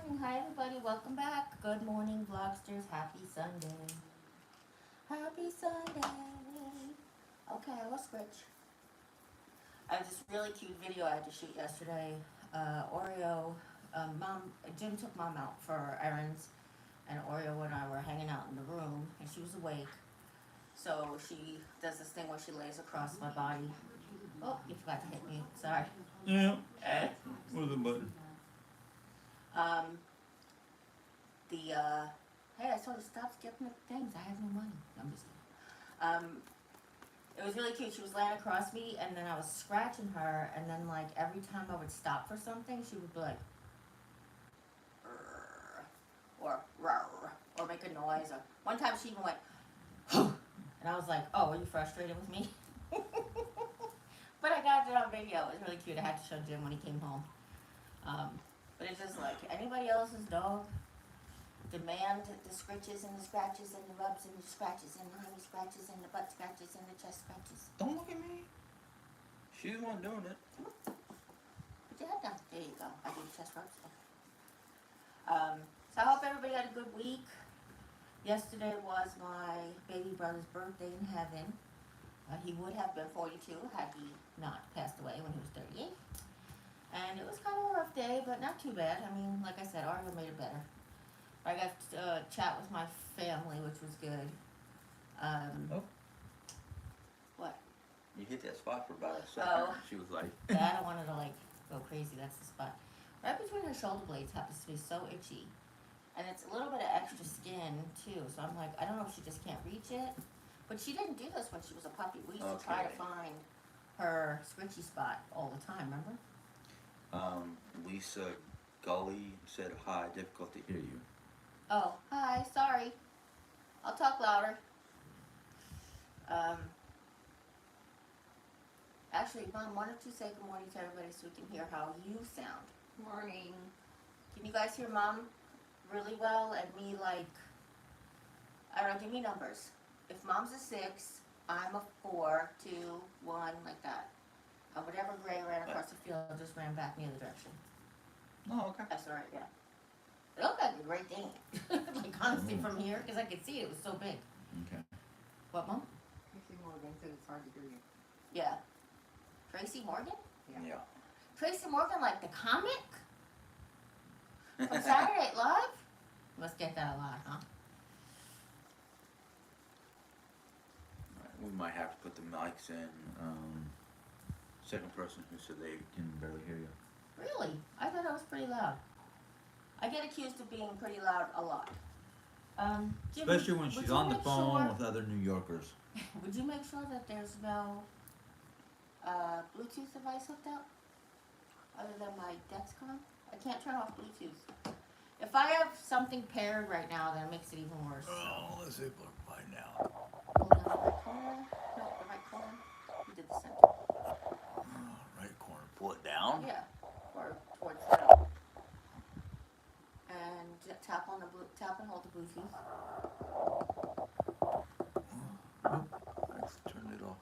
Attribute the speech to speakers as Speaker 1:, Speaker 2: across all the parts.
Speaker 1: morning. Hi, everybody. Welcome back. Good morning, vlogsters. Happy Sunday. Happy Sunday. Okay, let's switch. I have this really cute video I had to shoot yesterday. Oreo, Jim took mom out for errands, and Oreo and I were hanging out in the room, and she was awake. So she does this thing where she lays across my body. Oh, you forgot to hit me. Sorry.
Speaker 2: Yeah. With a button.
Speaker 1: Um, hey, I told her stop skipping the things. I have no money. No, I'm just kidding. It was really cute. She was laying across me, and then I was scratching her, and then like every time I would stop for something, she would be like, "Rrr," or "Rrr," or make a noise. Or one time she even went, and I was like, "Oh, are you frustrated with me?" But I got it on video. It was really cute. I had to show Jim when he came home. But it's just like anybody else's dog. Demand the scritches and the scratches and the rubs and the scratches and the honey scratches and the butt scratches and the chest scratches.
Speaker 2: Don't look at me. She's the one doing it.
Speaker 1: Put your head down. There you go. I do the chest rubs. So I hope everybody had a good week. Yesterday was my baby brother's birthday in heaven. He would have been 42 had he not passed away when he was 38. And it was kind of a rough day, but not too bad. I mean, like I said, Argo made it better. I got to chat with my family, which was good.
Speaker 2: Oh.
Speaker 1: What?
Speaker 2: You hit that spot for about a second.
Speaker 1: Oh.
Speaker 2: She was like,
Speaker 1: Yeah, I don't want her to like go crazy. That's the spot. Right between her shoulder blades happens to be so itchy. And it's a little bit of extra skin too. So I'm like, I don't know if she just can't reach it. But she didn't do this when she was a puppy. We used to try to find her scritchy spot all the time, remember?
Speaker 2: Lisa Gully said, hi, difficult to hear you.
Speaker 1: Oh, hi, sorry. I'll talk louder. Actually, Mom, why don't you say good morning to everybody so we can hear how you sound?
Speaker 3: Morning.
Speaker 1: Can you guys hear Mom really well and me like, I don't know, give me numbers. If Mom's a 6, I'm a 4, 2, 1, like that. And whatever gray ran across the field just ran back the other direction.
Speaker 2: Oh, okay.
Speaker 1: That's alright, yeah. It looked like a great thing. Like honestly from here, because I could see it was so big.
Speaker 2: Okay.
Speaker 1: What, Mom?
Speaker 3: Tracy Morgan said it's hard to hear you.
Speaker 1: Yeah. Tracy Morgan?
Speaker 2: Yeah.
Speaker 1: Tracy Morgan, like the comic? From Saturday Night Live? Must get that a lot, huh?
Speaker 2: We might have to put the mics in. Second person who said they can barely hear you.
Speaker 1: Really? I thought I was pretty loud. I get accused of being pretty loud a lot. Jim,
Speaker 2: Especially when
Speaker 1: would
Speaker 2: she's
Speaker 1: you
Speaker 2: on the
Speaker 1: make
Speaker 2: phone
Speaker 1: sure-
Speaker 2: with other New Yorkers.
Speaker 1: Would you make sure that there's no Bluetooth device hooked up? Other than my Dexcom? I can't turn off Bluetooth. If I have something paired right now, then it makes it even worse.
Speaker 2: Oh, let's see if we can find out.
Speaker 1: Hold on, the right corner? No, the right corner. You did the center.
Speaker 2: Right corner. Pull it down.
Speaker 1: Yeah, or towards the middle. And tap and hold the Bluetooth.
Speaker 2: Let's turn it off.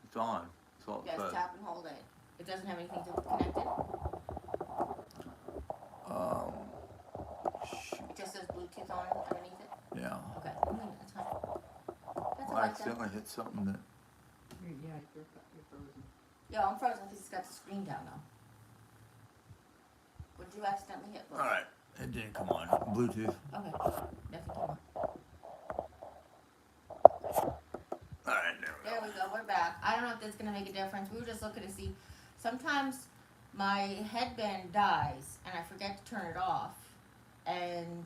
Speaker 2: It's on. It's all
Speaker 1: Yes,
Speaker 2: set.
Speaker 1: tap and hold it. It doesn't have anything to connect it.
Speaker 2: Shoot.
Speaker 1: It just says Bluetooth on underneath it.
Speaker 2: Yeah.
Speaker 1: Okay, that's fine. That's all
Speaker 2: I
Speaker 1: right then.
Speaker 2: accidentally hit something that.
Speaker 3: Yeah, you're frozen.
Speaker 1: Yeah, I'm frozen because it's got the screen down now. What did you accidentally hit? Look.
Speaker 2: Alright. It didn't come on. Bluetooth.
Speaker 1: Okay, nothing came on.
Speaker 2: Alright, there we
Speaker 1: There we go, we're back. I don't know if that's gonna make a difference. We were just looking to see. Sometimes my headband dies and I forget to turn it off, and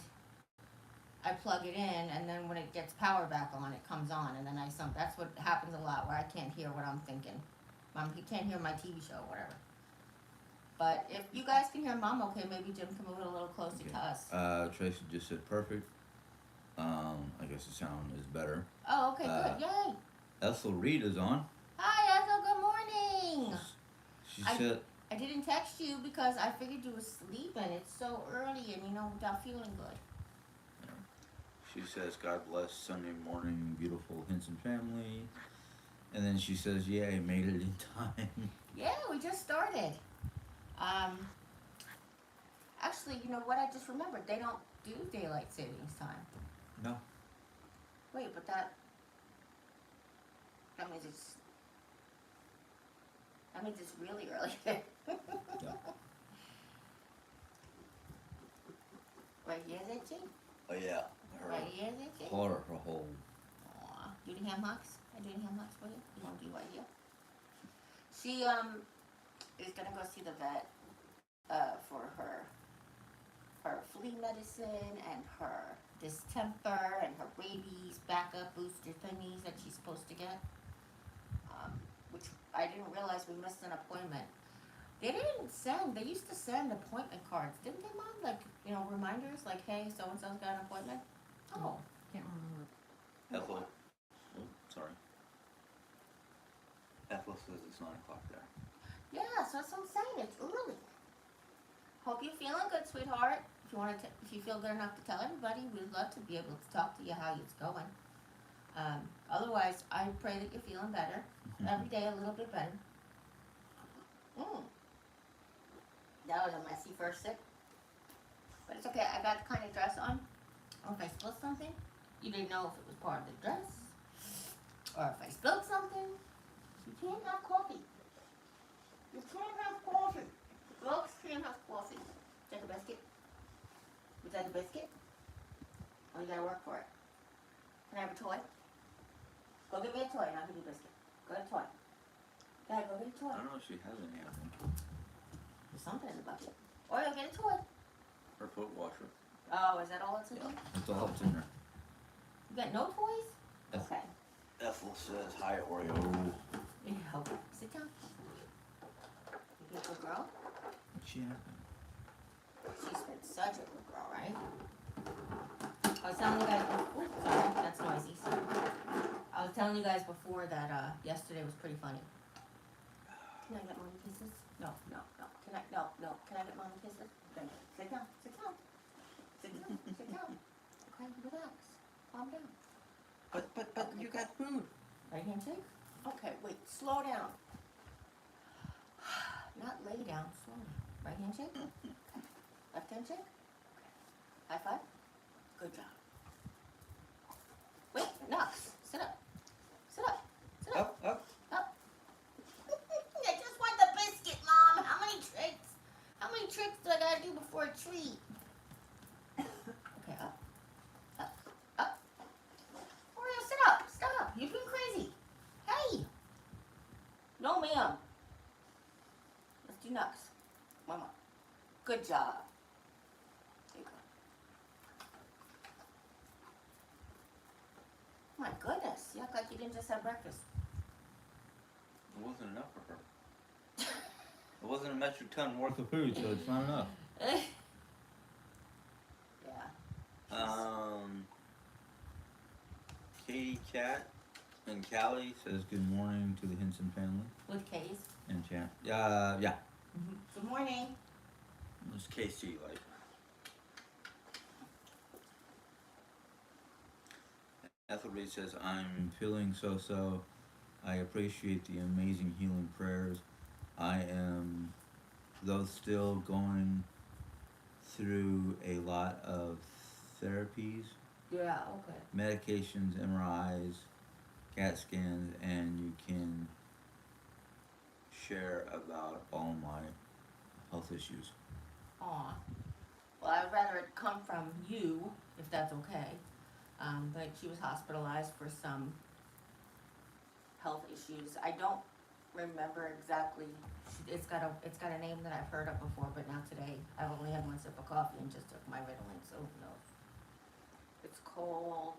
Speaker 1: I plug it in, and then when it gets power back on, it comes on, and then that's what happens a lot, where I can't hear what I'm thinking. He can't hear my TV show or whatever. But if you guys can hear Mom okay, maybe Jim can move it a little closer to us.
Speaker 2: Tracy just said perfect. I guess the sound is better.
Speaker 1: Oh, okay, good. Yay.
Speaker 2: Ethel Reed is on.
Speaker 1: Hi, Ethel. Good morning.
Speaker 2: She said,
Speaker 1: I didn't text you because I figured you were sleeping. It's so early and, without feeling good.
Speaker 2: she says, God bless Sunday morning, beautiful Henson family. And then she says, yeah, I made it in time.
Speaker 1: Yeah, we just started. Actually, you know what? I just remembered. They don't do daylight savings time.
Speaker 2: No.
Speaker 1: Wait, but that means it's really early.
Speaker 2: Yeah.
Speaker 1: Right here, is it, G?
Speaker 2: Oh yeah.
Speaker 1: Right here, is it, G?
Speaker 2: Her whole.
Speaker 1: Aw. Do the ham hocks? I do the ham hocks for you. You want to do right here? She is gonna go see the vet for her flea medicine and her distemper and her rabies backup booster thingies that she's supposed to get. Which I didn't realize we missed an appointment. They didn't send. They used to send appointment cards, didn't they, Mom? Like, you know, reminders, like, hey, so and so's got an appointment. Oh,
Speaker 3: Can't remember.
Speaker 2: Ethel. Oh, sorry. Ethel says it's 9 o'clock there.
Speaker 1: yeah. So that's what I'm saying. It's early. Hope you're feeling good, sweetheart. If you want to, if you feel good enough to tell everybody, we'd love to be able to talk to you how it's going. Otherwise, I pray that you're feeling better every day, a little bit better. That was a messy first sip, but it's okay. I got the kind of dress on, or if I spilled something, you didn't know if it was part of the dress, or if I spilled something. You can't have coffee. You can't have coffee. Folks can't have coffee. Take a biscuit. Was that a biscuit? Oh, you gotta work for it. Can I have a toy? Go get me a toy and I'll give you a biscuit. Go get a toy. Go ahead, go get a toy.
Speaker 2: I don't know if she has any of them.
Speaker 1: There's something in the bucket. Or you'll get a toy.
Speaker 2: Her foot washer.
Speaker 1: Oh, is that all that's in there?
Speaker 2: That's all that's in there.
Speaker 1: You got no toys?
Speaker 2: Yes.
Speaker 1: Okay.
Speaker 2: Ethel says hi, Oreo.
Speaker 1: Yeah, okay. Sit down. You be a good girl?
Speaker 2: What's she having?
Speaker 1: She's been such a good girl, right? I was telling you guys, oh, sorry, that's noisy, sorry. I was telling you guys before that yesterday was pretty funny. Can I get mommy kisses? No. Can I get mommy kisses? Okay. Sit down. Okay, relax. Calm down.
Speaker 2: But
Speaker 1: Okay,
Speaker 2: you got food.
Speaker 1: Right handshake? Okay, wait, slow down. Not lay down, slow down. Right handshake? Left handshake? Okay. High five? Good job. Wait, enough. Sit up.
Speaker 2: Up.
Speaker 1: Up. I just want the biscuit, Mom. How many tricks do I gotta do before a treat? Okay, up. Oreo, sit up. Stop. You've been crazy. Hey. No, ma'am. Let's do nuts. Mama. Good job. There you go. My goodness. You act like you didn't just have breakfast.
Speaker 2: It wasn't enough for her. It wasn't a metric ton worth of food, so it's not enough.
Speaker 1: Yeah.
Speaker 2: Katie Cat and Callie says good morning to the Hinson family
Speaker 1: With K's.
Speaker 2: in chat. Yeah.
Speaker 1: Good morning.
Speaker 2: It's KC, like. Ethelbert says, I'm feeling so. I appreciate the amazing healing prayers. I am, though still going through a lot of therapies,
Speaker 1: Yeah, okay.
Speaker 2: medications, MRIs, CAT scans, and you can share about all my health issues.
Speaker 1: Aw. Well, I would rather it come from you, if that's okay. But she was hospitalized for some health issues. I don't remember exactly. It's got a name that I've heard of before, but now today I've only had one sip of coffee and just took my Ritalin, so who knows? It's cold.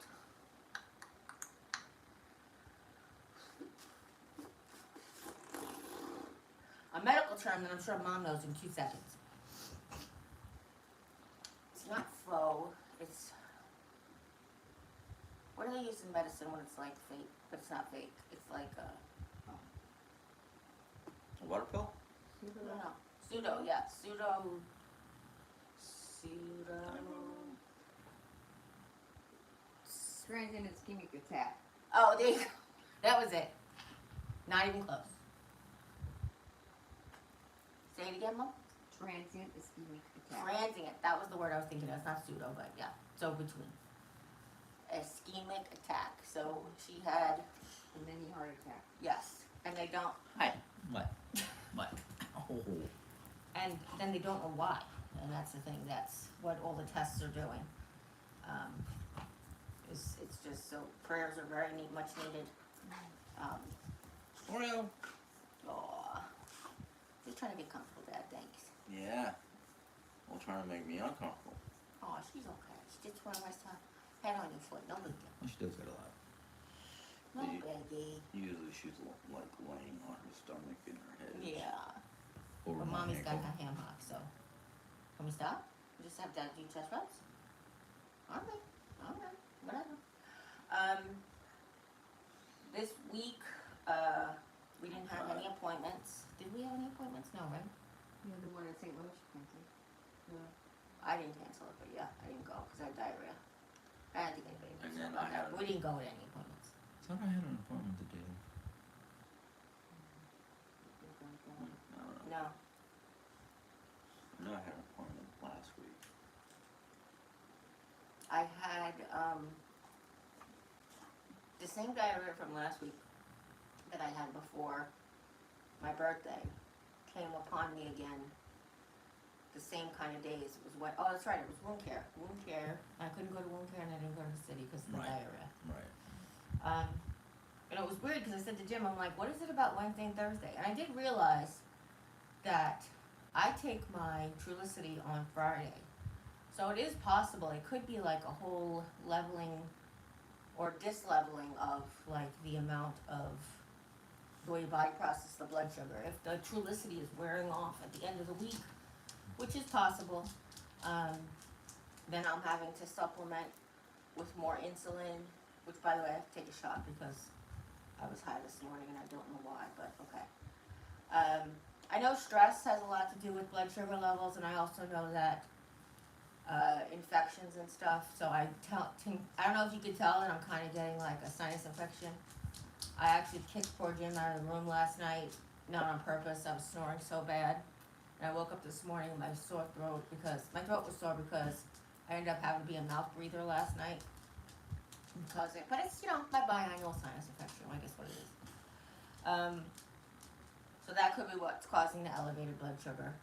Speaker 1: A medical term that I'm sure Mom knows in 2 seconds. It's not faux. It's, what do they use in medicine when it's like fake, but it's not fake? It's like
Speaker 2: A water pill?
Speaker 1: no. Pseudo, yeah. Pseudo.
Speaker 3: Transient ischemic attack.
Speaker 1: Oh, there you go. That was it. Not even close. Say it again, Mom.
Speaker 3: Transient ischemic attack.
Speaker 1: Transient, that was the word I was thinking of. It's not pseudo, but yeah. So between. Ischemic attack. So she had,
Speaker 3: A mini heart attack.
Speaker 1: yes, and they don't,
Speaker 2: Hi. What? What? Oh.
Speaker 1: and then they don't know why. And that's the thing. That's what all the tests are doing. It's just so prayers are very much needed.
Speaker 2: Oreo.
Speaker 1: Oh, just trying to get comfortable, Dad. Thanks.
Speaker 2: Yeah. Well, trying to make me uncomfortable.
Speaker 1: Oh, she's okay. She just wanted my stuff. Head on your foot. No big deal.
Speaker 2: Well, she does that a lot.
Speaker 1: No
Speaker 2: You-
Speaker 1: biggie.
Speaker 2: Usually she's like laying on her stomach in her head.
Speaker 1: Yeah.
Speaker 2: Over
Speaker 1: But
Speaker 2: my
Speaker 1: Mommy's got
Speaker 2: ankle.
Speaker 1: her ham hock, so. Can we stop? We just have Dad do chest rubs? Alright. Alright. Whatever. This week, we didn't have any appointments. Did we have any appointments? No, right?
Speaker 3: You had the one in St. Louis, you canceled.
Speaker 1: No. I didn't cancel it, but yeah, I didn't go because I had diarrhea. I didn't think anybody
Speaker 2: And
Speaker 1: knows
Speaker 2: then
Speaker 1: about
Speaker 2: I had
Speaker 1: that. We didn't go at any appointments.
Speaker 2: I thought I had an appointment today. I don't know.
Speaker 1: No.
Speaker 2: I know I had an appointment last week.
Speaker 1: I had the same diarrhea from last week that I had before my birthday came upon me again. The same kind of days. It was what? Oh, that's right. It was wound care. Wound care. I couldn't go to wound care, and I didn't go to the city because of the
Speaker 2: Right.
Speaker 1: diarrhea.
Speaker 2: Right.
Speaker 1: And it was weird because I said to Jim, I'm like, what is it about Wednesday and Thursday? And I did realize that I take my Trulicity on Friday. So it is possible. It could be like a whole leveling or disleveling of like the amount of the way your body processes the blood sugar. If the Trulicity is wearing off at the end of the week, which is possible, then I'm having to supplement with more insulin, which by the way I have to take a shot because I was high this morning and I don't know why, but okay. I know stress has a lot to do with blood sugar levels, and I also know that infections and stuff. So I don't know if you could tell that I'm kind of getting like a sinus infection. I actually kicked poor Jim out of the room last night, not on purpose. I was snoring so bad, and I woke up this morning with my sore throat because my throat was sore because I ended up having to be a mouth breather last night. But it's, my biannual sinus infection, I guess what it is. So that could be what's causing the elevated blood sugar.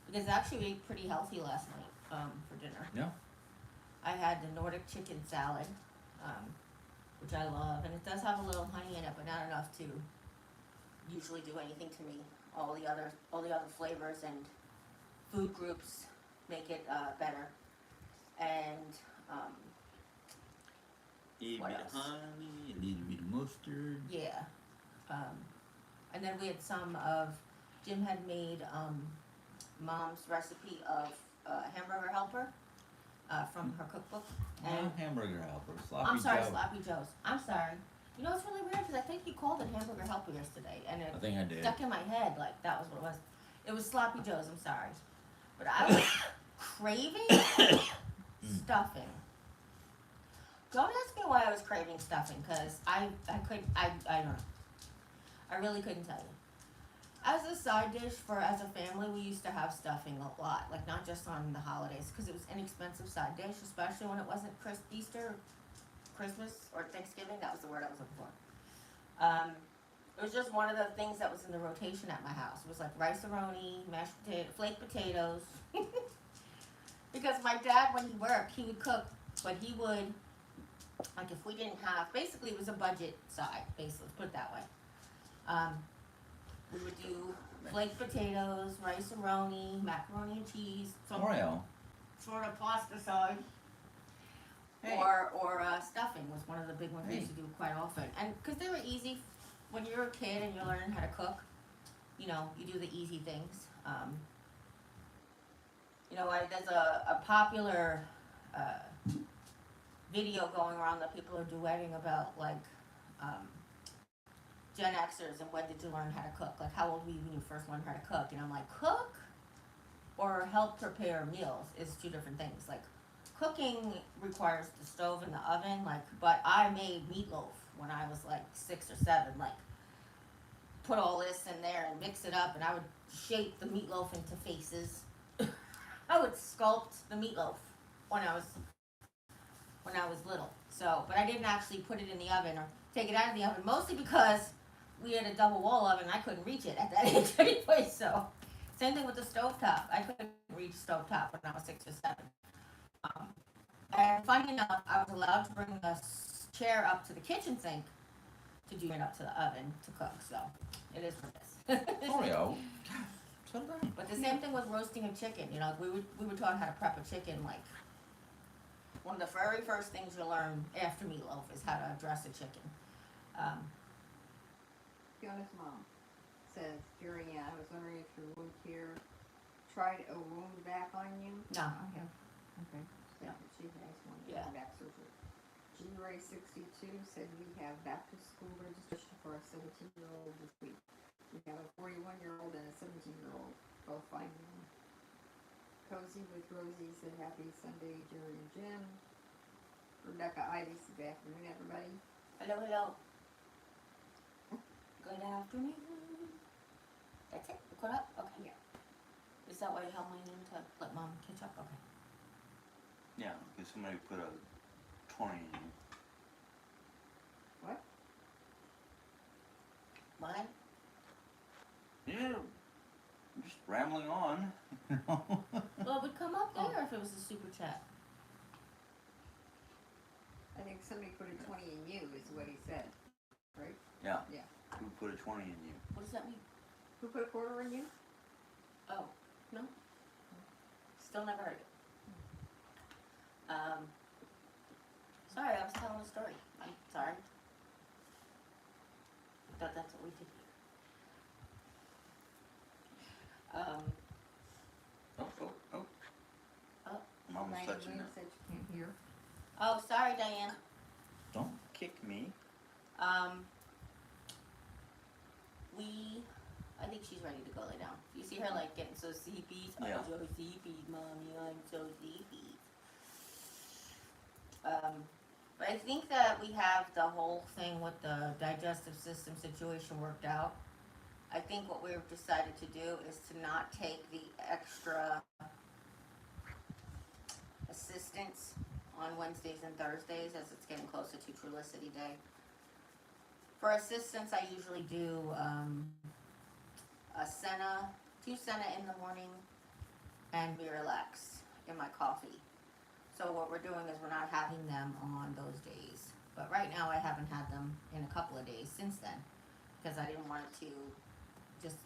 Speaker 1: Because I actually ate pretty healthy last night for dinner.
Speaker 2: Yeah.
Speaker 1: I had the Nordic chicken salad, which I love, and it does have a little honey in it, but not enough to usually do anything to me. All the other flavors and food groups make it better. And
Speaker 2: A
Speaker 1: What
Speaker 2: bit
Speaker 1: else?
Speaker 2: of honey, a little bit of mustard.
Speaker 1: yeah, and then we had some of Jim had made Mom's recipe of hamburger helper from her cookbook. And
Speaker 2: Not hamburger helper, sloppy
Speaker 1: I'm sorry,
Speaker 2: Joe.
Speaker 1: Sloppy Joe's. I'm sorry. You know, it's really weird because I think you called it hamburger helper yesterday, and it
Speaker 2: I think I did.
Speaker 1: stuck in my head like that was what it was. It was Sloppy Joe's. I'm sorry, but I was craving stuffing. Don't ask me why I was craving stuffing, because I don't know. I really couldn't tell you. As a side dish as a family, we used to have stuffing a lot, like not just on the holidays, because it was inexpensive side dish, especially when it wasn't Easter, Christmas, or Thanksgiving. That was the word I was looking for. It was just one of the things that was in the rotation at my house. It was like rice-a-roni, mashed potato, flaked potatoes. Because my dad, when he worked, he would cook, but he would, like if we didn't have, basically it was a budget side, basically, let's put it that way. We would do flaked potatoes, rice-a-roni, macaroni and cheese, some
Speaker 2: Oreo.
Speaker 1: sort of pasta side.
Speaker 2: Hey.
Speaker 1: Or stuffing was one of the big ones we
Speaker 2: Hey.
Speaker 1: used to do quite often. And because they were easy, when you're a kid and you're learning how to cook, you do the easy things. There's a popular video going around that people are duetting about, like, Gen Xers and when did you learn how to cook? Like, how old were you when you first learned how to cook? And I'm like, cook or help prepare meals is two different things. Like, cooking requires the stove and the oven, but I made meatloaf when I was like 6 or 7, like put all this in there and mix it up, and I would shape the meatloaf into faces. I would sculpt the meatloaf when I was little. So, but I didn't actually put it in the oven or take it out of the oven, mostly because we had a double wall oven. I couldn't reach it at that age anyway. So, same thing with the stovetop. I couldn't reach stovetop when I was 6 or 7. Um, and funny enough, I was allowed to bring the chair up to the kitchen sink to do it up to the oven to cook. So, it is for this.
Speaker 2: Oreo. Settle down.
Speaker 1: But the same thing with roasting a chicken. You know, we were taught how to prep a chicken. Like one of the very first things you learn after meatloaf is how to dress a chicken.
Speaker 3: Fiona's mom says, Jeri-Ann, I was wondering if your wound care tried a wound vac on you.
Speaker 1: No.
Speaker 3: Okay. So
Speaker 1: No.
Speaker 3: she has one
Speaker 1: Yeah.
Speaker 3: back surgery. January 62 said we have back to school registration for a 17-year-old this week. We have a 41-year-old and a 17-year-old, both fine now. Cozy with Rosie said happy Sunday, Jerry and Jim. Rebecca Ivy said good afternoon, everybody.
Speaker 1: Hello, hello. Good afternoon. That's it? You caught up? Okay.
Speaker 3: Yeah.
Speaker 1: Is that why you held my name to let mom catch up? Okay.
Speaker 2: Yeah, because somebody put a 20 in you.
Speaker 3: What?
Speaker 1: Mine?
Speaker 2: Yeah, just rambling on.
Speaker 1: Well, it would come up there if it was a super chat.
Speaker 3: I think somebody put a 20 in you is what he said, right?
Speaker 2: Yeah.
Speaker 3: Yeah.
Speaker 2: Who put a 20 in you?
Speaker 1: What does that mean?
Speaker 3: Who put a quarter in you?
Speaker 1: Oh, no. Still never heard it. Sorry, I was telling a story. I'm sorry. I thought that's what we did here.
Speaker 2: Oh.
Speaker 1: Oh.
Speaker 2: Mama's
Speaker 3: Diane
Speaker 2: touching
Speaker 3: Williams
Speaker 2: it.
Speaker 3: said you can't hear.
Speaker 1: Oh, sorry, Diane.
Speaker 2: Don't kick me.
Speaker 1: I think she's ready to go lay down. You see her like getting so sleepy.
Speaker 2: Yeah.
Speaker 1: I'm so sleepy, mommy. I'm so sleepy. But I think that we have the whole thing with the digestive system situation worked out. I think what we've decided to do is to not take the extra assistance on Wednesdays and Thursdays as it's getting closer to Trulicity Day. For assistance, I usually do a senna, 2 senna in the morning, and Relax in my coffee. So what we're doing is we're not having them on those days. But right now I haven't had them in a couple of days since then because I didn't want it to just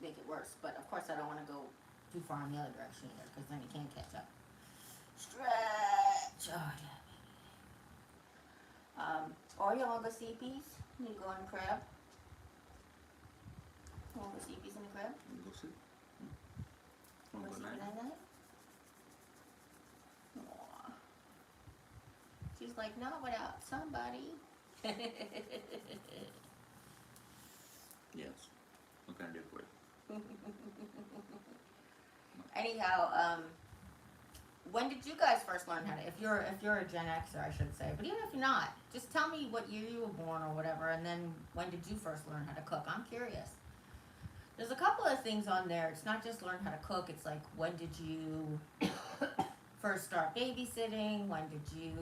Speaker 1: make it worse. But of course I don't want to go too far in the other direction either because then you can't catch up. Stretch! Oh yeah. Oreo, wanna go see peas? You go in the crib? You wanna go see peas in the crib?
Speaker 2: Go sit.
Speaker 1: Go
Speaker 2: Go
Speaker 1: see
Speaker 2: night.
Speaker 1: Banana? Aw. She's like, not without somebody.
Speaker 2: Yes. What can I do for you?
Speaker 1: Anyhow, when did you guys first learn how to? If you're a Gen Xer, I should say, but even if you're not, just tell me what year you were born or whatever, and then when did you first learn how to cook? I'm curious. There's a couple of things on there. It's not just learn how to cook. It's like when did you first start babysitting? When did you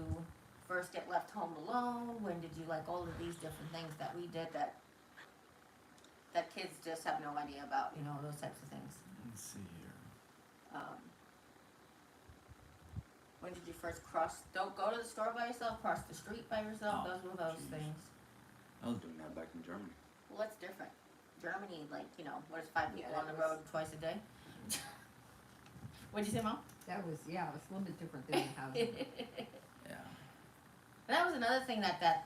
Speaker 1: first get left home alone? When did you like all of these different things that we did that kids just have no idea about? You know, those types of things.
Speaker 2: Let's see here.
Speaker 1: When did you first don't go to the store by yourself, cross the street by yourself?
Speaker 2: Oh,
Speaker 1: Those were those
Speaker 2: geez.
Speaker 1: things.
Speaker 2: I was doing that back in Germany.
Speaker 1: Well, that's different. Germany, like, you know, what is 5 people
Speaker 3: Yeah,
Speaker 1: on the
Speaker 3: that
Speaker 1: road twice a day? What'd you say, Mom?
Speaker 3: That was, yeah, it was a little bit different than the housing.
Speaker 2: Yeah.
Speaker 1: That was another thing that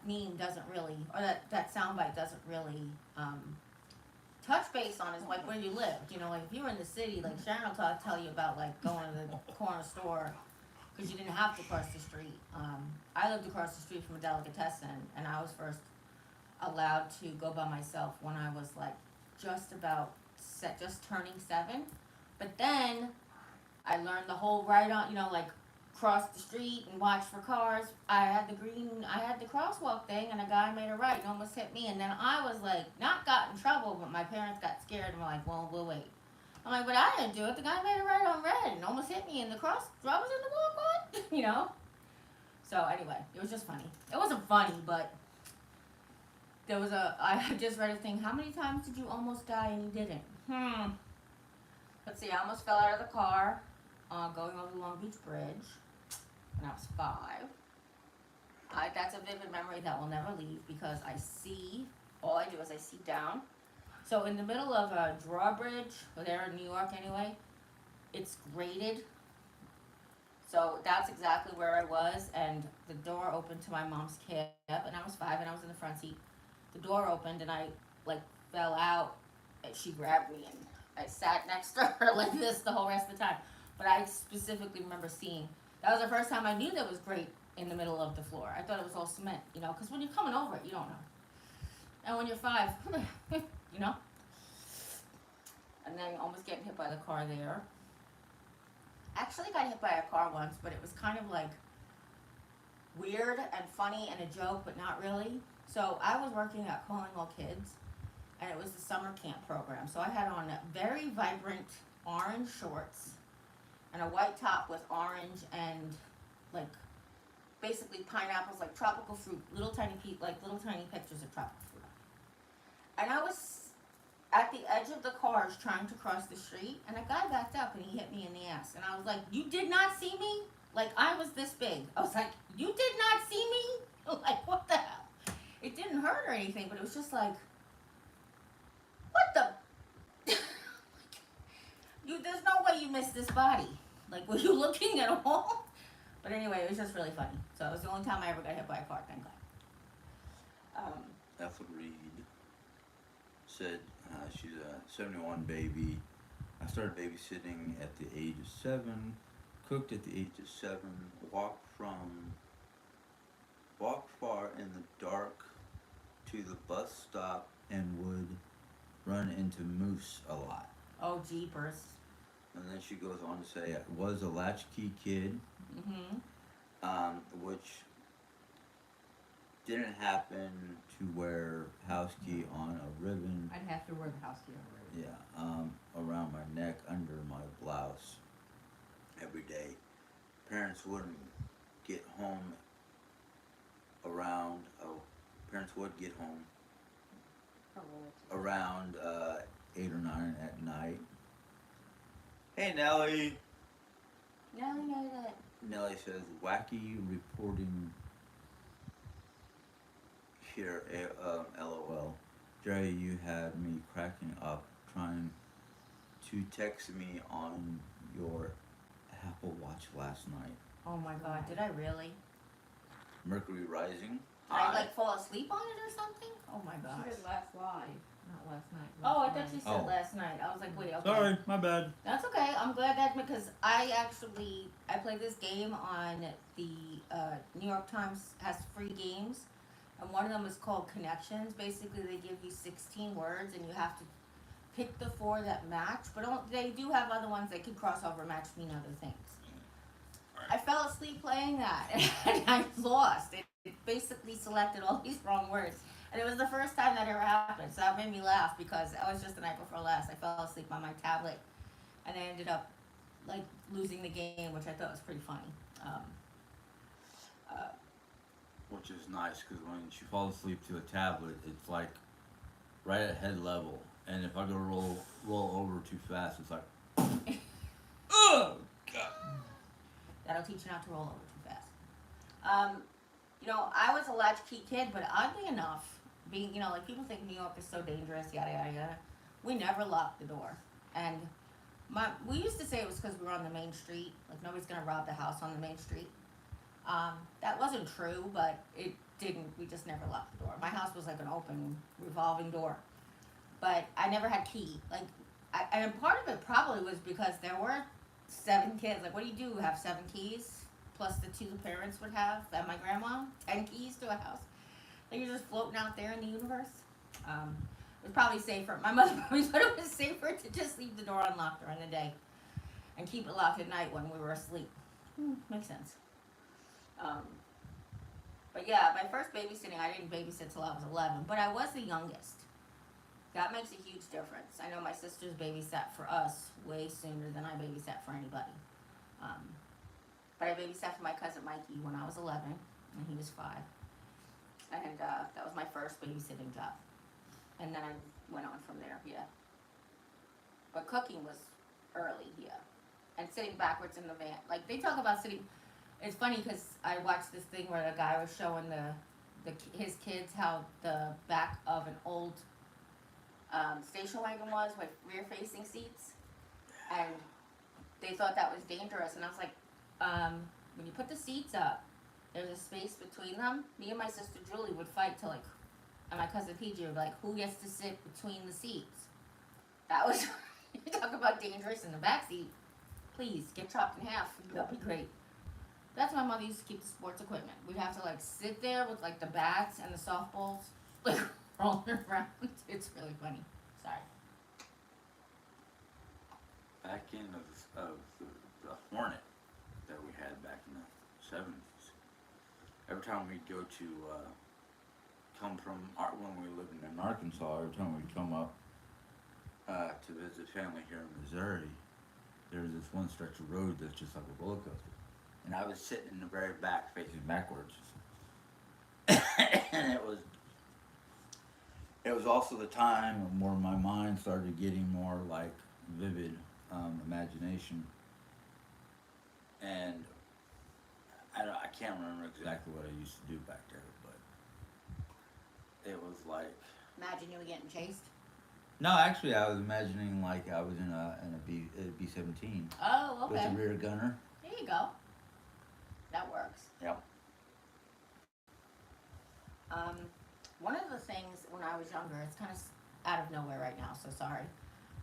Speaker 1: meme doesn't really, or that soundbite doesn't really touch base on is like where you lived. You know, like if you were in the city, like Sharon will tell you about like going to the corner store because you didn't have to cross the street. I lived across the street from a delicatessen, and I was first allowed to go by myself when I was like just turning 7. But then I learned the whole right on, you know, like cross the street and watch for cars. I had the crosswalk thing, and a guy made a right and almost hit me. And then I was like, not got in trouble, but my parents got scared and were like, well, we'll wait. I'm like, but I didn't do it. The guy made a right on red and almost hit me in the cross. I was in the walk on, you know? So anyway, it was just funny. It wasn't funny, but I just read a thing. How many times did you almost die and you didn't? Let's see, I almost fell out of the car going over the Long Beach Bridge when I was 5. That's a vivid memory that will never leave because all I do is I see down. So in the middle of a drawbridge, there in New York anyway, it's graded. So that's exactly where I was, and the door opened to my mom's cab, and I was 5, and I was in the front seat. The door opened, and I fell out, and she grabbed me, and I sat next to her like this the whole rest of the time. But I specifically remember seeing, that was the first time I knew there was grate in the middle of the floor. I thought it was all cement, because when you're coming over it, you don't know. And when you're 5, and then almost getting hit by the car there. Actually got hit by a car once, but it was kind of weird and funny and a joke, but not really. So I was working at Calling All Kids, and it was the summer camp program. So I had on very vibrant orange shorts and a white top with orange and basically pineapples, like tropical fruit, little tiny pictures of tropical fruit. And I was at the edge of the cars trying to cross the street, and a guy backed up and he hit me in the ass. And I was like, you did not see me? I was this big. I was like, you did not see me? What the hell? It didn't hurt or anything, but it was just like, what the? There's no way you missed this body. Were you looking at all? But anyway, it was just really funny. So it was the only time I ever got hit by a car, thank God.
Speaker 2: Ethel Reed said she's a 71 baby. I started babysitting at the age of 7, cooked at the age of 7, walked far in the dark to the bus stop, and would run into moose a lot.
Speaker 1: Oh, jeepers.
Speaker 2: And then she goes on to say, I was a latchkey kid, which didn't happen to wear house key on a ribbon.
Speaker 3: I'd have to wear the house key on a ribbon.
Speaker 2: Yeah, around my neck, under my blouse, every day. Parents wouldn't get home parents would get home around 8 or 9 at night. Hey, Nellie. Nellie says, wacky reporting here, LOL. Jerry, you had me cracking up trying to text me on your Apple Watch last night.
Speaker 1: Oh my God, did I really?
Speaker 2: Mercury rising.
Speaker 1: Did I fall asleep on it or something? Oh my gosh.
Speaker 3: She did last live, not last night.
Speaker 1: Oh, I thought you said last night. I was like, wait, okay.
Speaker 2: Sorry, my bad.
Speaker 1: That's okay. I'm glad that, because I played this game on the New York Times has free games, and one of them is called Connections. Basically, they give you 16 words, and you have to pick the 4 that match, but they do have other ones that can cross over, match, mean other things. I fell asleep playing that, and I lost. It basically selected all these wrong words. And it was the first time that ever happened, so that made me laugh because I was just the night before last. I fell asleep on my tablet, and I ended up losing the game, which I thought was pretty funny.
Speaker 2: Which is nice, because when she falls asleep to a tablet, it's right at head level. And if I go roll over too fast, it's like, oh, God.
Speaker 1: That'll teach you not to roll over too fast. I was a latchkey kid, but oddly enough, being, people think New York is so dangerous, yada, yada, yada. We never locked the door. And we used to say it was because we were on the main street. Nobody's going to rob the house on the main street. That wasn't true, but it didn't. We just never locked the door. My house was like an open, revolving door. But I never had key. And part of it probably was because there were 7 kids. What do you do? Have 7 keys? Plus the 2 the parents would have, and my grandma, 10 keys to a house. You're just floating out there in the universe. It was probably safer. My mother probably thought it was safer to just leave the door unlocked during the day and keep it locked at night when we were asleep. Makes sense. But yeah, my first babysitting, I didn't babysit till I was 11, but I was the youngest. That makes a huge difference. I know my sisters babysat for us way sooner than I babysat for anybody. Um, but I babysat for my cousin Mikey when I was 11, and he was 5. And that was my first babysitting job. And then I went on from there, yeah. But cooking was early, yeah. And sitting backwards in the van. Like, they talk about sitting... It's funny because I watched this thing where the guy was showing his kids how the back of an old station wagon was with rear-facing seats. And they thought that was dangerous. And I was like, when you put the seats up, there's a space between them. Me and my sister Julie would fight till, like... And my cousin PJ would be like, who gets to sit between the seats? That was... You talk about dangerous in the back seat. Please, get chopped in half. That'd be great. That's why my mother used to keep the sports equipment. We'd have to, like, sit there with, like, the bats and the softballs, like, rolling around. It's really funny. Sorry.
Speaker 2: Back in the Hornet that we had back in the 70s, every time we'd go to, come from, when we were living in Arkansas, every time we'd come up to visit family here in Missouri, there's this one stretch of road that's just like a roller coaster. And I was sitting in the very back facing backwards. And it was also the time where my mind started getting more like vivid imagination. And I can't remember exactly what I used to do back there, but it was like...
Speaker 1: Imagine you were getting chased.
Speaker 2: No, actually, I was imagining like I was in a B-17.
Speaker 1: Oh, okay.
Speaker 2: With a rear gunner.
Speaker 1: There you go. That works.
Speaker 2: Yep.
Speaker 1: One of the things when I was younger, it's kind of out of nowhere right now, so sorry,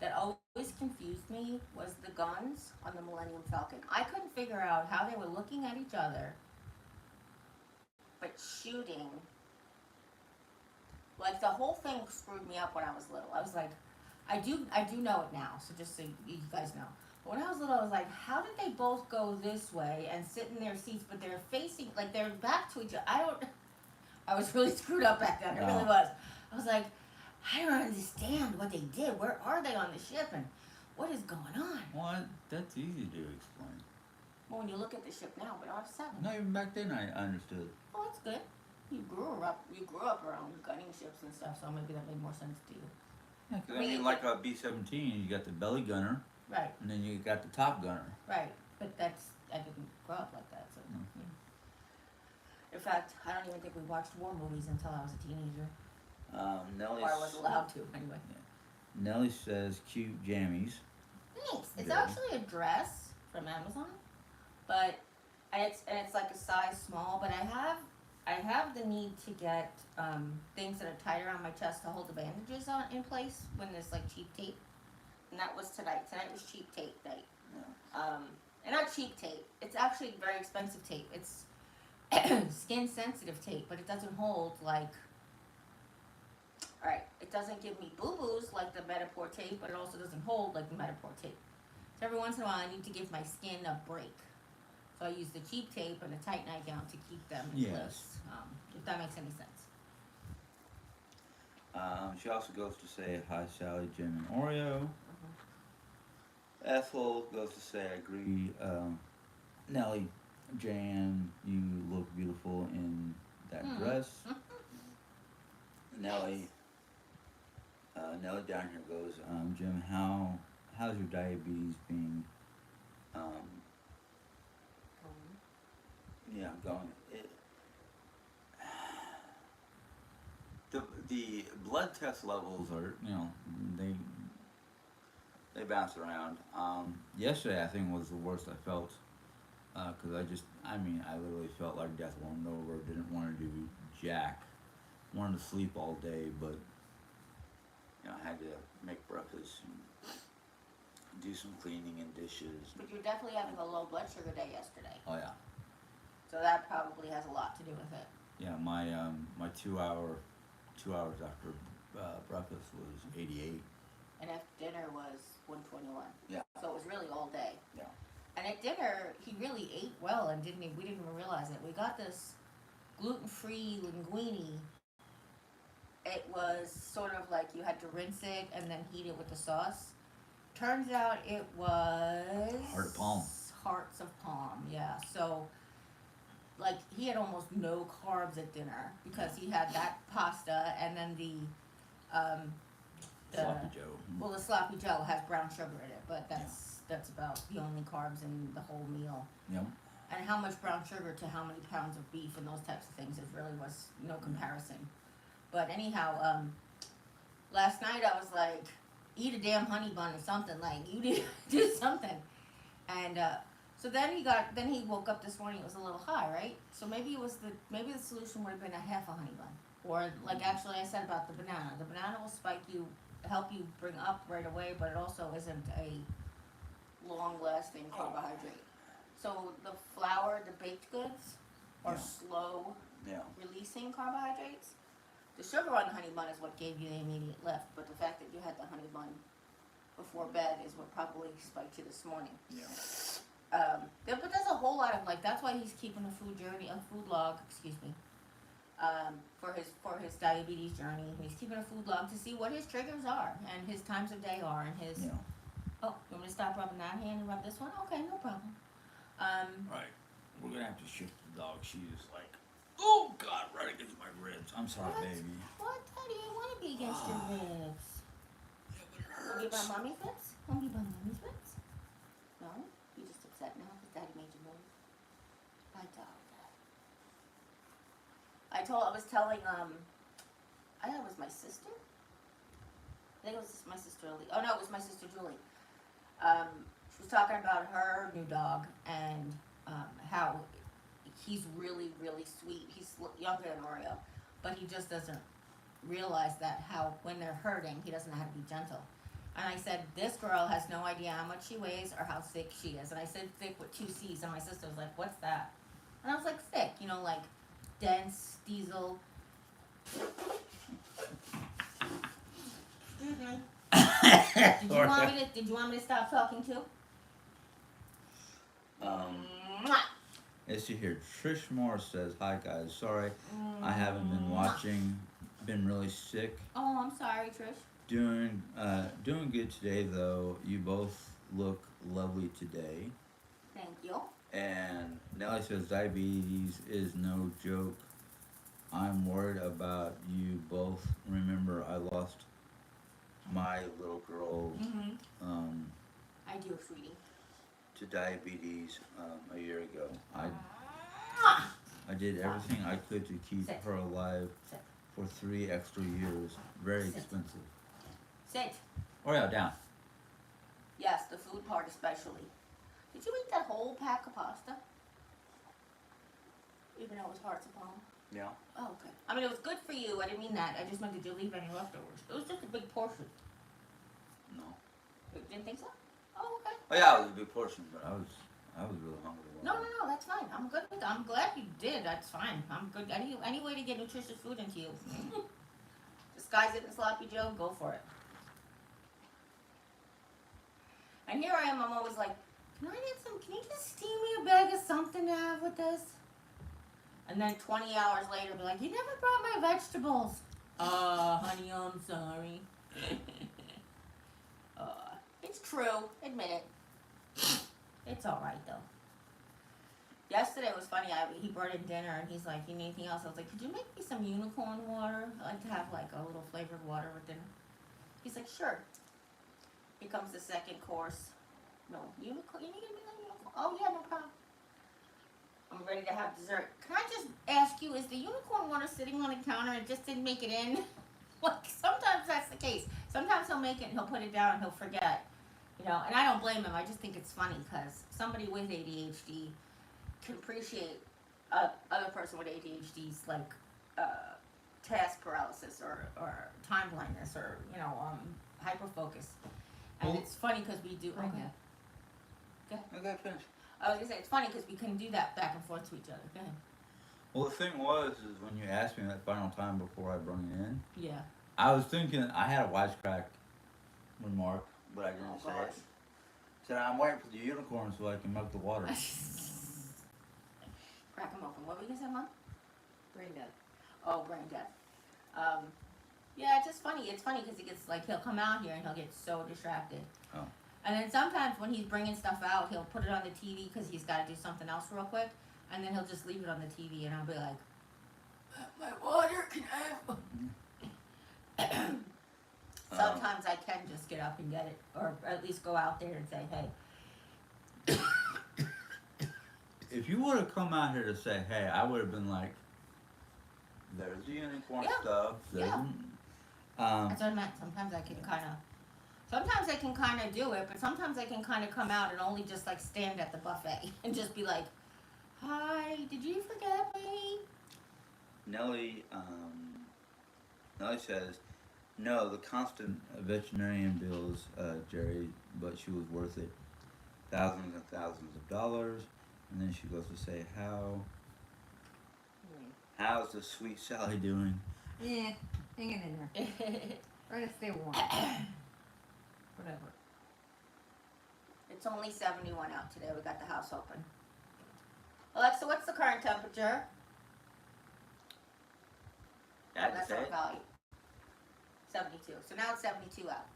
Speaker 1: that always confused me was the guns on the Millennium Falcon. I couldn't figure out how they were looking at each other, but shooting. Like, the whole thing screwed me up when I was little. I was like, I do know it now, so just so you guys know. But when I was little, I was like, how did they both go this way and sit in their seats, but they're facing, like, they're back to each other? I was really screwed up back then. I really was. I was like, I don't understand what they did. Where are they on the ship, and what is going on?
Speaker 2: Well, that's easy to explain.
Speaker 1: Well, when you look at the ship now, but I was 7.
Speaker 2: No, even back then I understood.
Speaker 1: Oh, that's good. You grew up around gunning ships and stuff, so maybe that made more sense to you.
Speaker 2: Yeah, 'cause I mean, like a B-17, you got the belly gunner.
Speaker 1: Right.
Speaker 2: And then you got the top gunner.
Speaker 1: Right. But I didn't grow up like that, so.
Speaker 2: No.
Speaker 1: Yeah. In fact, I don't even think we watched war movies until I was a teenager.
Speaker 2: Nelly.
Speaker 1: Or I was allowed to, anyway.
Speaker 2: Yeah. Nelly says cute jammies.
Speaker 1: Thanks. It's
Speaker 2: Yeah.
Speaker 1: actually a dress from Amazon, but it's like a size small. But I have the need to get things that are tied around my chest to hold the bandages in place when there's like cheap tape. And that was tonight. Tonight was cheap tape day.
Speaker 2: Yeah.
Speaker 1: And not cheap tape. It's actually very expensive tape. It's skin sensitive tape, but it doesn't hold like. Alright, it doesn't give me boo-boos like the Metapore tape, but it also doesn't hold like the Metapore tape. So every once in a while I need to give my skin a break. So I use the cheap tape and a tight nightgown to keep them in place. If that makes any sense.
Speaker 2: She also goes to say hi, Sally, Jim, and Oreo. Ethel goes to say I agree. Nelly, Jeri-Ann, you look beautiful in that dress. Nelly down here goes, Jim, how's your diabetes being? Yeah, going. The blood test levels are, they bounce around. Yesterday I think was the worst I felt, because I literally felt like death rolled over. Didn't want to do jack. Wanted to sleep all day, but I had to make breakfast and do some cleaning and dishes.
Speaker 1: But you're definitely having a low blood sugar day yesterday.
Speaker 2: Oh yeah.
Speaker 1: So that probably has a lot to do with it.
Speaker 2: Yeah, my 2 hours after breakfast was 88.
Speaker 1: And after dinner was 121.
Speaker 2: Yeah.
Speaker 1: So it was really all day.
Speaker 2: Yeah.
Speaker 1: And at dinner, he really ate well and we didn't even realize it. We got this gluten-free linguine. It was sort of like you had to rinse it and then heat it with the sauce. Turns out it was
Speaker 2: Heart of palm.
Speaker 1: Hearts of palm, yeah. So like he had almost no carbs at dinner because he had that pasta and then um
Speaker 2: Sloppy Joe.
Speaker 1: well, the sloppy Joe has brown sugar in it, but that's about the only carbs in the whole meal.
Speaker 2: Yep.
Speaker 1: And how much brown sugar to how many pounds of beef and those types of things, it really was no comparison. But anyhow, last night I was like, eat a damn honey bun or something. Like you do something. And so then he woke up this morning. It was a little high, right? So maybe the solution would have been a half a honey bun, or like actually I said about the banana. The banana will help you bring up right away, but it also isn't a long-lasting carbohydrate. So the flour, the baked goods, are slow releasing carbohydrates. The sugar on the honey bun is what gave you the immediate lift, but the fact that you had the honey bun before bed is what probably spiked you this morning.
Speaker 2: Yeah.
Speaker 1: But there's a whole lot of that's why he's keeping a food log, for his diabetes journey. He's keeping a food log to see what his triggers are and his times of day are and his.
Speaker 2: Yeah.
Speaker 1: Oh, you want me to stop rubbing that hand and rub this one? Okay, no problem.
Speaker 2: Right. We're gonna have to shift the dog. She's like, oh God, right against my ribs. I'm sorry, baby.
Speaker 1: What, Daddy? I want to be against your ribs.
Speaker 2: Yeah, but it
Speaker 1: Want to be by
Speaker 2: hurts.
Speaker 1: mommy's ribs? Want to be by mommy's ribs? No? You just upset now because Daddy made you move? I doubt that. I was telling, I think it was my sister. I think it was my sister Julie. Oh no, it was my sister Julie. She was talking about her new dog and how he's really, really sweet. He's younger than Oreo, but he just doesn't realize that how when they're hurting, he doesn't know how to be gentle. And I said, this girl has no idea how much she weighs or how thick she is. And I said thick with 2 C's, and my sister was like, what's that? And I was like, thick, like dense, diesel. Did you want me to stop talking too?
Speaker 2: Let's see here. Trish Moore says, hi guys. Sorry, I haven't been watching. Been really sick.
Speaker 1: Oh, I'm sorry, Trish.
Speaker 2: Doing good today though. You both look lovely today.
Speaker 1: Thank you.
Speaker 2: And Nellie says diabetes is no joke. I'm worried about you both. Remember, I lost my little girl
Speaker 1: I do, sweetie.
Speaker 2: to diabetes a year ago. I did everything I could to keep her alive for 3 extra years. Very expensive.
Speaker 1: Sit.
Speaker 2: Oh yeah, down.
Speaker 1: Yes, the food part especially. Did you eat that whole pack of pasta? Even though it was hearts of palm?
Speaker 2: Yeah.
Speaker 1: Oh, okay. I mean, it was good for you. I didn't mean that. I just meant, did you leave any leftovers? It was just a big portion.
Speaker 2: No.
Speaker 1: You didn't think so? Oh, okay.
Speaker 2: Oh yeah, it was a big portion, but I was really hungry.
Speaker 1: No, that's fine. I'm good with that. I'm glad you did. That's fine. I'm good. Any way to get nutritious food into you. Disguise it in sloppy Joe, go for it. And here I am, I'm always like, can you just steam me a bag of something to have with this? And then 20 hours later, be like, you never brought my vegetables. Honey, I'm sorry. It's true, admit it. It's alright though. Yesterday was funny, he brought in dinner and he's like, you need anything else? I was like, could you make me some unicorn water? I like to have like a little flavored water with dinner. He's like, sure. Here comes the second course. No, unicorn, you need to make a unicorn? Oh yeah, no problem. I'm ready to have dessert. Can I just ask you, is the unicorn water sitting on the counter and just didn't make it in? Like, sometimes that's the case. Sometimes he'll make it and he'll put it down and he'll forget. And I don't blame him. I just think it's funny because somebody with ADHD can appreciate other person with ADHD's like task paralysis or time blindness or hyperfocus. And it's funny because we do.
Speaker 2: Okay, finish.
Speaker 1: I was gonna say it's funny because we can do that back and forth to each other. Go ahead.
Speaker 2: Well, the thing is when you asked me that final time before I brought it in,
Speaker 1: Yeah.
Speaker 2: I was thinking I had a wisecrack remark, but I didn't say it. Said I'm waiting for the unicorn so I can milk the water.
Speaker 1: crack them open. What were you gonna say, Mom?
Speaker 3: Brain dead.
Speaker 1: Oh, brain dead. Yeah, it's just funny. It's funny because he gets like he'll come out here and he'll get so distracted.
Speaker 2: Oh.
Speaker 1: And then sometimes when he's bringing stuff out, he'll put it on the TV because he's got to do something else real quick, and then he'll just leave it on the TV, and I'll be like, "My water, can I have?" Sometimes I can just get up and get it, or at least go out there and say, "Hey."
Speaker 2: If you would have come out here to say, hey, I would have been like, there's the unicorn
Speaker 1: Yeah.
Speaker 2: stuff. There's
Speaker 1: Yeah. That's what I meant. Sometimes I can kind of do it, but sometimes I can kind of come out and only just like stand at the buffet and just be like, "Hi, did you forget me?"
Speaker 2: Nellie says, no, the constant veterinarian bills, Jerry, but she was worth it. Thousands and thousands of dollars. And then she goes to say, how's the sweet Sally doing?
Speaker 3: Yeah, hanging in there. Try to stay warm. Whatever.
Speaker 1: It's only 71 out today. We got the house open. Alexa, what's the current temperature? That's our value. 72. So now it's 72 out.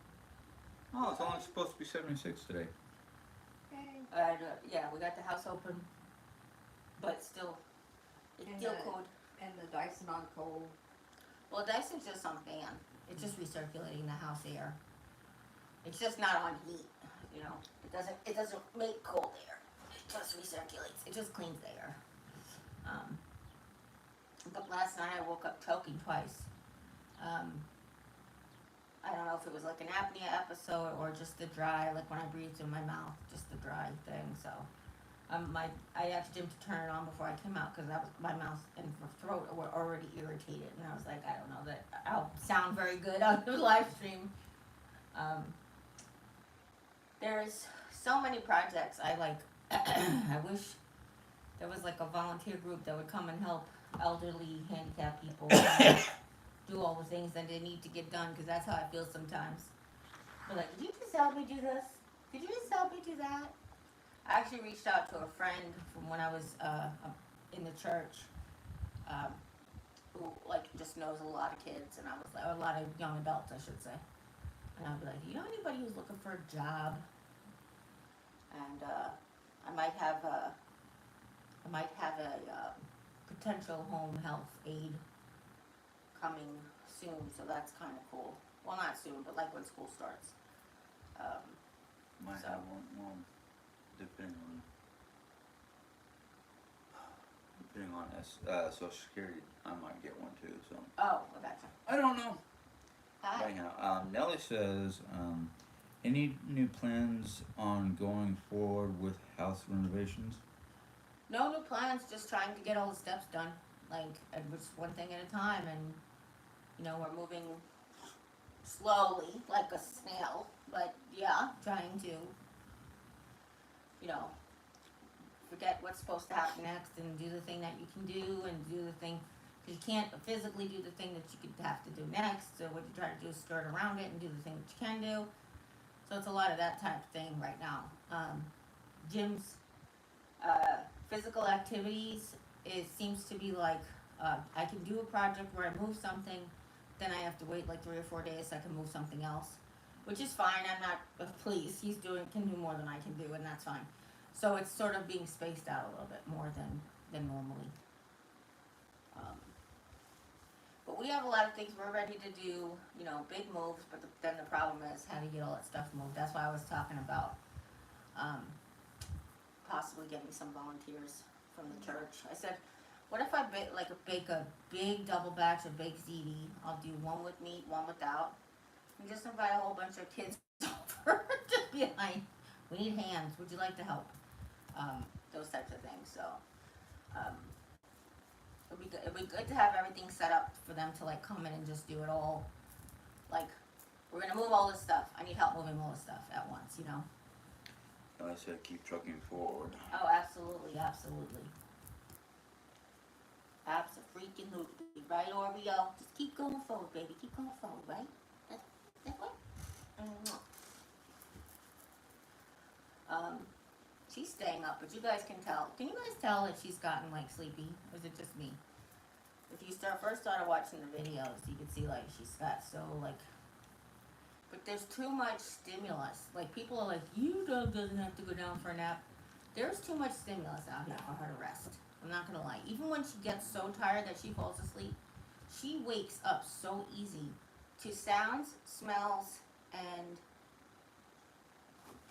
Speaker 2: Oh, it's only supposed to be 76 today.
Speaker 3: Okay.
Speaker 1: Yeah, we got the house open, but still, it's
Speaker 3: And
Speaker 1: still
Speaker 3: the-
Speaker 1: cold.
Speaker 3: And the Dyson on cold.
Speaker 1: Well, Dyson's just on fan. It's just recirculating the house air. It's just not on heat. You know, it doesn't make cold air. It just recirculates. It just cleans the air. But last night I woke up choking twice. I don't know if it was like an apnea episode or just the dry, like when I breathed in my mouth, just the dry thing. So, I asked Jim to turn it on before I came out because my mouth and throat were already irritated, and I was like, I don't know that I'll sound very good on the live stream. There's so many projects I like. I wish there was like a volunteer group that would come and help elderly, handicapped people do all the things that they need to get done, because that's how I feel sometimes. But like, could you just help me do this? Could you just help me do that? I actually reached out to a friend from when I was in the church, who like just knows a lot of kids, and I was like, or a lot of young adults, I should say. And I'd be like, do you know anybody who's looking for a job? And I might have a potential home health aide coming soon, so that's kind of cool. Well, not soon, but like when school starts.
Speaker 2: Might
Speaker 1: So-
Speaker 2: have one, depending on Social Security, I might get one too. So
Speaker 1: Oh, I gotcha.
Speaker 2: I don't know.
Speaker 1: Hi.
Speaker 2: Anyhow, Nellie says, any new plans on going forward with house renovations?
Speaker 1: No new plans, just trying to get all the steps done. Like, just one thing at a time, and, you know, we're moving slowly, like a snail, but yeah, trying to, you know, forget what's supposed to happen next and do the thing that you can do and do the thing, because you can't physically do the thing that you could have to do next, so what you try to do is skirt around it and do the thing that you can do. So it's a lot of that type of thing right now. Jim's physical activities, it seems to be like, I can do a project where I move something, then I have to wait like 3 or 4 days so I can move something else, which is fine. I'm not pleased. He's can do more than I can do, and that's fine. So it's sort of being spaced out a little bit more than normally. But we have a lot of things we're ready to do, you know, big moves, but then the problem is how to get all that stuff moved. That's why I was talking about possibly getting some volunteers from the church. I said, what if I bake a big double batch of baked ziti? I'll do one with meat, one without, and just invite a whole bunch of kids over. Just be like, we need hands. Would you like to help? Those types of things. So it'd be good to have everything set up for them to like come in and just do it all. Like, we're gonna move all this stuff. I need help moving all this stuff at once, you know.
Speaker 2: I said keep trucking forward.
Speaker 1: Oh, absolutely, absolutely. Abso-freaking-lutely. Right, Oreo? Just keep going forward, baby. Keep going forward, right? That's what? She's staying up, but you guys can tell. Can you guys tell that she's gotten like sleepy, or is it just me? If you first started watching the videos, you could see like she's got so like. But there's too much stimulus. Like people are like, you dog doesn't have to go down for a nap. There's too much stimulus out here for her to rest. I'm not gonna lie. Even when she gets so tired that she falls asleep, she wakes up so easy to sounds, smells, and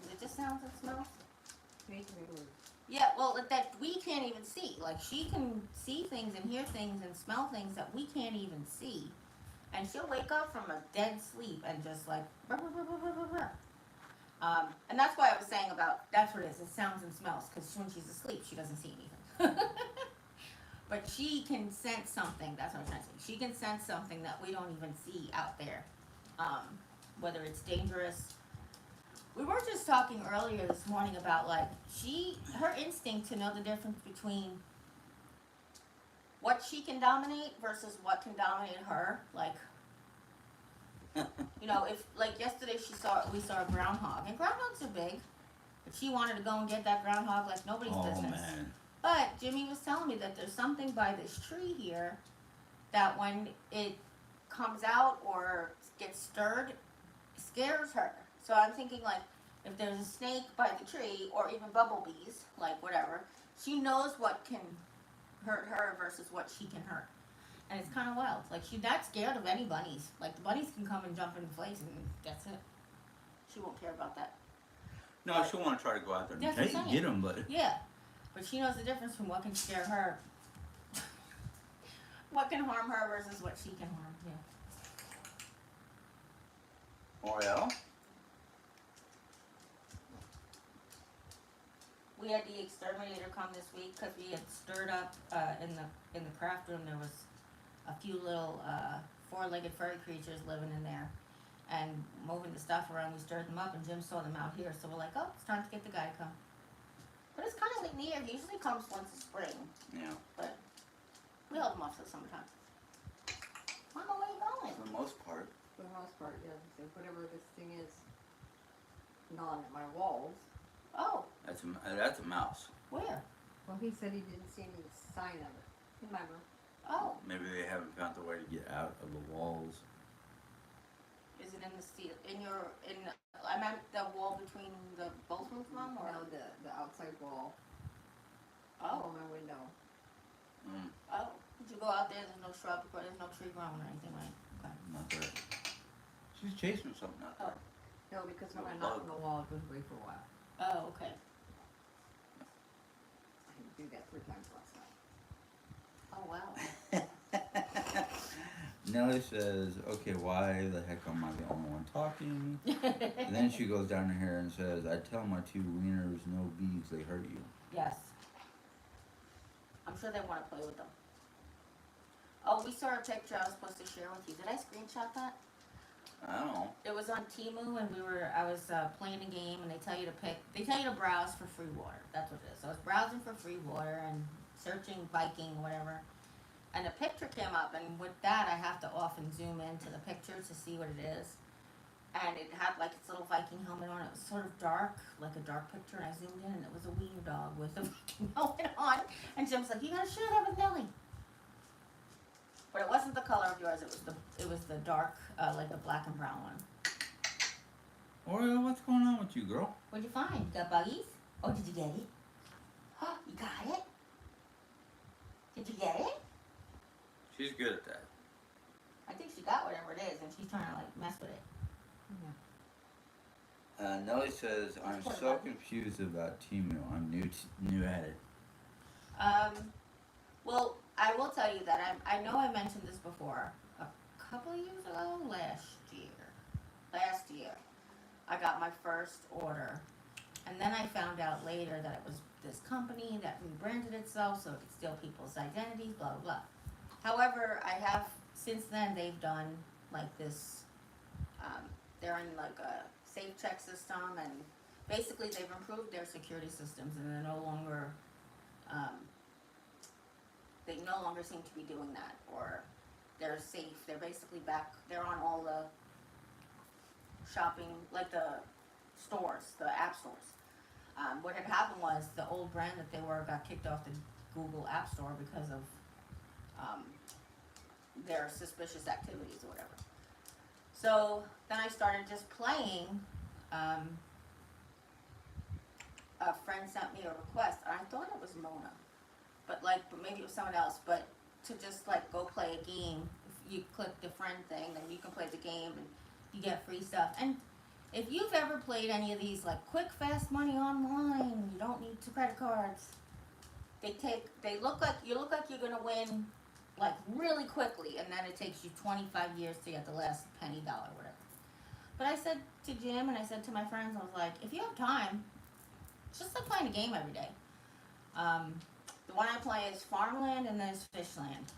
Speaker 1: is it just sounds and smells? Yeah, well, that we can't even see. Like, she can see things and hear things and smell things that we can't even see. And she'll wake up from a dead sleep and just like, brr, brr, brr, brr, brr, brr. And that's why I was saying about, that's what it is, it's sounds and smells. Because when she's asleep, she doesn't see anything. But she can sense something, that's what I'm trying to say. She can sense something that we don't even see out there. Whether it's dangerous. We were just talking earlier this morning about like her instinct to know the difference between what she can dominate versus what can dominate her. Like, you know, if like yesterday we saw a groundhog, and groundhogs are big, but she wanted to go and get that groundhog like nobody's business.
Speaker 2: Man.
Speaker 1: But Jimmy was telling me that there's something by this tree here that when it comes out or gets stirred, scares her. So I'm thinking like, if there's a snake by the tree, or even bumblebees, like whatever, she knows what can hurt her versus what she can hurt. And it's kind of wild. Like, she's not scared of any bunnies. Like, the bunnies can come and jump in place and that's it. She won't care about that.
Speaker 2: No, she'll want to try to go out there
Speaker 1: That's
Speaker 2: and
Speaker 1: what I'm saying.
Speaker 2: get them, but
Speaker 1: Yeah. But she knows the difference from what can scare her. What can harm her versus what she can harm. Yeah.
Speaker 2: oh yeah.
Speaker 1: We had the exterminator come this week because we had stirred up in the craft room. There was a few little four-legged furry creatures living in there, and moving the stuff around. We stirred them up, and Jim saw them out here. So we're like, oh, it's time to get the guy to come. But it's kind of like near. He usually comes once a spring,
Speaker 2: Yeah.
Speaker 1: but we held him off till summertime. Mama, where you going?
Speaker 2: For the most part.
Speaker 3: For the most part, yeah. So whatever this thing is gnawing at my walls.
Speaker 1: Oh,
Speaker 2: That's a mouse.
Speaker 1: where?
Speaker 3: Well, he said he didn't see any sign of it in my room.
Speaker 1: Oh,
Speaker 2: Maybe they haven't found the way to get out of the walls.
Speaker 1: is it in the steel? I meant the wall between the both rooms, Mom, or?
Speaker 3: No, the outside wall
Speaker 1: Oh,
Speaker 3: on my window.
Speaker 2: Mm,
Speaker 1: oh. Did you go out there? There's no shrub, there's no tree growing or anything, right? Okay.
Speaker 2: not there. She's chasing something out there.
Speaker 3: No, because when
Speaker 2: No
Speaker 3: I knock
Speaker 2: bug.
Speaker 3: on the wall, it goes away for a while.
Speaker 1: Oh, okay.
Speaker 3: I had to do that 3 times last night.
Speaker 1: Oh, wow.
Speaker 2: Nellie says, okay, why the heck am I the only one talking? And then she goes down here and says, I tell my 2 wieners no bees, they hurt you.
Speaker 1: Yes. I'm sure they want to play with them. Oh, we saw a picture I was supposed to share with you. Did I screenshot that?
Speaker 2: I don't know.
Speaker 1: It was on Temu, and I was playing a game, and they tell you to browse for free water. That's what it is. So I was browsing for free water and searching Viking, whatever. And a picture came up, and with that, I have to often zoom into the picture to see what it is. And it had like its little Viking helmet on. It was sort of dark, like a dark picture, and I zoomed in, and it was a wiener dog with a Viking helmet on. And Jim's like, you gotta share that with Nellie. But it wasn't the color of yours. It was the dark, like the black and brown one.
Speaker 2: Oreo, what's going on with you, girl?
Speaker 1: What'd you find? Got buggies? Oh, did you get it? Huh? You got it? Did you get it?
Speaker 2: She's good at that.
Speaker 1: I think she got whatever it is, and she's trying to like mess with it.
Speaker 2: Nellie says, I'm so confused about Temu. I'm new at it.
Speaker 1: Well, I will tell you that I know I mentioned this before. A couple of years ago, last year, I got my first order, and then I found out later that it was this company that rebranded itself so it could steal people's identities, blah blah blah. However, I have since then they've done like this. They're in like a safe check system, and basically they've improved their security systems, and they're no longer. They no longer seem to be doing that, or they're safe. They're basically back. They're on all the shopping, like the stores, the app stores. What had happened was the old brand that they were got kicked off the Google App Store because of um, their suspicious activities or whatever. So then I started just playing. A friend sent me a request, and I thought it was Mona, but maybe it was someone else. But to just like go play a game, if you click the friend thing, then you can play the game and you get free stuff. And if you've ever played any of these like quick fast money online, you don't need two credit cards. They look like you're gonna win like really quickly, and then it takes you 25 years to get the last penny, dollar, whatever. But I said to Jim and I said to my friends, I was like, if you have time, it's just like playing a game every day. The one I play is Farmland and then it's Fishland.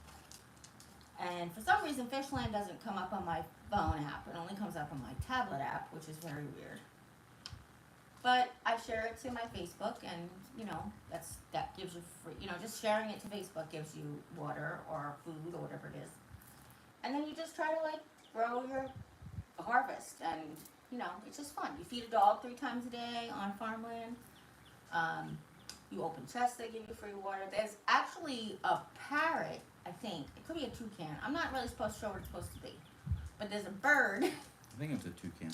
Speaker 1: And for some reason, Fishland doesn't come up on my phone app. It only comes up on my tablet app, which is very weird. But I share it to my Facebook, and that gives you free. Just sharing it to Facebook gives you water or food or whatever it is. And then you just try to like grow your harvest, and it's just fun. You feed a dog 3 times a day on farmland. You open chests, they give you free water. There's actually a parrot, I think. It could be a toucan. I'm not really supposed to show what it's supposed to be. But there's a bird
Speaker 2: I think it's a toucan.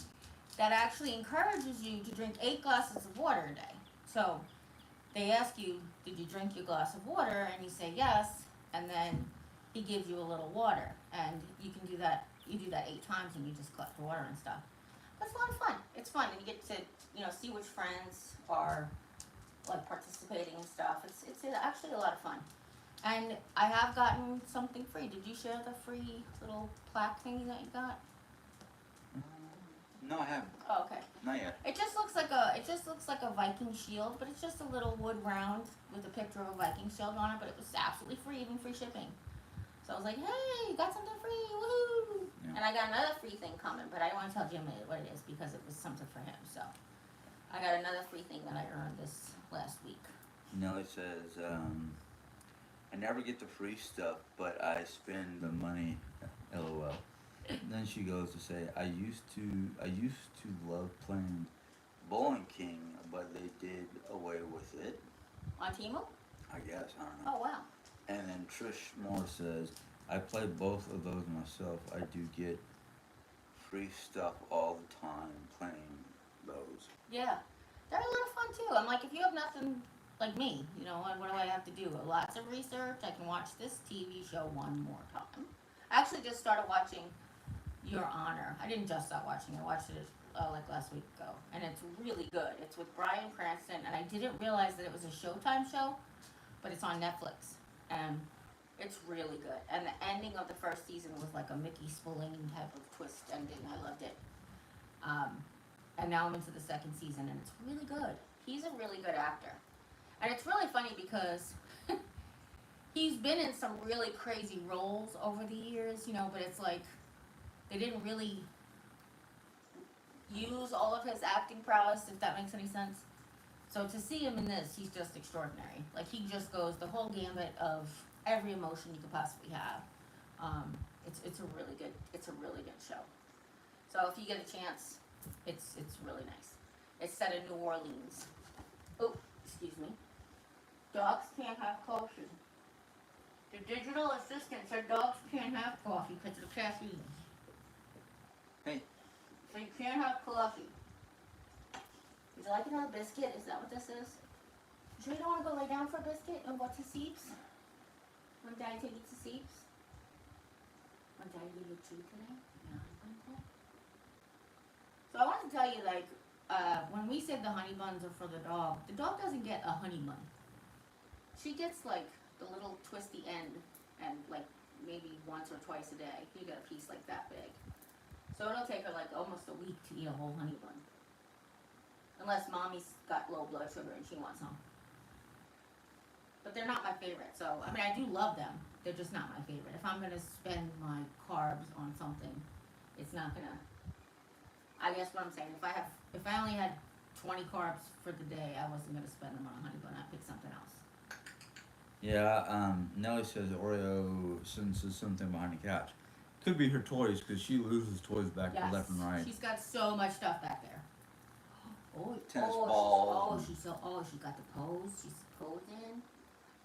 Speaker 1: that actually encourages you to drink 8 glasses of water a day. So they ask you, did you drink your glass of water? And you say yes, and then he gives you a little water. And you can do that. You do that 8 times, and you just collect water and stuff. That's a lot of fun. It's fun, and you get to see which friends are like participating and stuff. It's actually a lot of fun. And I have gotten something free. Did you share the free little plaque thingy that you got?
Speaker 2: No, I haven't.
Speaker 1: Oh, okay.
Speaker 2: Not yet.
Speaker 1: It just looks like a Viking shield, but it's just a little wood round with a picture of a Viking shield on it. But it was absolutely free, even free shipping. So I was like, hey, you got something free, woohoo! Yeah. And I got another free thing coming, but I don't want to tell Jim what it is because it was something for him. So I got another free thing that I earned this last week.
Speaker 2: Nellie says, I never get the free stuff, but I spend the money. LOL. Then she goes to say, I used to love playing Bowling King, but they did away with it.
Speaker 1: On Temu?
Speaker 2: I guess, I don't know.
Speaker 1: Oh, wow.
Speaker 2: And then Trish Moore says, I play both of those myself. I do get free stuff all the time playing those.
Speaker 1: Yeah. They're a lot of fun, too. I'm like, if you have nothing like me, what do I have to do? Lots of research. I can watch this TV show one more time. I actually just started watching Your Honor. I didn't just start watching it. I watched it like last week ago. And it's really good. It's with Bryan Cranston. And I didn't realize that it was a Showtime show, but it's on Netflix. And it's really good. And the ending of the first season was like a Mickey Spillane type of twist ending. I loved it. And now I'm into the second season, and it's really good. He's a really good actor. And it's really funny because he's been in some really crazy roles over the years, but it's like they didn't really use all of his acting prowess, if that makes any sense. So to see him in this, he's just extraordinary. Like, he just goes the whole gambit of every emotion you could possibly have. It's a really good show. So if you get a chance, it's really nice. It's set in New Orleans. Oh, excuse me. Dogs can't have coffee. The digital assistant said dogs can't have coffee because of caffeine.
Speaker 2: Hey.
Speaker 1: So you can't have coffee. Would you like another biscuit? Is that what this is? You sure you don't want to go lay down for a biscuit and go to Seeps? Want Daddy take you to Seeps? Want Daddy give you a treat today? Yeah, want that? So I want to tell you, like, when we said the honey buns are for the dog doesn't get a honey bun. She gets, like, the little twisty end, and, like, maybe once or twice a day. You get a piece like that big. So it'll take her, like, almost a week to eat a whole honey bun. Unless Mommy's got low blood sugar and she wants some. But they're not my favorite, so, I mean, I do love them. They're just not my favorite. If I'm going to spend my carbs on something, it's not going to... I guess what I'm saying, if I only had 20 carbs for the day, I wasn't going to spend them on a honey bun. I'd pick something else.
Speaker 2: Yeah, Nellie says Oreo senses something behind the couch. Could be her toys, because she loses toys back to left and right.
Speaker 1: She's got so much stuff back there.
Speaker 2: tennis
Speaker 1: oh,
Speaker 2: ball.
Speaker 1: she got the pose. She's posing.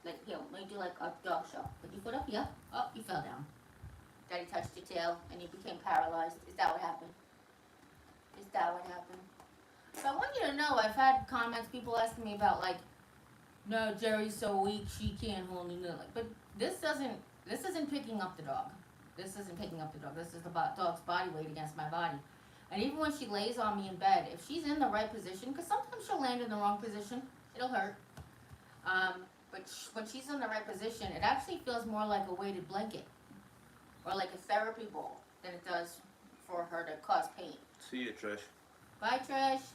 Speaker 1: Like, here, let me do like a dog show. Put your foot up, yeah. Oh, you fell down. Daddy touched your tail and you became paralyzed. Is that what happened? Is that what happened? So I want you to know, I've had comments, people asking me about like, no, Jerry's so weak, she can't hold him. But this isn't picking up the dog. This isn't picking up the dog. This is the dog's body weight against my body. And even when she lays on me in bed, if she's in the right position, because sometimes she'll land in the wrong position, it'll hurt. But when she's in the right position, it actually feels more like a weighted blanket or like a therapy ball than it does for her to cause pain.
Speaker 2: See you, Trish.
Speaker 1: Bye, Trish.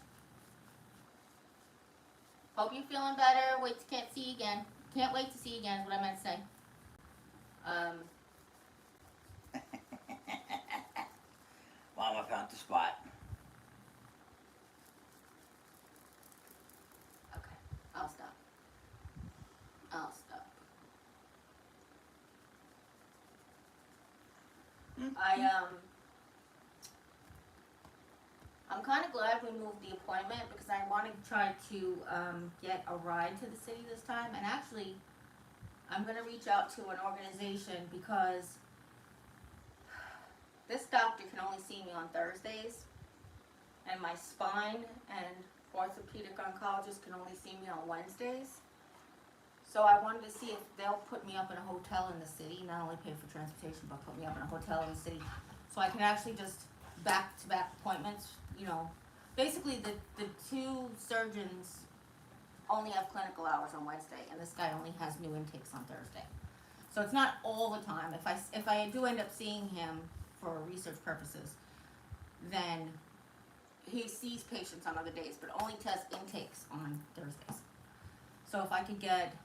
Speaker 1: Hope you're feeling better. Can't see you again. Can't wait to see you again is what I meant to say.
Speaker 2: Mama found the spot.
Speaker 1: Okay, I'll stop. I'm kind of glad we moved the appointment because I want to try to get a ride to the city this time. And actually, I'm going to reach out to an organization because this doctor can only see me on Thursdays, and my spine and orthopedic oncologist can only see me on Wednesdays. So I wanted to see if they'll put me up in a hotel in the city, not only pay for transportation, but put me up in a hotel in the city, so I can actually just back-to-back appointments. You know, basically the two surgeons only have clinical hours on Wednesday, and this guy only has new intakes on Thursday. So it's not all the time. If I do end up seeing him for research purposes, then he sees patients on other days, but only tests intakes on Thursdays. So if I could get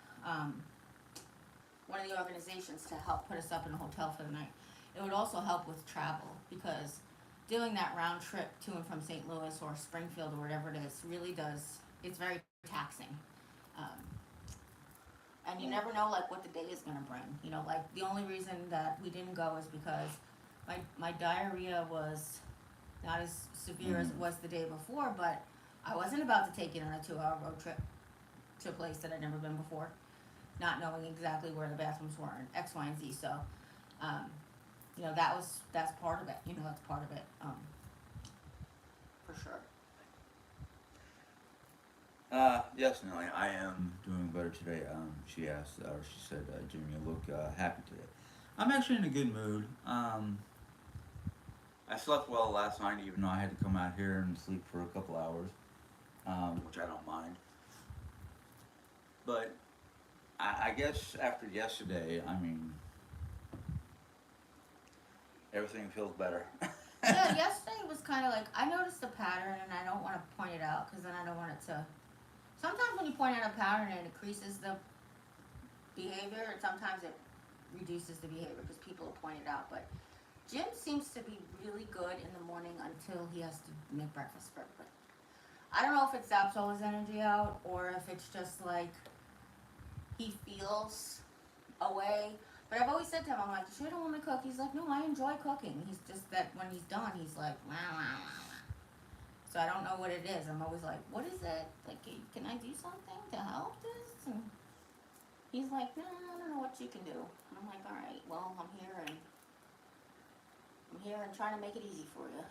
Speaker 1: one of the organizations to help put us up in a hotel for the night, it would also help with travel, because doing that round trip to and from St. Louis or Springfield or whatever it is really does, it's very taxing. And you never know like what the day is gonna bring. You know, like the only reason that we didn't go is because my diarrhea was not as severe as it was the day before, but I wasn't about to take it on a 2-hour road trip to a place that I'd never been before, not knowing exactly where the bathrooms were and X, Y, and Z. So, you know, that's part of it. You know, that's part of it, for sure.
Speaker 2: Yes, Nelly, I am doing better today. She asked, or she said, Jimmy, you look happy today. I'm actually in a good mood. I slept well last night, even though I had to come out here and sleep for a couple hours, which I don't mind. But I guess after yesterday, I mean, everything feels better.
Speaker 1: Yeah, yesterday was kind of like, I noticed a pattern, and I don't want to point it out because then I don't want it to. Sometimes when you point out a pattern, it increases the behavior, and sometimes it reduces the behavior because people will point it out. But Jim seems to be really good in the morning until he has to make breakfast for everybody. I don't know if it zaps all his energy out or if it's just like he feels away. But I've always said to him, I'm like, you sure don't want me to cook? He's like, no, I enjoy cooking. He's just that when he's done, he's like, wah, wah, wah, wah. So I don't know what it is. I'm always like, what is it? Like, can I do something to help this? And he's like, no, I don't know what you can do. And I'm like, all right, well, I'm here and trying to make it easy for you.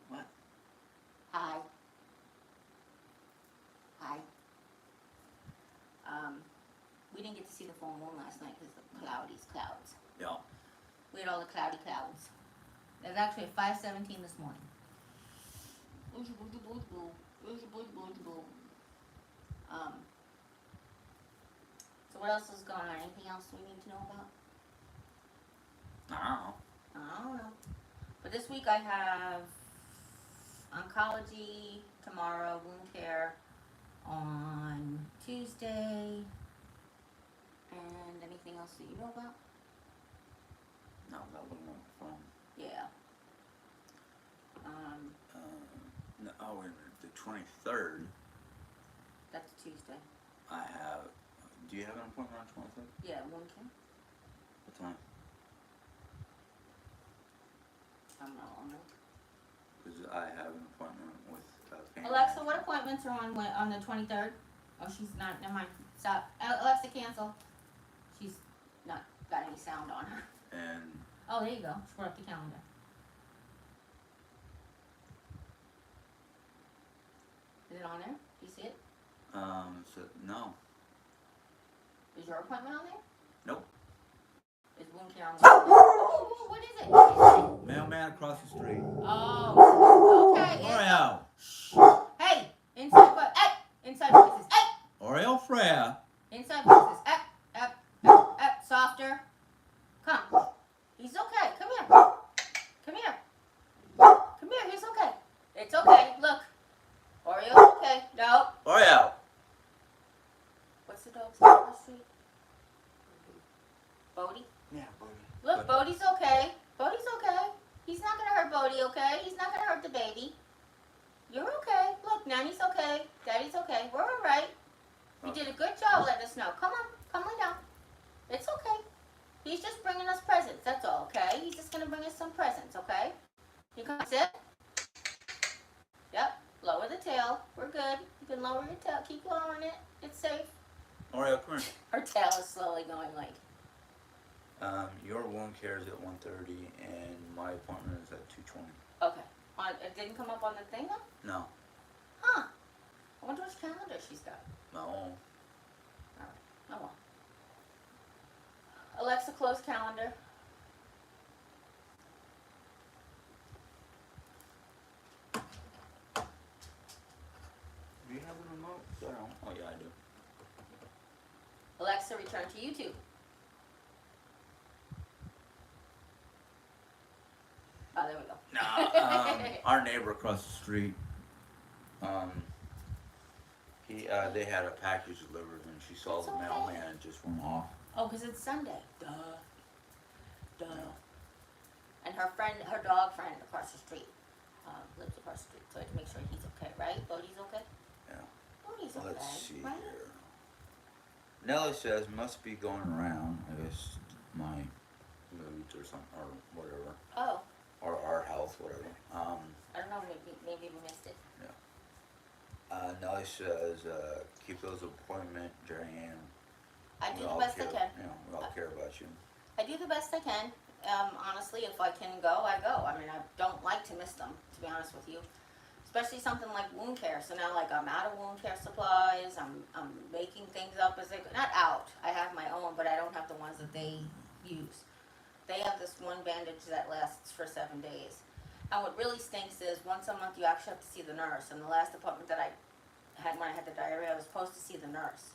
Speaker 2: What?
Speaker 1: Hi. We didn't get to see the full moon last night because of the clouds.
Speaker 2: Yeah.
Speaker 1: We had all the cloudy clouds. It was actually at 5:17 this morning. So what else is going on? Anything else we need to know about? I don't know. But this week I have oncology tomorrow, wound care on Tuesday, and anything else that you know about?
Speaker 2: No, that wasn't on the phone.
Speaker 1: Yeah.
Speaker 2: No, oh, wait a minute, the 23rd,
Speaker 1: That's Tuesday.
Speaker 2: I have, do you have an appointment on 23rd?
Speaker 1: Yeah, wound care.
Speaker 2: What time?
Speaker 1: I'm not on it.
Speaker 2: Because I have an appointment with
Speaker 1: Alexa, what appointments are on the 23rd? Oh, she's not. Never mind. Stop. Alexa, cancel. She's not got any sound on her.
Speaker 2: And
Speaker 1: Oh, there you go. She brought up the calendar. Is it on there? Do you see it?
Speaker 2: so, no.
Speaker 1: Is your appointment on there?
Speaker 2: Nope.
Speaker 1: Is wound care on there? Oh, what is it? What is it?
Speaker 2: Mailman across the street.
Speaker 1: Oh, okay.
Speaker 2: Oreo.
Speaker 1: Hey, inside voice. Hey, inside voices. Hey,
Speaker 2: Oreo Freya.
Speaker 1: inside voices. Up, softer. Come. He's okay. Come here. Come here. Come here. He's okay. It's okay. Look. Oreo. Okay. No.
Speaker 2: Oreo.
Speaker 1: What's the dog's name on the street? Bodie.
Speaker 2: Yeah, buddy.
Speaker 1: Look, Bodie's okay. Bodie's okay. He's not gonna hurt Bodie, okay? He's not gonna hurt the baby. You're okay. Look, Nanny's okay. Daddy's okay. We're all right. You did a good job letting us know. Come on. Come lay down. It's okay. He's just bringing us presents. That's all, okay? He's just gonna bring us some presents, okay? You can sit. Yep. Lower the tail. We're good. You can lower your tail. Keep lowering it. It's safe.
Speaker 2: Oreo, come here.
Speaker 1: Her tail is slowly going like.
Speaker 2: Your wound care is at 1:30 and my appointment is at 2:20.
Speaker 1: Okay. It didn't come up on the thing though?
Speaker 2: No.
Speaker 1: Huh. I wonder which calendar she's got.
Speaker 2: No.
Speaker 1: Alright. Oh well. Alexa, close calendar.
Speaker 2: Do you have a remote? I don't. Oh yeah, I do.
Speaker 1: Alexa, return to YouTube. Oh, there we go.
Speaker 2: Nah. Our neighbor across the street. They had a package delivered and she saw
Speaker 1: It's
Speaker 2: the
Speaker 1: okay.
Speaker 2: mailman and just went off.
Speaker 1: Oh, because it's Sunday. Duh.
Speaker 2: Yeah.
Speaker 1: And her dog friend across the street, lives across the street. So I had to make sure he's okay, right? Bodie's okay?
Speaker 2: Yeah.
Speaker 1: Bodie's okay,
Speaker 2: Let's see
Speaker 1: right?
Speaker 2: here. Nellie says must be going around. I guess my moods or something or whatever,
Speaker 1: Oh,
Speaker 2: or our health, whatever.
Speaker 1: I don't know. Maybe we missed it.
Speaker 2: Nellie says keep those appointment, Jeri-Ann.
Speaker 1: I do
Speaker 2: We
Speaker 1: the
Speaker 2: all
Speaker 1: best I
Speaker 2: care-
Speaker 1: can.
Speaker 2: You know, we all care about you.
Speaker 1: I do the best I can. Honestly, if I can go, I go. I mean, I don't like to miss them, to be honest with you. Especially something like wound care. So now, like, I'm out of wound care supplies. I'm making things up as they go. Not out. I have my own, but I don't have the ones that they use. They have this one bandage that lasts for 7 days. And what really stinks is once a month you actually have to see the nurse. And the last appointment that I had when I had the diarrhea, I was supposed to see the nurse.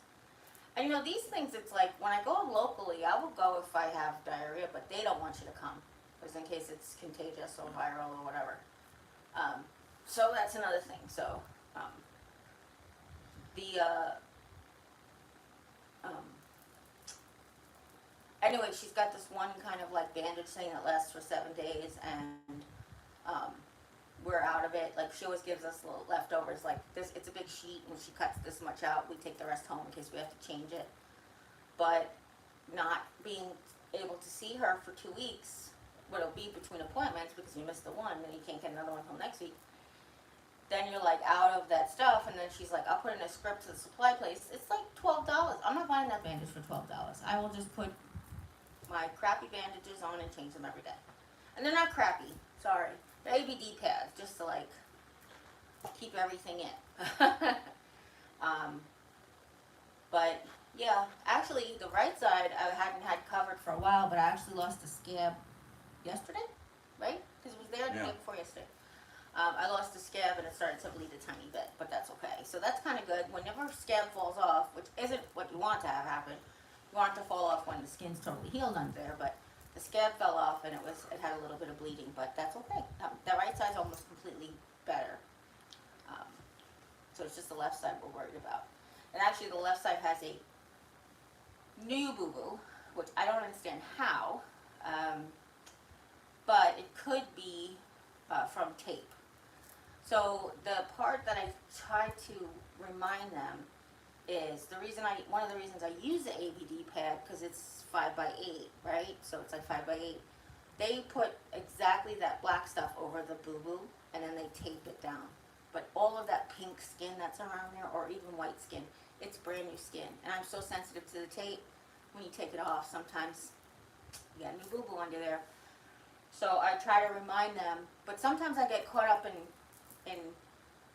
Speaker 1: And you know, these things, it's like, when I go locally, I will go if I have diarrhea, but they don't want you to come. Because in case it's contagious or viral or whatever. So that's another thing. So, anyway, she's got this one kind of like bandage thing that lasts for 7 days, and we're out of it. Like, she always gives us little leftovers, like this. It's a big sheet, and she cuts this much out. We take the rest home in case we have to change it. But not being able to see her for 2 weeks, what it'll be between appointments, because you missed the one, then you can't get another one until next week. Then you're like out of that stuff, and then she's like, I'll put in a script to the supply place. It's like $12. I'm not buying that bandage for $12. I will just put my crappy bandages on and change them every day. And they're not crappy, sorry. They're ABD pads, just to like keep everything in. But yeah, actually the right side I hadn't had covered for a while, but I actually lost a scab yesterday, right? Because it was there the day before yesterday. I lost a scab and it started to bleed a tiny bit, but that's okay. So that's kind of good. Whenever a scab falls off, which isn't what you want to have happen, you want it to fall off when the skin's totally healed under there, but the scab fell off and it had a little bit of bleeding, but that's okay. The right side's almost completely better. So it's just the left side we're worried about. And actually the left side has a new boo-boo, which I don't understand how, but it could be from tape. So the part that I try to remind them is one of the reasons I use the ABD pad, because it's 5x8, right? So it's like 5x8. They put exactly that black stuff over the boo-boo, and then they tape it down. but all of that pink skin that's around there, or even white skin, it's brand new skin. And I'm so sensitive to the tape. When you take it off, sometimes you got a new boo-boo under there. So I try to remind them, but sometimes I get caught up in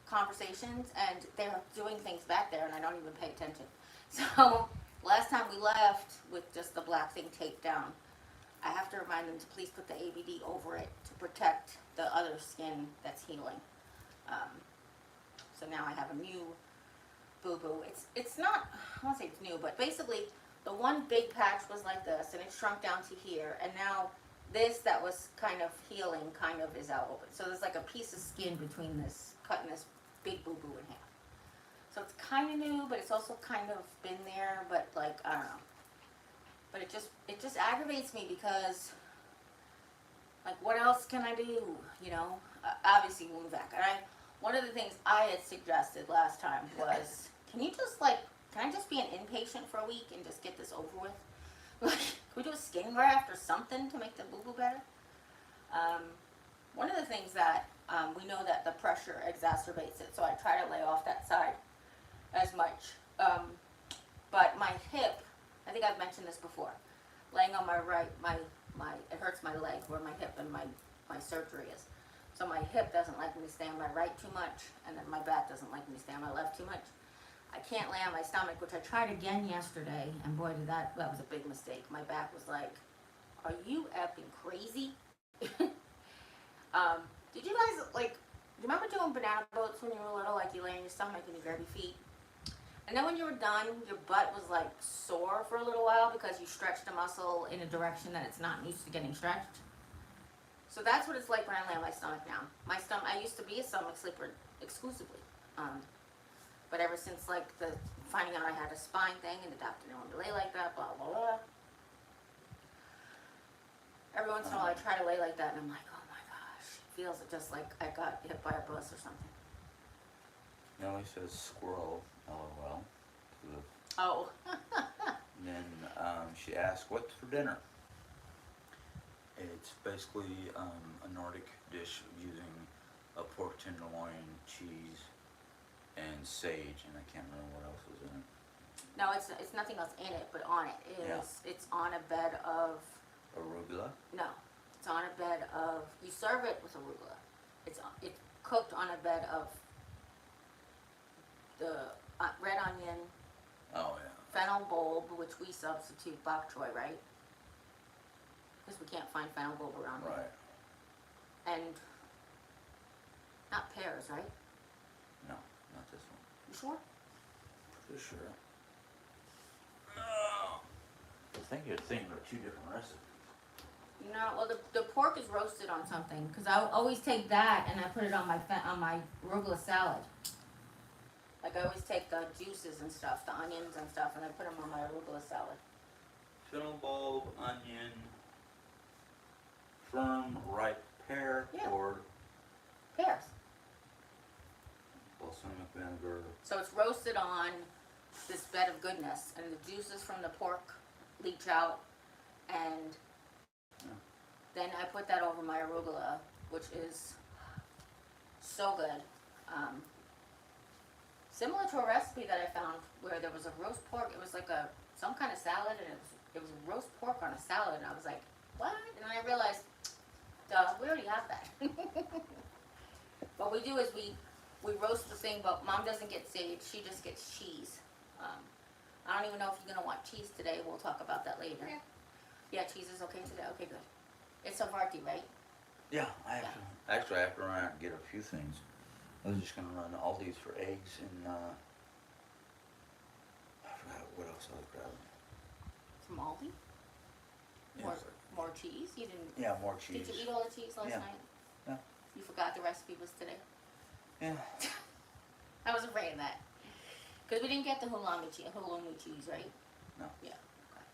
Speaker 1: conversations, and they're doing things back there, and I don't even pay attention. So last time we left with just the black thing taped down, I have to remind them to please put the ABD over it to protect the other skin that's healing. So now I have a new boo-boo. It's not, I won't say it's new, but basically the one big patch was like this, and it shrunk down to here, and now this that was kind of healing kind of is out open. So there's like a piece of skin between this, cutting this big boo-boo in half. So it's kind of new, but it's also kind of been there, but like, I don't know. But it just aggravates me because, like, what else can I do, you know? Obviously wound vac. And one of the things I had suggested last time was, can I just be an inpatient for a week and just get this over with? Like, can we do a skin graft or something to make the boo-boo better? One of the things that we know that the pressure exacerbates it, so I try to lay off that side as much. But my hip, I think I've mentioned this before, laying on my right, it hurts my leg where my hip and my surgery is. So my hip doesn't like me to stay on my right too much, and then my back doesn't like me to stay on my left too much. I can't lay on my stomach, which I tried again yesterday, and boy, that was a big mistake. My back was like, are you effing crazy? Did you guys, like, do you remember doing banana boats when you were little, like you lay on your stomach and you grab your feet? And then when you were done, your butt was like sore for a little while because you stretched a muscle in a direction that it's not used to getting stretched. So that's what it's like when I lay on my stomach now. My stomach, I used to be a stomach sleeper exclusively. But ever since like finding out I had a spine thing and the doctor didn't want me to lay like that, blah, blah, blah. Every once in a while I try to lay like that and I'm like, oh my gosh, it feels just like I got hit by a bus or something.
Speaker 2: Nellie says squirrel, LOL.
Speaker 1: Oh.
Speaker 2: And then she asked, what's for dinner? It's basically a Nordic dish using a pork tenderloin, cheese, and sage, and I can't remember what else was in it.
Speaker 1: No, it's nothing else in it, but on it is,
Speaker 2: Yeah.
Speaker 1: It's on a bed of,
Speaker 2: Arugula?
Speaker 1: no, it's on a bed of, you serve it with arugula. It's cooked on a bed of the red onion,
Speaker 2: Oh, yeah.
Speaker 1: fennel bulb, which we substitute bok choy, right? Because we can't find fennel bulb around here.
Speaker 2: Right.
Speaker 1: And not pears, right?
Speaker 2: No, not this one.
Speaker 1: You sure?
Speaker 2: For sure. I think you're thinking of two different recipes.
Speaker 1: No, well the pork is roasted on something because I always take that and I put it on my arugula salad. Like I always take the juices and stuff, the onions and stuff, and I put them on my arugula salad.
Speaker 2: Fennel bulb, onion, firm ripe pear,
Speaker 1: Yeah.
Speaker 2: or
Speaker 1: Pears.
Speaker 2: balsamic vinegar.
Speaker 1: So it's roasted on this bed of goodness, and the juices from the pork leach out, and then I put that over my arugula, which is so good. Similar to a recipe that I found where there was a roast pork. It was like some kind of salad, and it was roast pork on a salad, and I was like, what? And then I realized, duh, we already have that. What we do is we roast the thing, but Mom doesn't get sage. She just gets cheese. I don't even know if you're gonna want cheese today. We'll talk about that later.
Speaker 3: Yeah.
Speaker 1: Yeah, cheese is okay today. Okay, good. It's Havarti, right?
Speaker 2: Yeah, I have to run out and get a few things. I was just gonna run Aldi's for eggs and I forgot what else I was grabbing.
Speaker 1: From Aldi?
Speaker 2: Yeah,
Speaker 1: More cheese? You didn't?
Speaker 2: yeah, more cheese.
Speaker 1: Did you eat all the cheese last
Speaker 2: Yeah.
Speaker 1: night?
Speaker 2: Yeah.
Speaker 1: You forgot the recipe was today?
Speaker 2: Yeah.
Speaker 1: I was afraid of that. Because we didn't get the halloumi cheese, right?
Speaker 2: No.
Speaker 1: Yeah. Okay.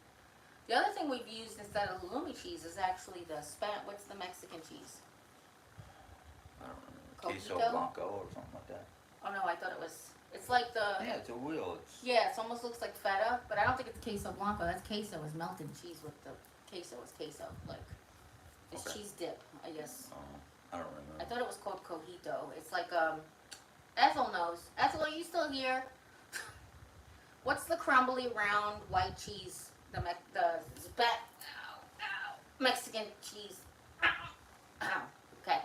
Speaker 1: The other thing we've used instead of halloumi cheese is actually what's the Mexican cheese?
Speaker 2: I don't remember. Queso
Speaker 1: Cojito?
Speaker 2: Blanco or something like that.
Speaker 1: Oh no, I thought it's like the,
Speaker 2: Yeah, it's a wheel.
Speaker 1: yeah, it almost looks like feta, but I don't think it's queso blanco. That's queso is melted cheese with the queso is queso, like it's
Speaker 2: Okay.
Speaker 1: cheese dip, I guess.
Speaker 2: I don't remember.
Speaker 1: I thought it was called cojito. It's like Ethel knows. Ethel, are you still here? What's the crumbly round white cheese? Mexican cheese. Okay.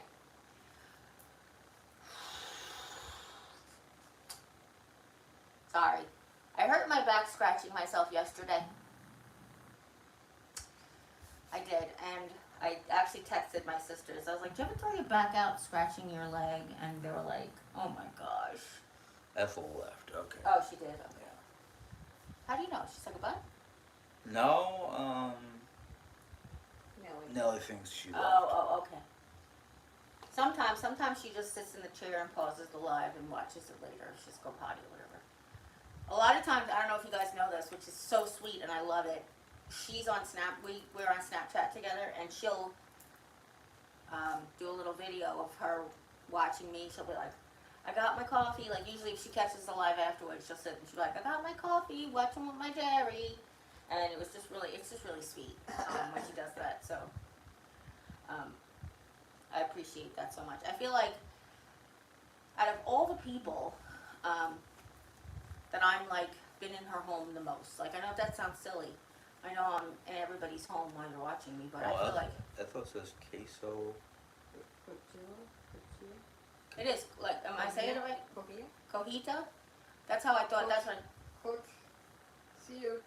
Speaker 1: Sorry. I hurt my back scratching myself yesterday. I did, and I actually texted my sisters. I was like, "Do you ever throw your back out scratching your leg?" And they were like, "Oh my gosh."
Speaker 2: Ethel left. Okay.
Speaker 1: Oh, she did. Okay.
Speaker 2: Yeah.
Speaker 1: How do you know? She said goodbye.
Speaker 2: No.
Speaker 3: Nelly.
Speaker 2: Nelly thinks she left.
Speaker 1: Oh, okay. Sometimes she just sits in the chair and pauses the live and watches it later. She just go potty or whatever. A lot of times, I don't know if you guys know this, which is so sweet and I love it. She's on we're on Snapchat together, and she'll do a little video of her watching me. She'll be like, "I got my coffee." Like usually, if she catches the live afterwards, she'll sit and she'll be like, "I got my coffee, watching with my Jerry," and it's just really sweet when she does that. So I appreciate that so much. I feel like out of all the people that I'm like been in her home the most. Like I know that sounds silly. I know I'm in everybody's home while you're watching me, but I feel like
Speaker 2: Ethel says queso.
Speaker 1: it is like. Am I saying it right?
Speaker 3: Cotija.
Speaker 1: Cojita. That's how I thought. That's what.
Speaker 3: Cotija.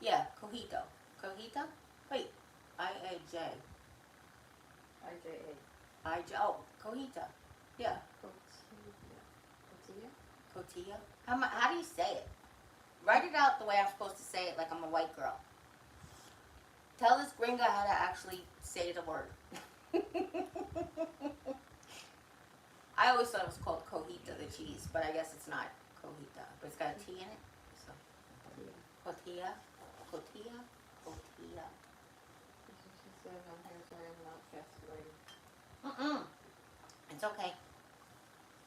Speaker 1: Yeah, cojito. Cojita. Wait. I-A-J.
Speaker 3: IJA.
Speaker 1: Oh, cojita. Yeah.
Speaker 3: Cotija.
Speaker 1: Cotilla. How do you say it? Write it out the way I'm supposed to say it, like I'm a white girl. Tell this gringa how to actually say the word. I always thought it was called cojita, the cheese, but I guess it's not cojita. But it's got a T in it. So. Cotilla. Cotilla. Cotilla.
Speaker 3: She said on here, sorry, I'm not fast lady.
Speaker 1: It's okay.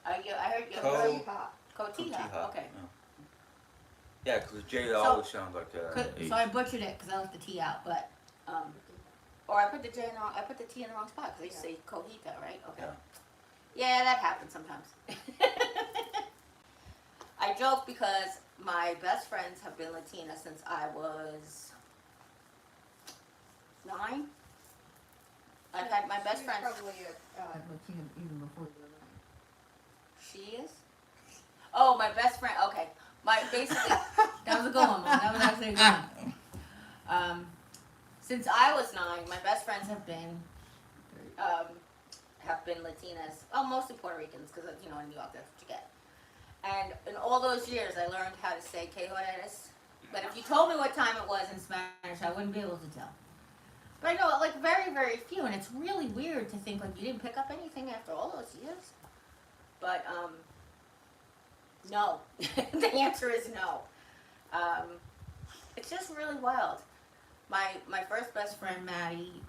Speaker 1: I heard you.
Speaker 3: Cotija.
Speaker 1: Cotija. Okay.
Speaker 2: Yeah, because J always sounds like a.
Speaker 1: So I butchered it because I left the T out, but or I put the J in the wrong. I put the T in the wrong spot because they say cojita, right? Okay. Yeah, that happens sometimes. I joke because my best friends have been Latina since I was 9. I've had my best friends.
Speaker 3: Probably even before you were 9.
Speaker 1: She is. Oh, my best friend. Okay, basically that was a good one, Mom. That was actually a good one. Since I was 9, my best friends have been Latinas. Oh, mostly Puerto Ricans, because in New York that's what you get. And in all those years, I learned how to say "que horas." But if you told me what time it was in Spanish, I wouldn't be able to tell. But I know, like, very, very few, and it's really weird to think, like, you didn't pick up anything after all those years. But, no. The answer is no. It's just really wild. My first best friend, Maddie,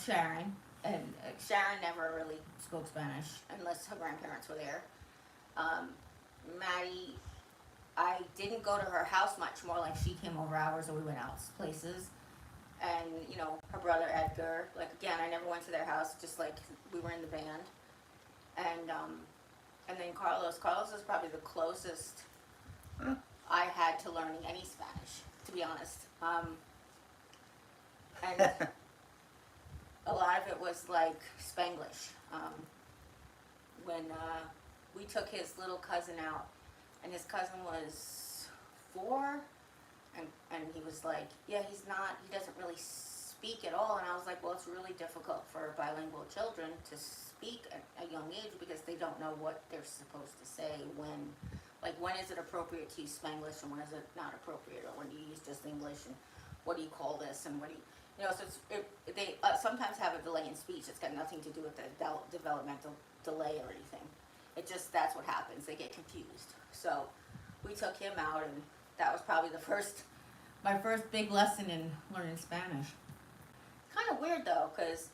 Speaker 1: Sharon, and Sharon never really spoke Spanish unless her grandparents were there. Maddie, I didn't go to her house much, more like she came over ours or we went out places. And, her brother Edgar, like, again, I never went to their house, just like we were in the band. And then Carlos is probably the closest I had to learning any Spanish, to be honest. And a lot of it was like Spanglish. When we took his little cousin out, and his cousin was 4, and he was like, yeah, he doesn't really speak at all. And I was like, well, it's really difficult for bilingual children to speak at a young age because they don't know what they're supposed to say when is it appropriate to use Spanglish and when is it not appropriate, or when do you use just English, and what do you call this, and what do you, so they sometimes have a delay in speech. It's got nothing to do with the developmental delay or anything. It just, that's what happens. They get confused. So we took him out, and that was probably my first big lesson in learning Spanish. Kind of weird though, because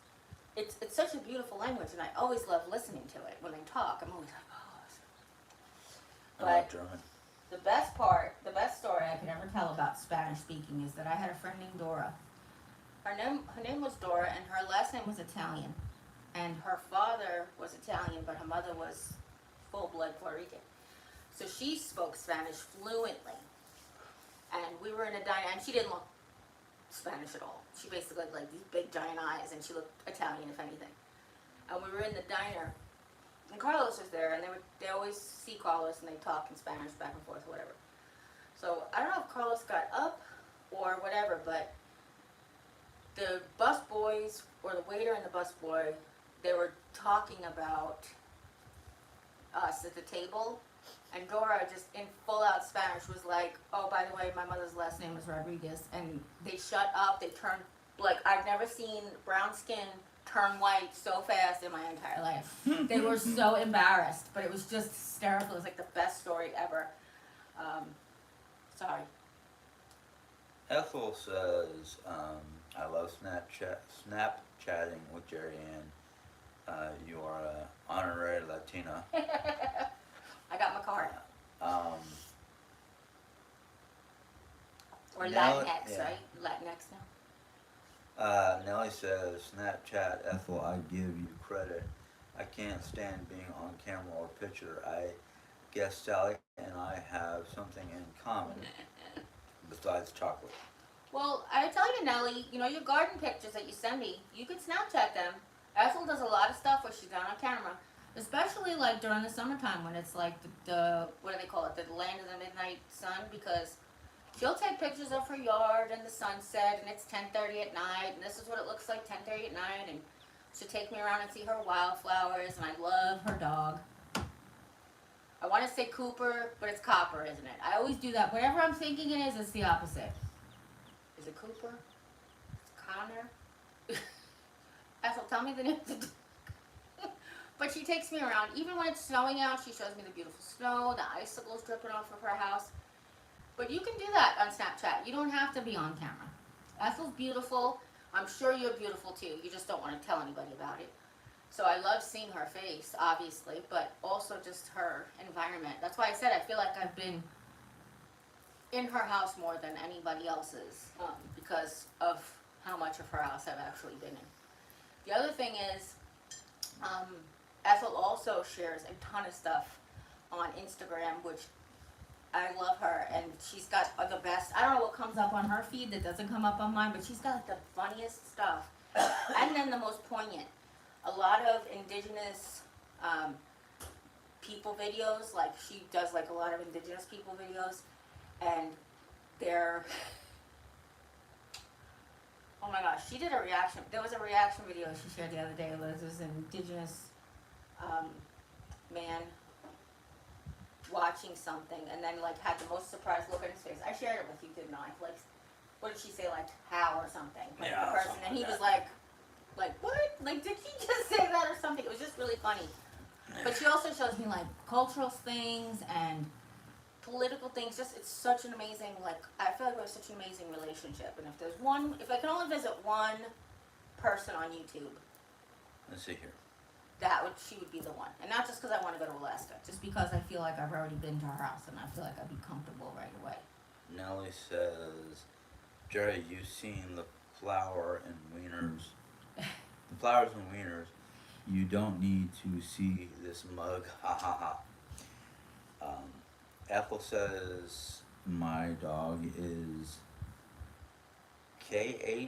Speaker 1: it's such a beautiful language, and I always love listening to it when they talk. I'm always like, oh. But the best story I could ever tell about Spanish speaking is that I had a friend named Dora. Her name was Dora, and her last name was Italian. And her father was Italian, but her mother was full-blood Puerto Rican. So she spoke Spanish fluently. And we were in a diner, and she didn't look Spanish at all. She basically had like these big giant eyes, and she looked Italian, if anything. And we were in the diner, and Carlos was there, and they always see Carlos, and they talk in Spanish back and forth, or whatever. So I don't know if Carlos got up or whatever, but the bus boys, or the waiter and the bus boy, they were talking about us at the table, and Dora just in full out Spanish was like, oh, by the way, my mother's last name is Rodriguez, and they shut up, they turned, like, I've never seen brown skin turn white so fast in my entire life. They were so embarrassed, but it was just hysterical. It was like the best story ever. Sorry.
Speaker 2: Ethel says, I love Snapchatting with Jeri-Ann. You are an honorary Latina.
Speaker 1: I got my card. Or
Speaker 2: Now-
Speaker 1: Latinx,
Speaker 2: yeah.
Speaker 1: right? Latinx now.
Speaker 2: Nellie says, Snapchat, Ethel, I give you credit. I can't stand being on camera or picture. I guess Sally and I have something in common besides chocolate.
Speaker 1: Well, I tell you, Nellie, you know your garden pictures that you send me, you can Snapchat them. Ethel does a lot of stuff where she's not on camera, especially like during the summertime when it's like the what do they call it, the land of the midnight sun, because she'll take pictures of her yard and the sunset, and it's 10:30 at night, and this is what it looks like 10:30 at night, and she'll take me around and see her wildflowers, and I love her dog. I want to say Cooper, but it's Copper, isn't it? I always do that. Whatever I'm thinking it is, it's the opposite. Is it Cooper? It's Connor? Ethel, tell me the name of the dog. But she takes me around. Even when it's snowing out, she shows me the beautiful snow, the icicles dripping off of her house. But you can do that on Snapchat. You don't have to be on camera. Ethel's beautiful. I'm sure you're beautiful too. You just don't want to tell anybody about it. So I love seeing her face, obviously, but also just her environment. That's why I said I feel like I've been in her house more than anybody else's, because of how much of her house I've actually been in. The other thing is, Ethel also shares a ton of stuff on Instagram, which I love her, and she's got the best. I don't know what comes up on her feed that doesn't come up on mine, but she's got like the funniest stuff, and then the most poignant. A lot of indigenous people videos, like she does like a lot of indigenous people videos, and they're, oh my gosh, she did a reaction, there was a reaction video she shared the other day. It was an indigenous man watching something, and then like had the most surprised look on his face. I shared it with you, didn't I? Like, what did she say, like how or something? Like
Speaker 2: Yeah,
Speaker 1: the person,
Speaker 2: something
Speaker 1: and he
Speaker 2: like
Speaker 1: was
Speaker 2: that.
Speaker 1: like what? Like, did she just say that or something? It was just really funny. But she also shows me like cultural things and political things. Just, it's such an amazing, like, I feel like we have such an amazing relationship. And if there's one, if I can only visit one person on YouTube,
Speaker 2: Let's see here.
Speaker 1: she would be the one. And not just because I want to go to Alaska, just because I feel like I've already been to her house and I feel like I'd be comfortable right away.
Speaker 2: Nellie says, Jerry, you've seen the flower and wieners. The flowers and wieners. You don't need to see this mug. Ha ha ha. Ethel says, my dog is Khanner.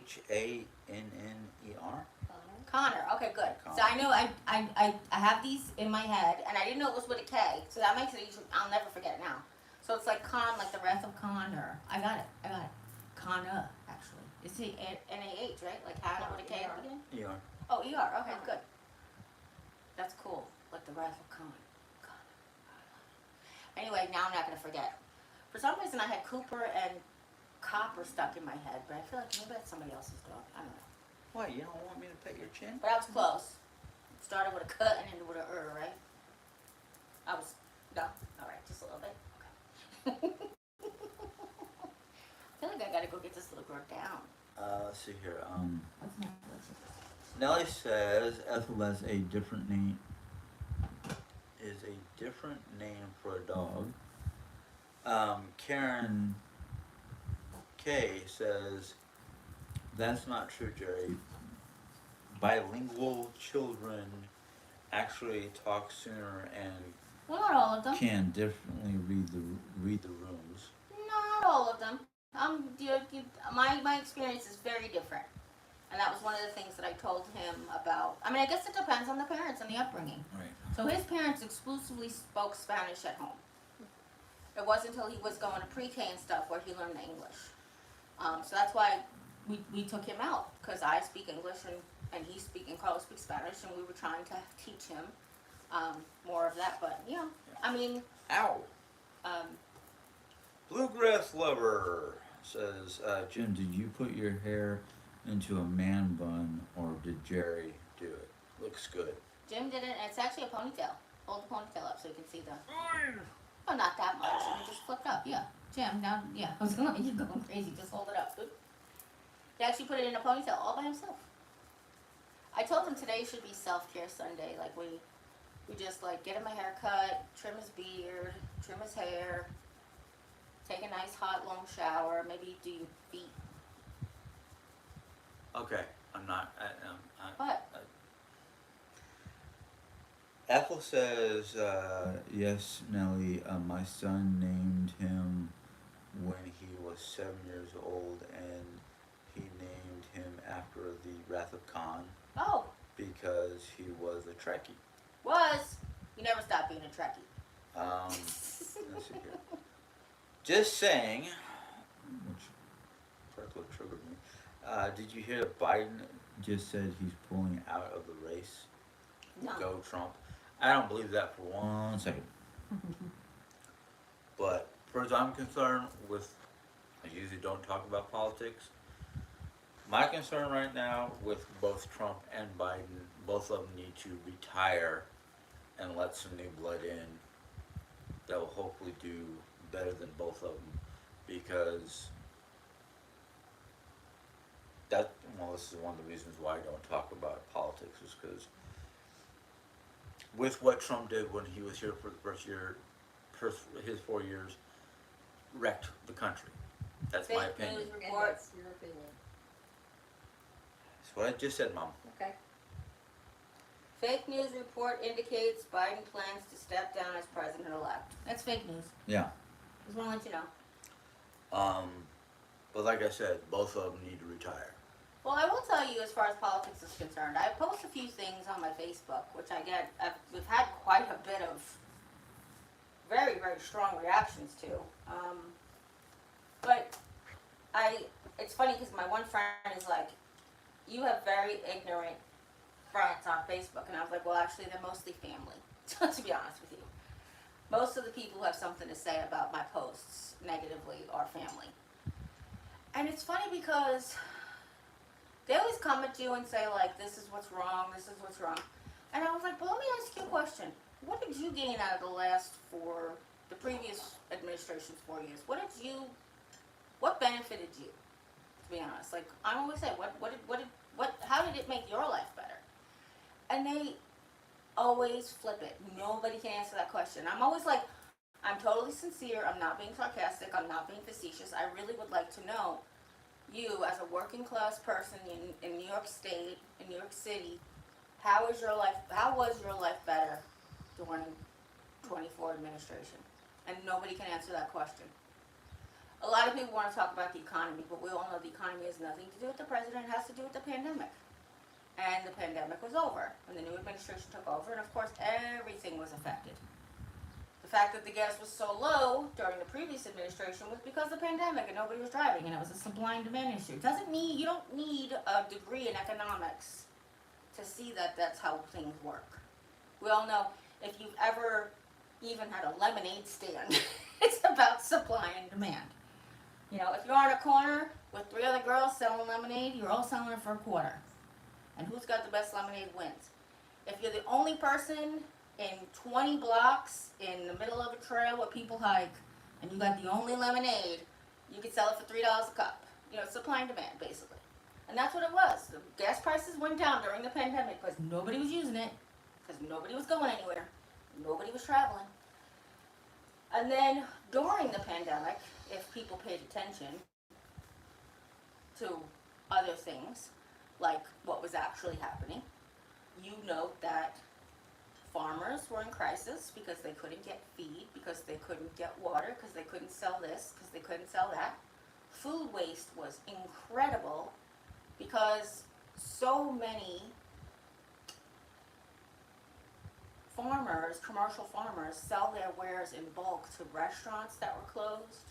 Speaker 1: Connor, okay, good.
Speaker 2: Connor.
Speaker 1: So I know I have these in my head, and I didn't know it was with a K, so that makes it easy. I'll never forget it now. So it's like like the Wrath of Connor. I got it. Connor, actually. It's N-A-H, right? Like Hannah with a K at the beginning?
Speaker 2: Yeah.
Speaker 1: Oh, E-R, okay, good. That's cool. Like the Wrath of Connor. Anyway, now I'm not going to forget. For some reason, I had Cooper and Copper stuck in my head, but I feel like maybe that's somebody else's dog. I don't know.
Speaker 2: What, you don't want me to pet your chin?
Speaker 1: But I was close. Started with a cut and ended with a right? I was, no? Alright, just a little bit. Okay. I feel like I gotta go get this little girl down.
Speaker 2: Let's see here.
Speaker 1: What's my
Speaker 2: Nellie says Ethel has a different name. Is a different name for a dog. Karen K says, that's not true, Jerry. Bilingual children actually talk sooner and
Speaker 1: Well, not all of them.
Speaker 2: can differently read the rooms.
Speaker 1: Not all of them. My experience is very different. And that was one of the things that I told him about. I mean, I guess it depends on the parents and the upbringing.
Speaker 2: Right.
Speaker 1: So his parents exclusively spoke Spanish at home. It wasn't until he was going to pre-K and stuff where he learned the English. So that's why we took him out, because I speak English and Carlos speaks Spanish, and we were trying to teach him more of that. But yeah, I mean,
Speaker 2: Ow.
Speaker 1: um,
Speaker 2: Bluegrass Lover says, Jim, did you put your hair into a man bun or did Jerry do it? Looks good.
Speaker 1: Jim did it, and it's actually a ponytail. Hold the ponytail up so you can see the. Oh, not that much. It just flipped up. Yeah, Jim. Now, yeah, I was going to you're going crazy. Just hold it up. He actually put it in a ponytail all by himself. I told him today should be self-care Sunday. Like we just like get him a haircut, trim his beard, trim his hair, take a nice hot long shower, maybe do your feet.
Speaker 2: Okay, I'm not.
Speaker 1: What?
Speaker 2: Ethel says, yes, Nellie, my son named him when he was 7 years old, and he named him after the Wrath of Khan
Speaker 1: Oh,
Speaker 2: because he was a Trekkie.
Speaker 1: you never stop being a Trekkie.
Speaker 2: Let's see here. Just saying, which particularly triggered me. Did you hear that Biden just said he's pulling out of the race?
Speaker 1: No.
Speaker 2: Go Trump. I don't believe that for 1 second. But as far as I'm concerned, I usually don't talk about politics. My concern right now with both Trump and Biden, both of them need to retire and let some new blood in that will hopefully do better than both of them, because this is one of the reasons why I don't talk about politics, is because with what Trump did when he was here for the first year, his 4 years wrecked the country. That's my
Speaker 1: Fake
Speaker 2: opinion.
Speaker 1: news
Speaker 3: And
Speaker 1: report.
Speaker 3: that's your opinion.
Speaker 2: That's what I just said, Mom.
Speaker 3: Okay.
Speaker 1: Fake news report indicates Biden plans to step down as president-elect. That's fake news.
Speaker 2: Yeah.
Speaker 1: Just want to let you know.
Speaker 2: But like I said, both of them need to retire.
Speaker 1: Well, I will tell you, as far as politics is concerned, I post a few things on my Facebook, which we've had quite a bit of very, very strong reactions to. But it's funny because my one friend is like, you have very ignorant friends on Facebook. And I was like, well, actually, they're mostly family, to be honest with you. Most of the people who have something to say about my posts negatively are family. And it's funny because they always come at you and say, like, this is what's wrong, this is what's wrong. And I was like, well, let me ask you a question. What did you gain out of the previous administration's 4 years? What benefited you, to be honest? Like, I always say, how did it make your life better? And they always flip it. Nobody can answer that question. I'm always like, I'm totally sincere. I'm not being sarcastic. I'm not being facetious. I really would like to know, you as a working class person in New York State, in New York City, how was your life better during 24 administration? And nobody can answer that question. A lot of people want to talk about the economy, but we all know the economy has nothing to do with the president. It has to do with the pandemic. And the pandemic was over, and the new administration took over, and of course everything was affected. The fact that the gas was so low during the previous administration was because of the pandemic and nobody was driving, and it was a supply and demand issue. You don't need a degree in economics to see that that's how things work. We all know, if you've ever even had a lemonade stand, it's about supply and demand. You know, if you're on a corner with 3 other girls selling lemonade, you're all selling it for a quarter. And who's got the best lemonade wins. If you're the only person in 20 blocks in the middle of a trail where people hike, and you got the only lemonade, you could sell it for $3 a cup. You know, supply and demand, basically. And that's what it was. The gas prices went down during the pandemic because nobody was using it, because nobody was going anywhere, nobody was traveling. And then during the pandemic, if people paid attention to other things, like what was actually happening, you note that farmers were in crisis because they couldn't get feed, because they couldn't get water, because they couldn't sell this, because they couldn't sell that. Food waste was incredible because so many farmers, commercial farmers, sell their wares in bulk to restaurants that were closed,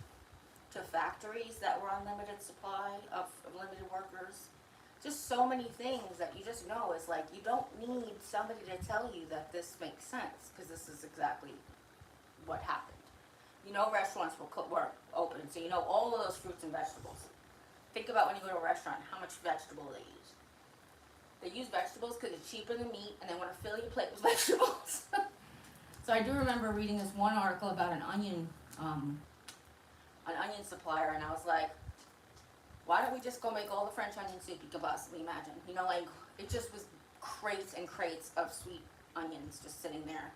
Speaker 1: to factories that were on limited supply of limited workers. Just so many things that you just know is like, you don't need somebody to tell you that this makes sense, because this is exactly what happened. You know restaurants were open, so you know all of those fruits and vegetables. Think about when you go to a restaurant, how much vegetable they use. They use vegetables because it's cheaper than meat, and they want to fill your plate with vegetables. So I do remember reading this one article about an onion supplier, and I was like, why don't we just go make all the French onion soup you could possibly imagine? You know, like, it just was crates and crates of sweet onions just sitting there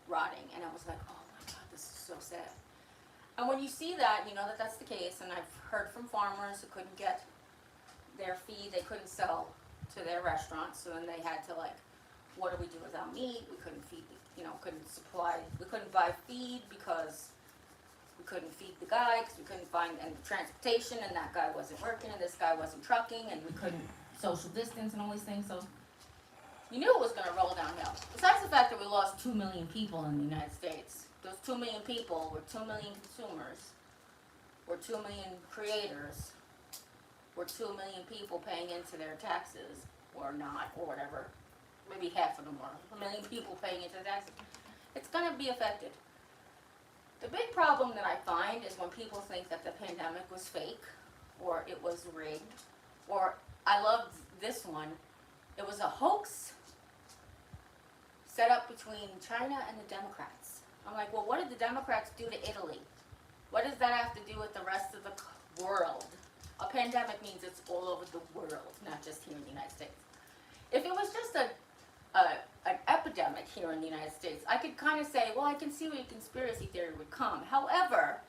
Speaker 1: rotting, and I was like, oh my God, this is so sad. And when you see that, you know that that's the case, and I've heard from farmers who couldn't get their feed, they couldn't sell to their restaurants, so then they had to, like, what do we do without meat? We couldn't feed, we couldn't buy feed because we couldn't feed the guy, because we couldn't find any transportation, and that guy wasn't working, and this guy wasn't trucking, and we couldn't social distance and all these things, so you knew it was going to roll downhill. Besides the fact that we lost 2 million people in the United States. Those 2 million people were 2 million consumers, were 2 million creators, were 2 million people paying into their taxes, or not, or whatever. Maybe half of them were. 1 million people paying into taxes. It's going to be affected. The big problem that I find is when people think that the pandemic was fake, or it was rigged, or, I love this one, it was a hoax set up between China and the Democrats. I'm like, well, what did the Democrats do to Italy? What does that have to do with the rest of the world? A pandemic means it's all over the world, not just here in the United States. If it was just an epidemic here in the United States, I could kind of say, well, I can see where your conspiracy theory would come. However,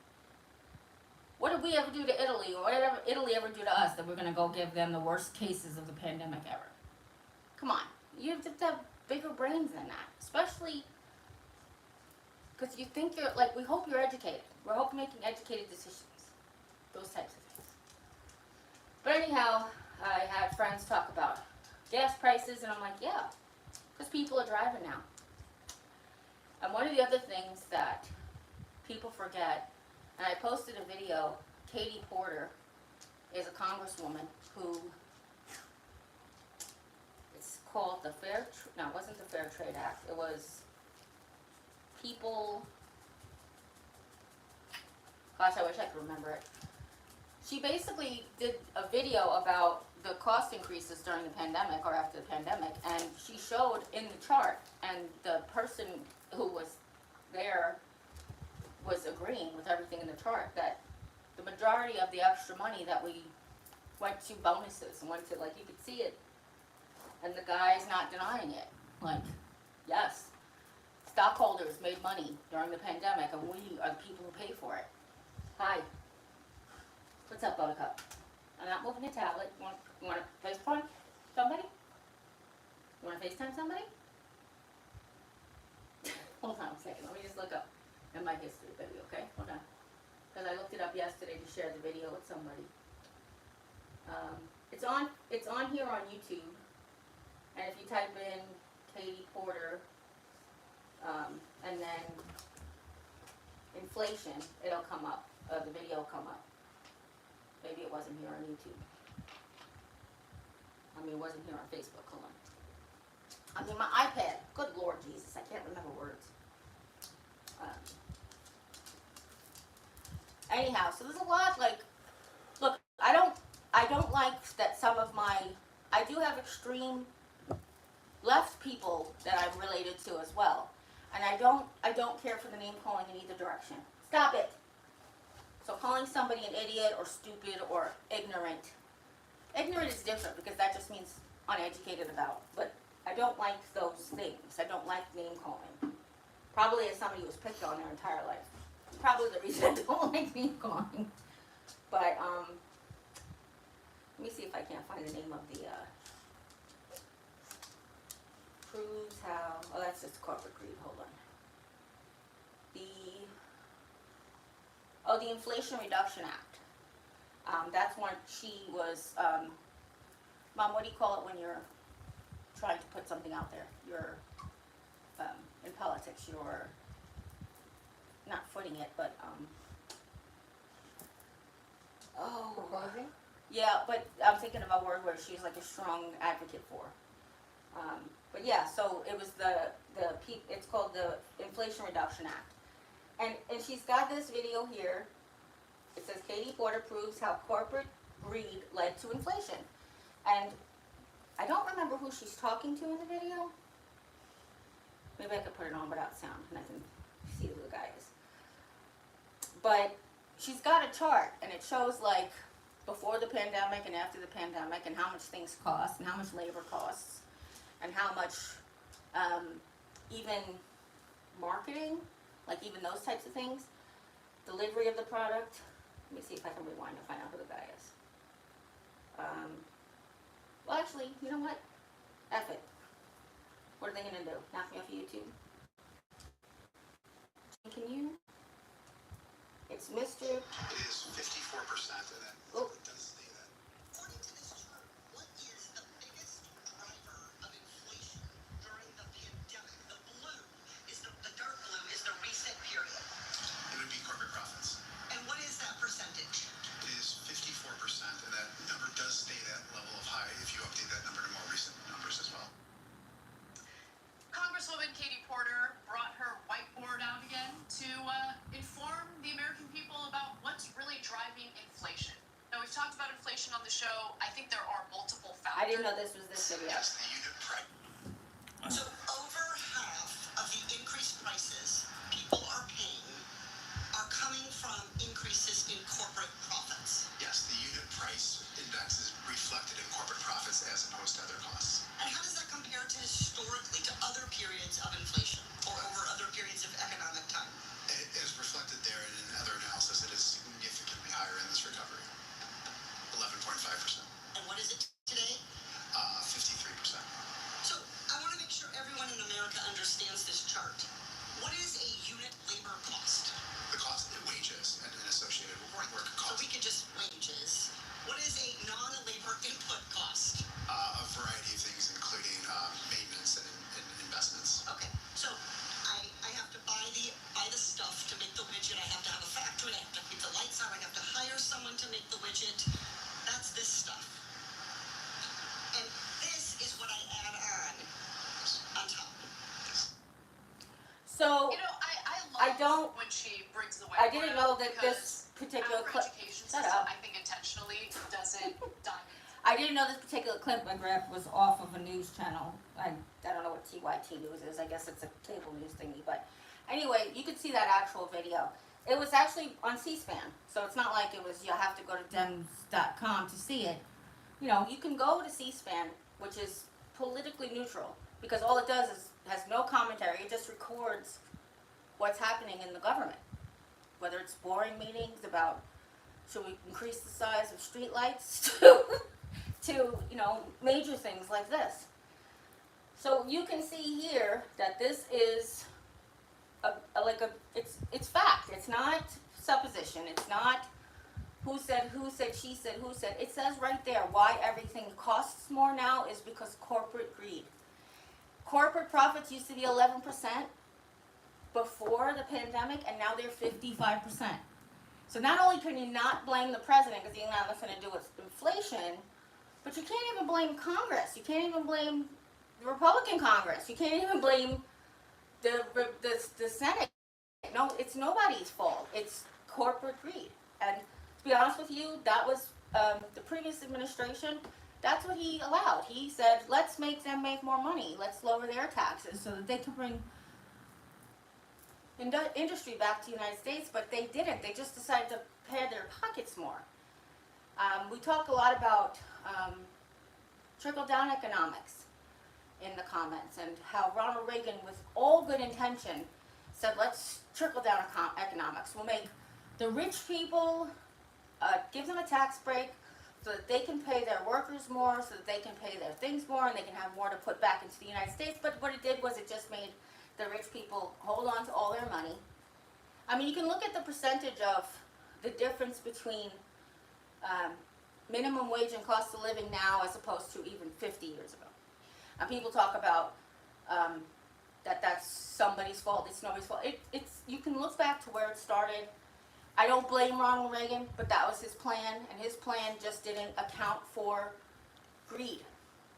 Speaker 1: what did we ever do to Italy, or what did Italy ever do to us that we're going to go give them the worst cases of the pandemic ever? Come on. You have to have bigger brains than that, especially because you think you're, like, we hope you're educated. We hope you're making educated decisions. Those types of things. But anyhow, I had friends talk about gas prices, and I'm like, yeah, because people are driving now. And one of the other things that people forget, and I posted a video, Katie Porter is a congresswoman who, it's called the no, it wasn't the Fair Trade Act, it was gosh, I wish I could remember it. She basically did a video about the cost increases during the pandemic, or after the pandemic, and she showed in the chart, and the person who was there was agreeing with everything in the chart, that the majority of the extra money that we went to bonuses and went to, like, you could see it, and the guy's not denying it. Like, yes, stockholders made money during the pandemic, and we are the people who pay for it. Hi. What's up, Buttercup? I'm not moving the tablet. You want to FaceTime somebody? You want to FaceTime somebody? Hold on a second. Let me just look up in my history video, okay? Hold on. Because I looked it up yesterday to share the video with somebody. It's on here on YouTube. And if you type in Katie Porter, and then inflation, it'll come up. The video will come up. Maybe it wasn't here on YouTube. I mean, it wasn't here on Facebook. Hold on. I mean, my iPad. Good Lord Jesus, I can't remember words. Anyhow, so there's a lot, like, look, I don't like that some of my, I do have extreme left people that I'm related to as well. And I don't care for the name calling in either direction. Stop it. So calling somebody an idiot or stupid or ignorant. Ignorant is different because that just means uneducated about. But I don't like those things. I don't like name calling. Probably as somebody who was picked on their entire life. Probably the reason I don't like name calling. But, let me see if I can't find the name of the, cruise how, Oh, that's just corporate greed. Hold on. The Inflation Reduction Act. That's when she was, Mom, what do you call it when you're trying to put something out there? You're, in politics, you're not footing it, but, oh.
Speaker 3: Proposing?
Speaker 1: Yeah, but I'm thinking of a word where she's like a strong advocate for. But yeah, so it was it's called the Inflation Reduction Act. And she's got this video here. It says Katie Porter proves how corporate greed led to inflation. And I don't remember who she's talking to in the video. Maybe I could put it on without sound and I can see who the guy is. But she's got a chart and it shows like before the pandemic and after the pandemic and how much things cost and how much labor costs and how much even marketing, like even those types of things, delivery of the product. Let me see if I can rewind to find out who the guy is. Well, actually, you know what? F it. What are they gonna do? Knock me off of YouTube? Can you? It's Mr.
Speaker 4: It is 54%, and then
Speaker 1: Oh.
Speaker 4: it does say that.
Speaker 5: According to this chart, what is the biggest driver of inflation during the pandemic? The blue is the dark blue is the recent period.
Speaker 4: It would be corporate profits.
Speaker 5: And what is that percentage?
Speaker 4: It is 54%, and that number does stay that level of high if you update that number to more recent numbers as well.
Speaker 6: Congresswoman Katie Porter brought her whiteboard out again to inform the American people about what's really driving inflation. Now, we've talked about inflation on the show. I think there are multiple factors.
Speaker 1: I didn't know this was this video.
Speaker 4: Yes, the unit price.
Speaker 5: So over half of the increased prices people are paying are coming from increases in corporate profits.
Speaker 4: Yes, the unit price index is reflected in corporate profits as opposed to other costs.
Speaker 5: And how does that compare to historically to other periods of inflation or over other periods of economic time?
Speaker 4: It is reflected there, and in other analysis, it is significantly higher in this recovery. 11.5%.
Speaker 5: And what is it today?
Speaker 4: 53%.
Speaker 5: So I want to make sure everyone in America understands this chart. What is a unit labor cost?
Speaker 4: The cost of wages and associated work
Speaker 5: So
Speaker 4: costs.
Speaker 5: we could just wages. What is a non-labor input cost?
Speaker 4: A variety of things, including maintenance and investments.
Speaker 5: Okay, so I have to buy the stuff to make the widget. I have to have a factory. I have to keep the lights on. I have to hire someone to make the widget. That's this stuff. And this is what I add on top.
Speaker 1: So
Speaker 6: You know,
Speaker 1: I
Speaker 6: love
Speaker 1: don't-
Speaker 6: when she brings the whiteboard
Speaker 1: I didn't know
Speaker 6: out
Speaker 1: that
Speaker 6: because
Speaker 1: this particular
Speaker 6: our
Speaker 1: clip.
Speaker 6: education
Speaker 1: Shut
Speaker 6: system,
Speaker 1: up.
Speaker 6: I think, intentionally doesn't dive
Speaker 1: I didn't know this particular clip I grabbed was off of a news channel. I don't know what TYT News is. I guess it's a cable news thingy. But anyway, you could see that actual video. It was actually on C-SPAN. So it's not like it was, you have to go to Dems.com to see it. You know, you can go to C-SPAN, which is politically neutral. Because all it does is, has no commentary. It just records what's happening in the government. Whether it's boring meetings about, should we increase the size of streetlights to, you know, major things like this. So you can see here that this is it's fact. It's not supposition. It's not who said, she said, who said. It says right there why everything costs more now is because corporate greed. Corporate profits used to be 11% before the pandemic, and now they're 55%. So not only can you not blame the president because he has nothing to do with inflation, but you can't even blame Congress. You can't even blame the Republican Congress. You can't even blame the Senate. No, it's nobody's fault. It's corporate greed. And to be honest with you, that was the previous administration. That's what he allowed. He said, let's make them make more money. Let's lower their taxes so that they can bring industry back to the United States, but they didn't. They just decided to pad their pockets more. We talk a lot about trickle-down economics in the comments and how Ronald Reagan, with all good intention, said, let's trickle-down economics. We'll make the rich people, give them a tax break so that they can pay their workers more, so that they can pay their things more, and they can have more to put back into the United States. But what it did was it just made the rich people hold on to all their money. I mean, you can look at the percentage of the difference between minimum wage and cost of living now as opposed to even 50 years ago. And people talk about that that's somebody's fault. It's nobody's fault. It's you can look back to where it started. I don't blame Ronald Reagan, but that was his plan, and his plan just didn't account for greed.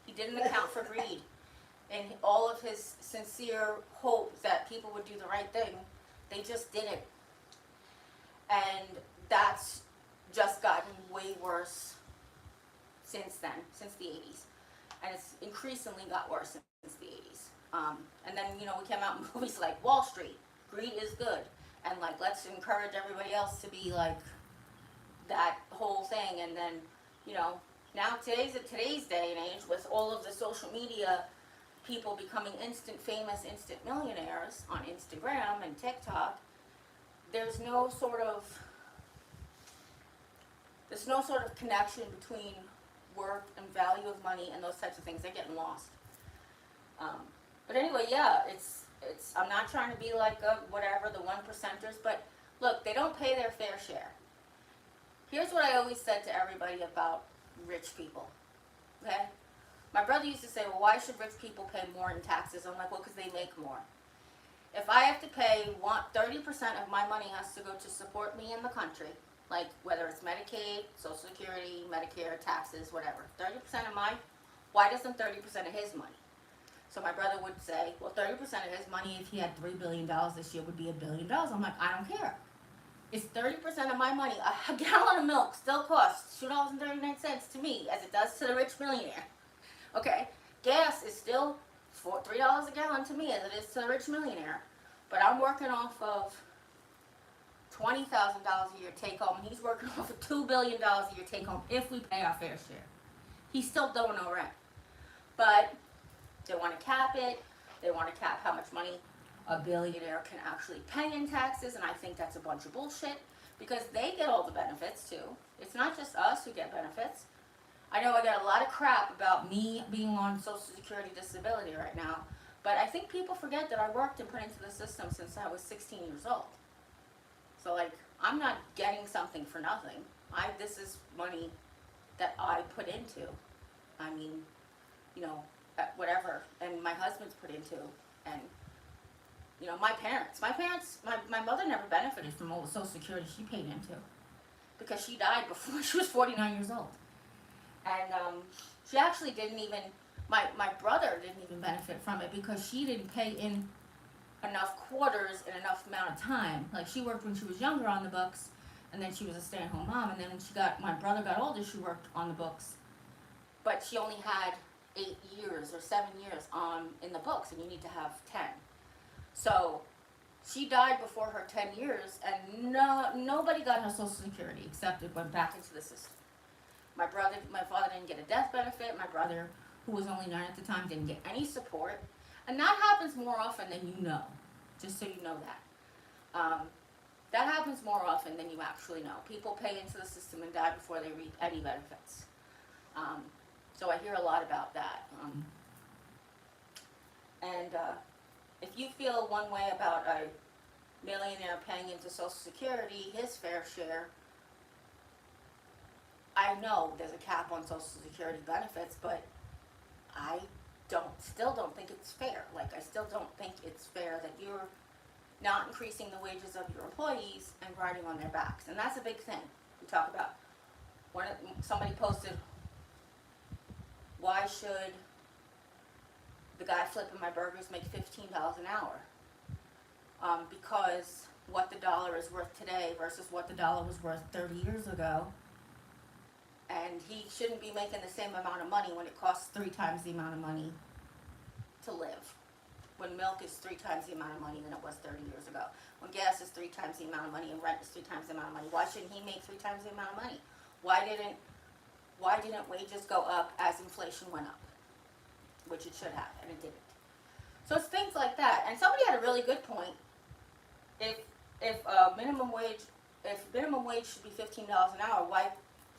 Speaker 1: He didn't account for greed. And all of his sincere hope that people would do the right thing, they just didn't. And that's just gotten way worse since then, since the 80s. And it's increasingly got worse since the 80s. And then, you know, we came out in movies like Wall Street, greed is good. And like, let's encourage everybody else to be like that whole thing. And then, you know, now today's day and age, with all of the social media people becoming instant famous, instant millionaires on Instagram and TikTok, there's no sort of connection between work and value of money and those types of things. They're getting lost. But anyway, yeah, it's I'm not trying to be like whatever, the 1%ers, but look, they don't pay their fair share. Here's what I always said to everybody about rich people, okay? My brother used to say, well, why should rich people pay more in taxes? I'm like, well, because they make more. If I have to pay 30% of my money has to go to support me in the country, like whether it's Medicaid, Social Security, Medicare, taxes, whatever. 30% of mine, why doesn't 30% of his money? So my brother would say, well, 30% of his money, if he had $3 billion this year, would be $1 billion. I'm like, I don't care. It's 30% of my money. A gallon of milk still costs $2.39 to me, as it does to the rich millionaire. Okay, gas is still $3 a gallon to me, as it is to the rich millionaire. But I'm working off of $20,000 a year take home, and he's working off of $2 billion a year take home if we pay our fair share. He still don't know rent. But they want to cap it. They want to cap how much money a billionaire can actually pay in taxes, and I think that's a bunch of bullshit, because they get all the benefits too. It's not just us who get benefits. I know I get a lot of crap about me being on Social Security disability right now, but I think people forget that I worked and put into the system since I was 16 years old. So like, I'm not getting something for nothing. This is money that I put into. I mean, you know, whatever, and my husband's put into, and you know, my mother never benefited from all the Social Security she paid into, because she died before she was 49 years old. And she actually didn't even, my brother didn't even benefit from it, because she didn't pay in enough quarters in enough amount of time. Like, she worked when she was younger on the books, and then she was a stay-at-home mom, and then when my brother got older, she worked on the books. But she only had 8 years or 7 years in the books, and you need to have 10. So she died before her 10 years, and nobody got her Social Security except it went back into the system. My father didn't get a death benefit. My brother, who was only 9 at the time, didn't get any support. And that happens more often than you know, just so you know that. That happens more often than you actually know. People pay into the system and die before they reap any benefits. So I hear a lot about that. If you feel one way about a millionaire paying into Social Security, his fair share, I know there's a cap on Social Security benefits, but I still don't think it's fair. Like, I still don't think it's fair that you're not increasing the wages of your employees and riding on their backs. And that's a big thing we talk about. Somebody posted, why should the guy flipping my burgers make $15 an hour? Because what the dollar is worth today versus what the dollar was worth 30 years ago. And he shouldn't be making the same amount of money when it costs 3 times the amount of money to live. When milk is 3 times the amount of money than it was 30 years ago. When gas is 3 times the amount of money and rent is 3 times the amount of money. Why shouldn't he make 3 times the amount of money? Why didn't wages go up as inflation went up? Which it should have, and it didn't. So it's things like that. And somebody had a really good point. If minimum wage should be $15 an hour, why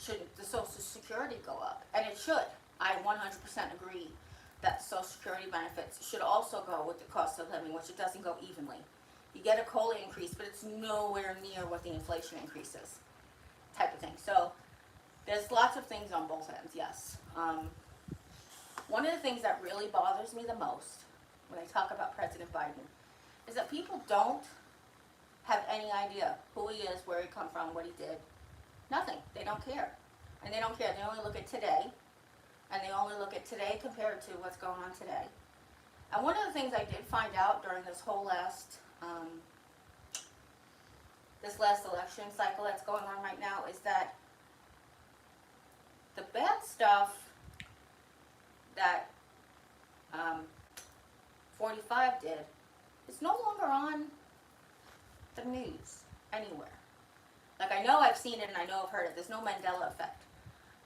Speaker 1: should the Social Security go up? And it should. I 100% agree that Social Security benefits should also go with the cost of living, which it doesn't go evenly. You get a COLA increase, but it's nowhere near what the inflation increase is, type of thing. So there's lots of things on both ends, yes. One of the things that really bothers me the most when I talk about President Biden is that people don't have any idea who he is, where he come from, what he did. Nothing. They don't care. And they don't care. They only look at today. And they only look at today compared to what's going on today. And one of the things I did find out during this whole last election cycle that's going on right now is that the bad stuff that 45 did is no longer on the news anywhere. Like, I know I've seen it and I know I've heard it. There's no Mandela effect.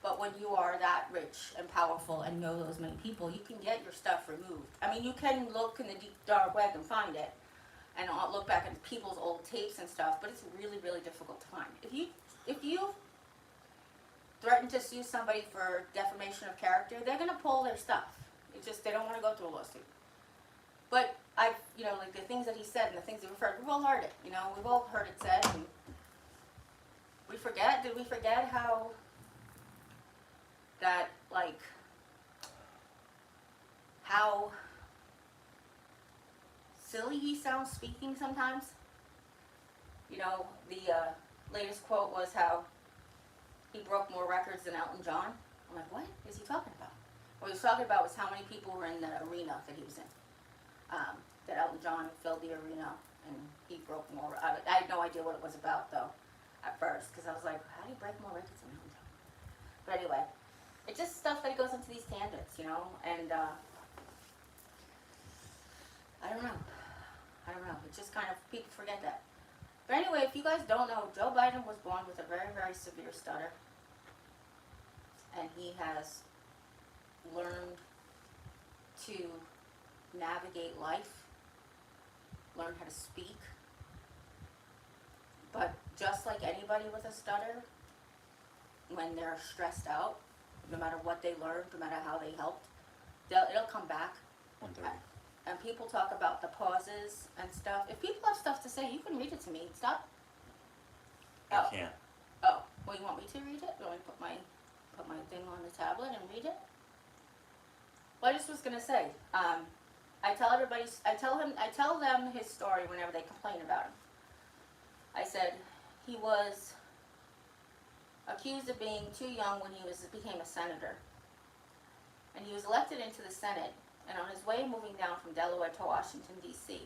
Speaker 1: But when you are that rich and powerful and know those many people, you can get your stuff removed. I mean, you can look in the deep dark web and find it, and I'll look back at people's old tapes and stuff, but it's really, really difficult to find. If you threaten to sue somebody for defamation of character, they're going to pull their stuff. It's just, they don't want to go through a lawsuit. But like the things that he said and the things he referred, we've all heard it, we've all heard it said, and did we forget how that, like, how silly he sounds speaking sometimes? The latest quote was how he broke more records than Elton John. I'm like, what is he talking about? What he was talking about was how many people were in the arena that he was in. That Elton John filled the arena, and he broke more. I had no idea what it was about, though, at first, because I was like, how do you break more records than Elton John? But anyway, it's just stuff that goes into these tangents, and I don't know. It's just kind of, people forget that. But anyway, if you guys don't know, Joe Biden was born with a very, very severe stutter, and he has learned to navigate life, learn how to speak. But just like anybody with a stutter, when they're stressed out, no matter what they learned, no matter how they helped, it'll come back.
Speaker 2: 1:30.
Speaker 1: And people talk about the pauses and stuff. If people have stuff to say, you can read it to me. Stop.
Speaker 2: I can't.
Speaker 1: Oh, well, you want me to read it? You want me to put my thing on the tablet and read it? Well, I just was gonna say, I tell them his story whenever they complain about him. I said he was accused of being too young when he became a senator, and he was elected into the Senate. And on his way moving down from Delaware to Washington, D.C.,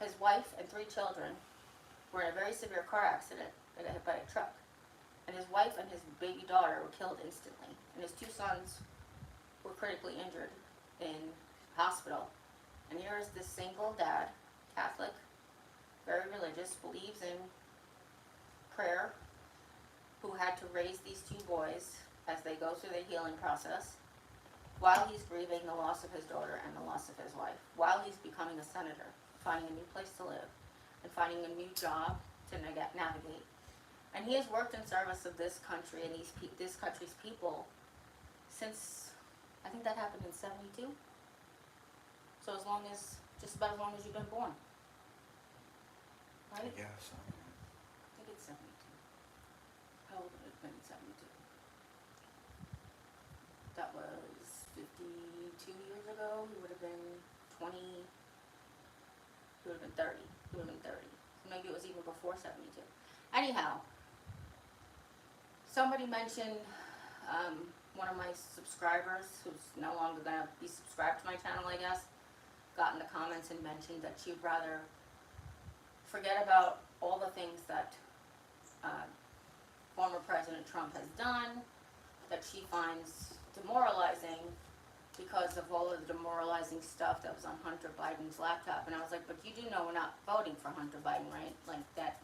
Speaker 1: his wife and 3 children were in a very severe car accident. They got hit by a truck, and his wife and his baby daughter were killed instantly, and his 2 sons were critically injured in hospital. And here is this single dad, Catholic, very religious, believes in prayer, who had to raise these 2 boys as they go through the healing process, while he's grieving the loss of his daughter and the loss of his wife, while he's becoming a senator, finding a new place to live, and finding a new job to navigate. And he has worked in service of this country and this country's people since, I think that happened in 72. So just about as long as you've been born. Right?
Speaker 2: Yeah, so.
Speaker 1: I think it's 72. How old would it have been in 72? That was 52 years ago. He would have been 20. He would have been 30. He would have been 30. So maybe it was even before 72. Anyhow, somebody mentioned one of my subscribers, who's no longer going to be subscribed to my channel, I guess, got in the comments and mentioned that she'd rather forget about all the things that former President Trump has done, that she finds demoralizing because of all of the demoralizing stuff that was on Hunter Biden's laptop. And I was like, but you do know we're not voting for Hunter Biden, right? Like that.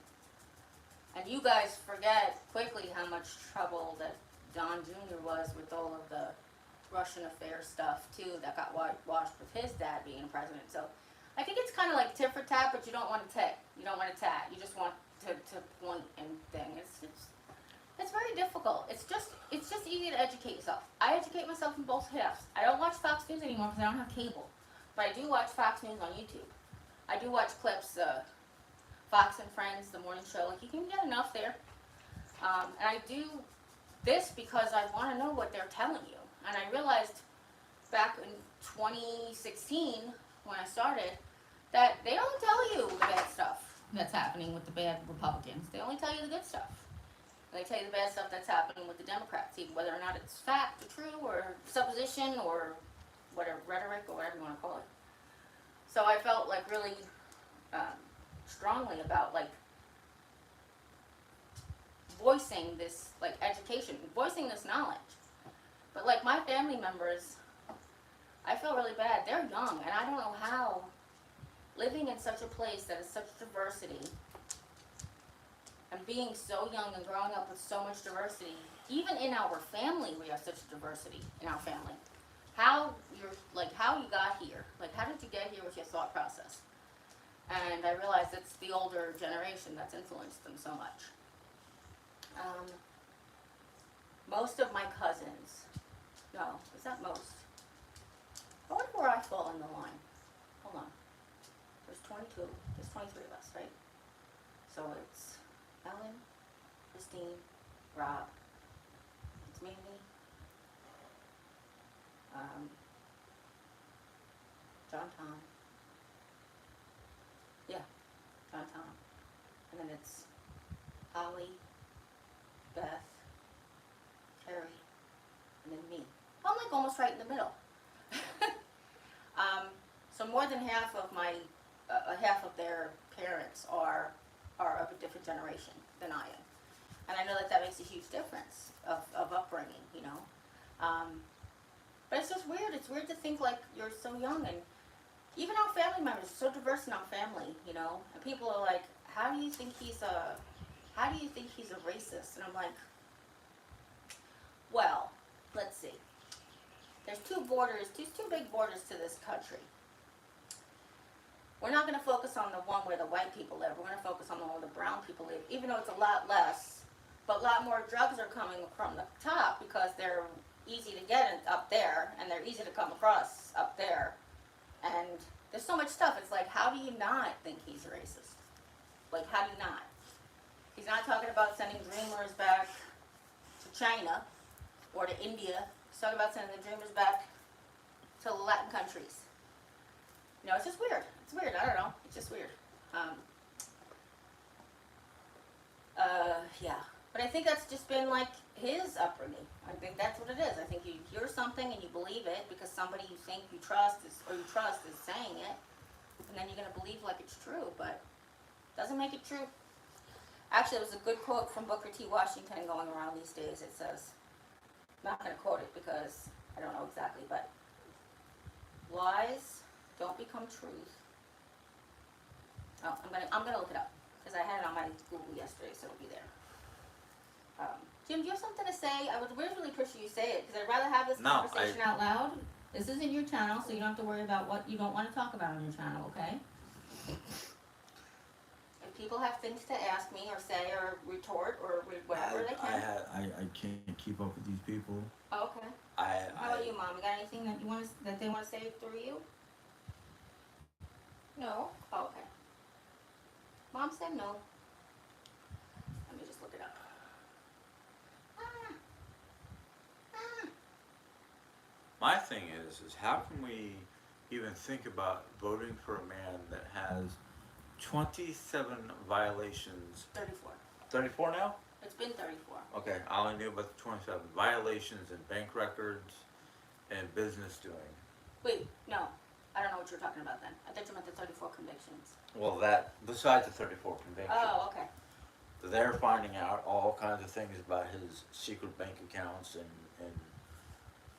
Speaker 1: And you guys forget quickly how much trouble that Don Jr. was with all of the Russian affair stuff too that got washed with his dad being president. So I think it's kind of like tit for tat, but you don't want to tat. You don't want to tat. You just want to point and thing. It's very difficult. It's just educate yourself. I educate myself in both halves. I don't watch Fox News anymore because I don't have cable. But I do watch Fox News on YouTube. I do watch clips, Fox and Friends, the morning show. Like, you can get enough there. And I do this because I want to know what they're telling you. And I realized back in 2016, when I started, that they don't tell you the bad stuff that's happening with the bad Republicans. They only tell you the good stuff. And they tell you the bad stuff that's happening with the Democrats, even whether or not it's fact or true or supposition or whatever, rhetoric or whatever you want to call it. So I felt like really strongly about like voicing this like education, voicing this knowledge. But like my family members, I feel really bad. They're young, and I don't know how living in such a place that is such diversity and being so young and growing up with so much diversity, even in our family we have such diversity in our family. How you got here, like how did you get here with your thought process? And I realized it's the older generation that's influenced them so much. Most of my cousins, no, is that most? I wonder where I fall in the line. Hold on. There's 22, there's 23 of us, right? So it's Ellen, Christine, Rob, it's Mimi, John Tom. Yeah, John Tom. And then it's Holly, Beth, Carrie, and then me. I'm like almost right in the middle. So more than half of my, half of their parents are of a different generation than I am. And I know that that makes a huge difference of upbringing, you know. But it's just weird. It's weird to think like you're so young, and even our family members are so diverse in our family, you know. And people are like, how do you think he's a racist? And I'm like, well, let's see. There's two big borders to this country. We're not going to focus on the one where the white people live. We're going to focus on the one where the brown people live, even though it's a lot less. But a lot more drugs are coming from the top because they're easy to get up there, and they're easy to come across up there. And there's so much stuff. It's like, how do you not think he's racist? Like, how do you not? He's not talking about sending dreamers back to China or to India. He's talking about sending the dreamers back to Latin countries. You know, it's just weird. It's weird. I don't know. It's just weird. Yeah. But I think that's just been like his upbringing. I think that's what it is. I think you hear something and you believe it because somebody you think you trust is saying it, and then you're gonna believe like it's true, but it doesn't make it true. Actually, there was a good quote from Booker T. Washington going around these days. It says, I'm not gonna quote it because I don't know exactly, but lies don't become truth. Oh, I'm gonna look it up because I had it on my Google yesterday, so it'll be there. Jim, do you have something to say? I would really appreciate you say it because I'd rather have this conversation out loud. This isn't your channel, so you don't have to worry about what you don't want to talk about on your channel, okay? If people have things to ask me or say or retort or whatever they can.
Speaker 2: I can't keep up with these people.
Speaker 1: Oh, okay. How about you, Mom? You got anything that they want to say through you? No? Oh, okay. Mom said no. Let me just look it up.
Speaker 2: My thing is how can we even think about voting for a man that has 27 violations?
Speaker 1: 34.
Speaker 2: 34 now?
Speaker 1: It's been 34.
Speaker 2: Okay, I only knew about the 27 violations in bank records and business doing.
Speaker 1: Wait, no. I don't know what you're talking about then. I thought you meant the 34 convictions.
Speaker 2: Well, that, besides the 34 convictions.
Speaker 1: Oh, okay.
Speaker 2: They're finding out all kinds of things about his secret bank accounts and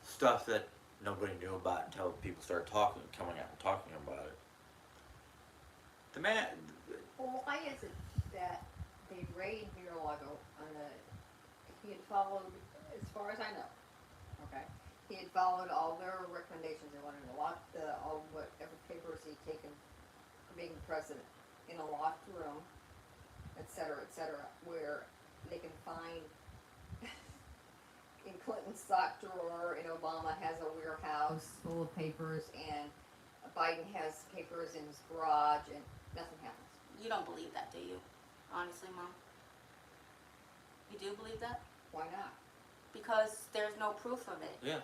Speaker 2: stuff that nobody knew about until people started coming out and talking about it. The man.
Speaker 3: Well, why is it that they raided Mar-a-Lago he had followed, as far as I know, okay, he had followed all their recommendations. They wanted to lock all whatever papers he'd taken for being president in a locked room, et cetera, where they can find Clinton's sock drawer, and Obama has a warehouse full of papers, and Biden has papers in his garage, and nothing happens.
Speaker 1: You don't believe that, do you? Honestly, Mom? You do believe that?
Speaker 3: Why not?
Speaker 1: Because there's no proof of it.
Speaker 7: Yeah.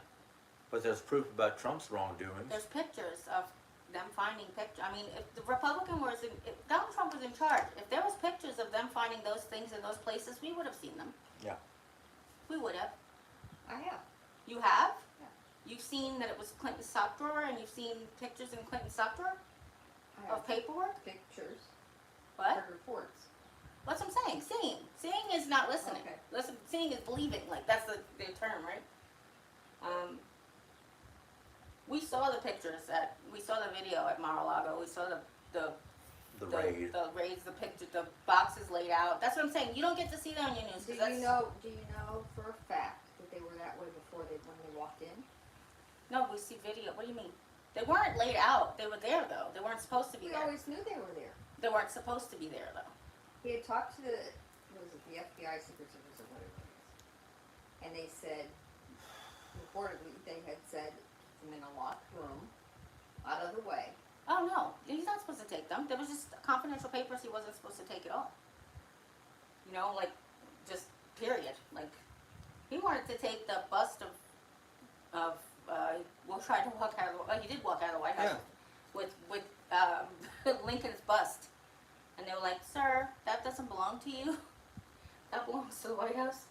Speaker 7: But there's proof about Trump's wrongdoings.
Speaker 1: There's pictures of them finding pictures. I mean, if the Republican was if Donald Trump was in charge, if there was pictures of them finding those things in those places, we would have seen them.
Speaker 7: Yeah.
Speaker 1: We would have.
Speaker 3: I have.
Speaker 1: You have?
Speaker 3: Yeah.
Speaker 1: You've seen that it was Clinton's sock drawer, and you've seen pictures in Clinton's sock drawer
Speaker 3: I have
Speaker 1: of paperwork?
Speaker 3: pictures,
Speaker 1: What?
Speaker 3: for reports.
Speaker 1: What's I'm saying? Seeing. Seeing is not listening.
Speaker 3: Okay.
Speaker 1: Seeing is believing. Like, that's the term, right? We saw the pictures we saw the video at Mar-a-Lago. We saw the
Speaker 7: raid.
Speaker 1: the raids, the picture, the boxes laid out. That's what I'm saying. You don't get to see that on your news.
Speaker 3: Do
Speaker 1: 'Cause
Speaker 3: you know for a fact that they were that way before when they walked in?
Speaker 1: No, we see video. What do you mean? They weren't laid out. They were there, though. They weren't supposed to be
Speaker 3: We
Speaker 1: there.
Speaker 3: always knew they were there.
Speaker 1: They weren't supposed to be there, though.
Speaker 3: He had talked to the FBI Secret Service or whatever it is, and they said, reportedly, they had said, I'm in a locked room, out of the way.
Speaker 1: Oh, no. He's not supposed to take them. There was just confidential papers. He wasn't supposed to take it all. You know, like, just period. Like, he wanted to take the bust of Will tried to walk out of the, he did walk out of the White House with Lincoln's bust. And they were like, sir, that doesn't belong to you. That belongs to the White House.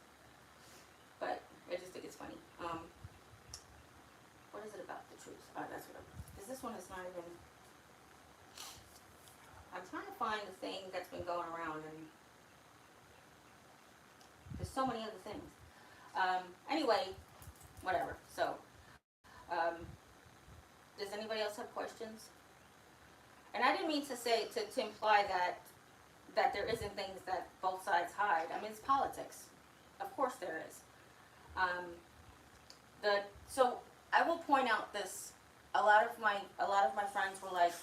Speaker 1: But I just think it's funny. What is it about the truth? That's what because this one is not even, I'm trying to find the thing that's been going around, and there's so many other things. Anyway, whatever. So, does anybody else have questions? And I didn't mean to say, to imply that there isn't things that both sides hide. I mean, it's politics. Of course there is. So I will point out this, a lot of my friends were like,